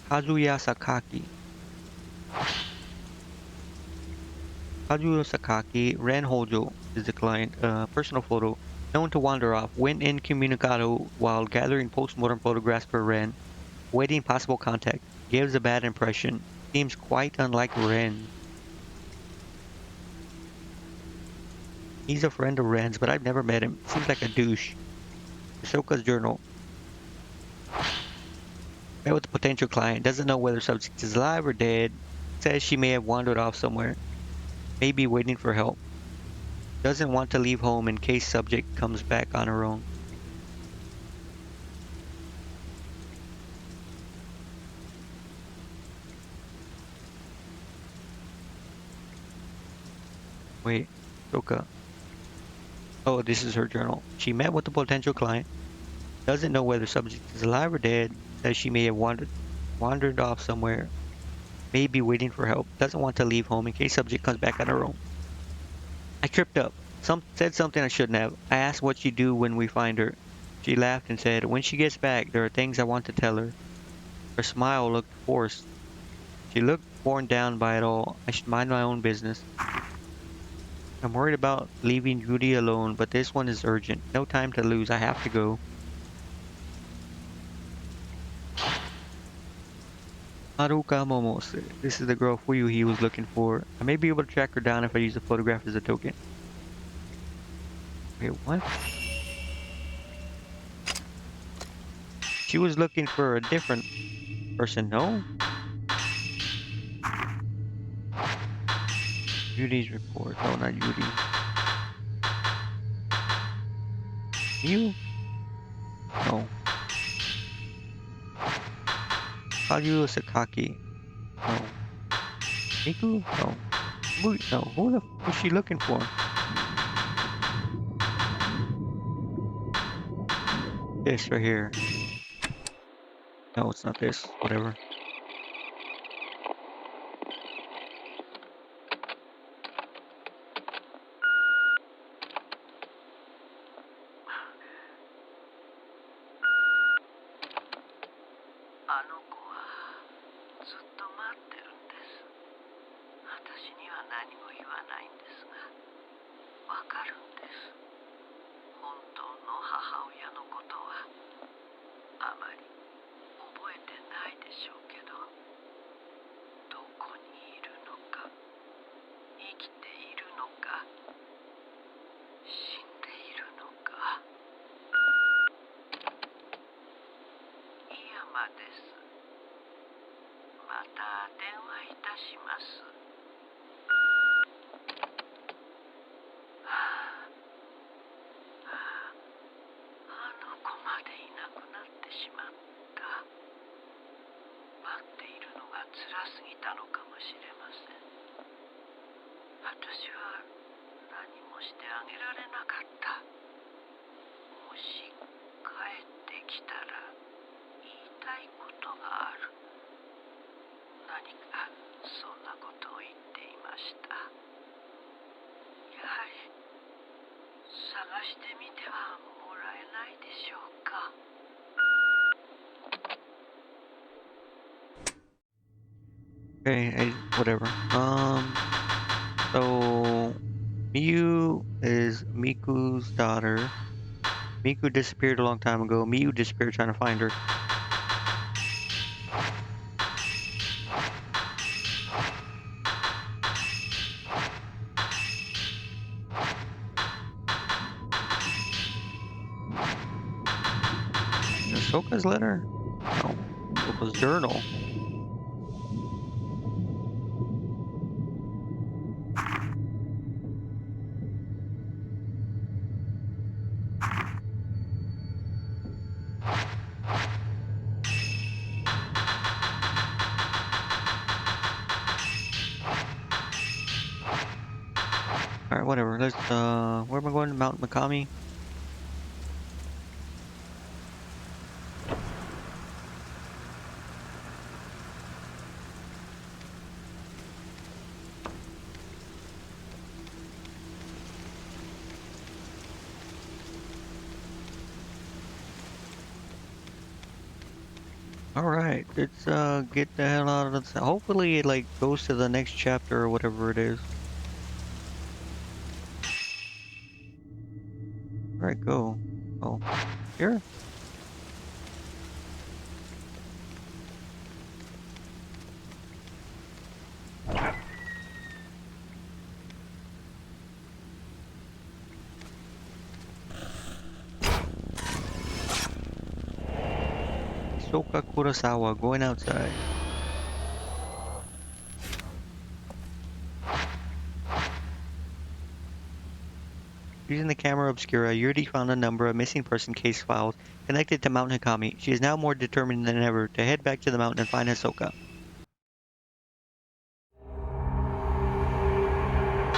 Kazuya Sakaki. Kazuya Sakaki, Ren Hojo is the client. Personal photo. Known to wander off. Went incommunicado while gathering post-mortem photographs for Ren. Awaiting possible contact. Gives a bad impression. Seems quite unlike Ren. He's a friend of Ren's, but I've never met him. Seems like a douche. Ashoka's journal. Met with a potential client. Doesn't know whether subject is alive or dead. Says she may have wandered off somewhere. May be waiting for help. Doesn't want to leave home in case subject comes back on her own. Wait, Ashoka. Oh, this is her journal. She met with a potential client. Doesn't know whether subject is alive or dead. Says she may have wandered off somewhere. May be waiting for help. Doesn't want to leave home in case subject comes back on her own. I tripped up. Said something I shouldn't have. I asked what she'd do when we find her. She laughed and said, when she gets back, there are things I want to tell her. Her smile looked forced. She looked worn down by it all. I should mind my own business. I'm worried about leaving Judy alone, but this one is urgent. No time to lose. I have to go. Haruka Momose. This is the girl Fuyuhi was looking for. I may be able to track her down if I use a photograph as a token. Wait, what? She was looking for a different person, no? Judy's report. No, not Judy. You? No. Kayu Sakaki? No. Miku? No. No. Who the f was she looking for? This right here. No, it's not this. Whatever. Okay, whatever. So Miyu is Miku's daughter. Miku disappeared a long time ago. Miyu disappeared trying to find her. Ahsoka's letter? No. Ahsoka's journal. Alright, whatever. Let's, where am I going? Mount Makami? Alright, let's, get the hell out of this. Hopefully it, like, goes to the next chapter or whatever it is. Alright, go. Oh, here? Soka Kurosawa going outside. Using the camera obscura, Yuri found a number of missing person case files connected to Mount Hikami. She is now more determined than ever to head back to the mountain and find Hisoka.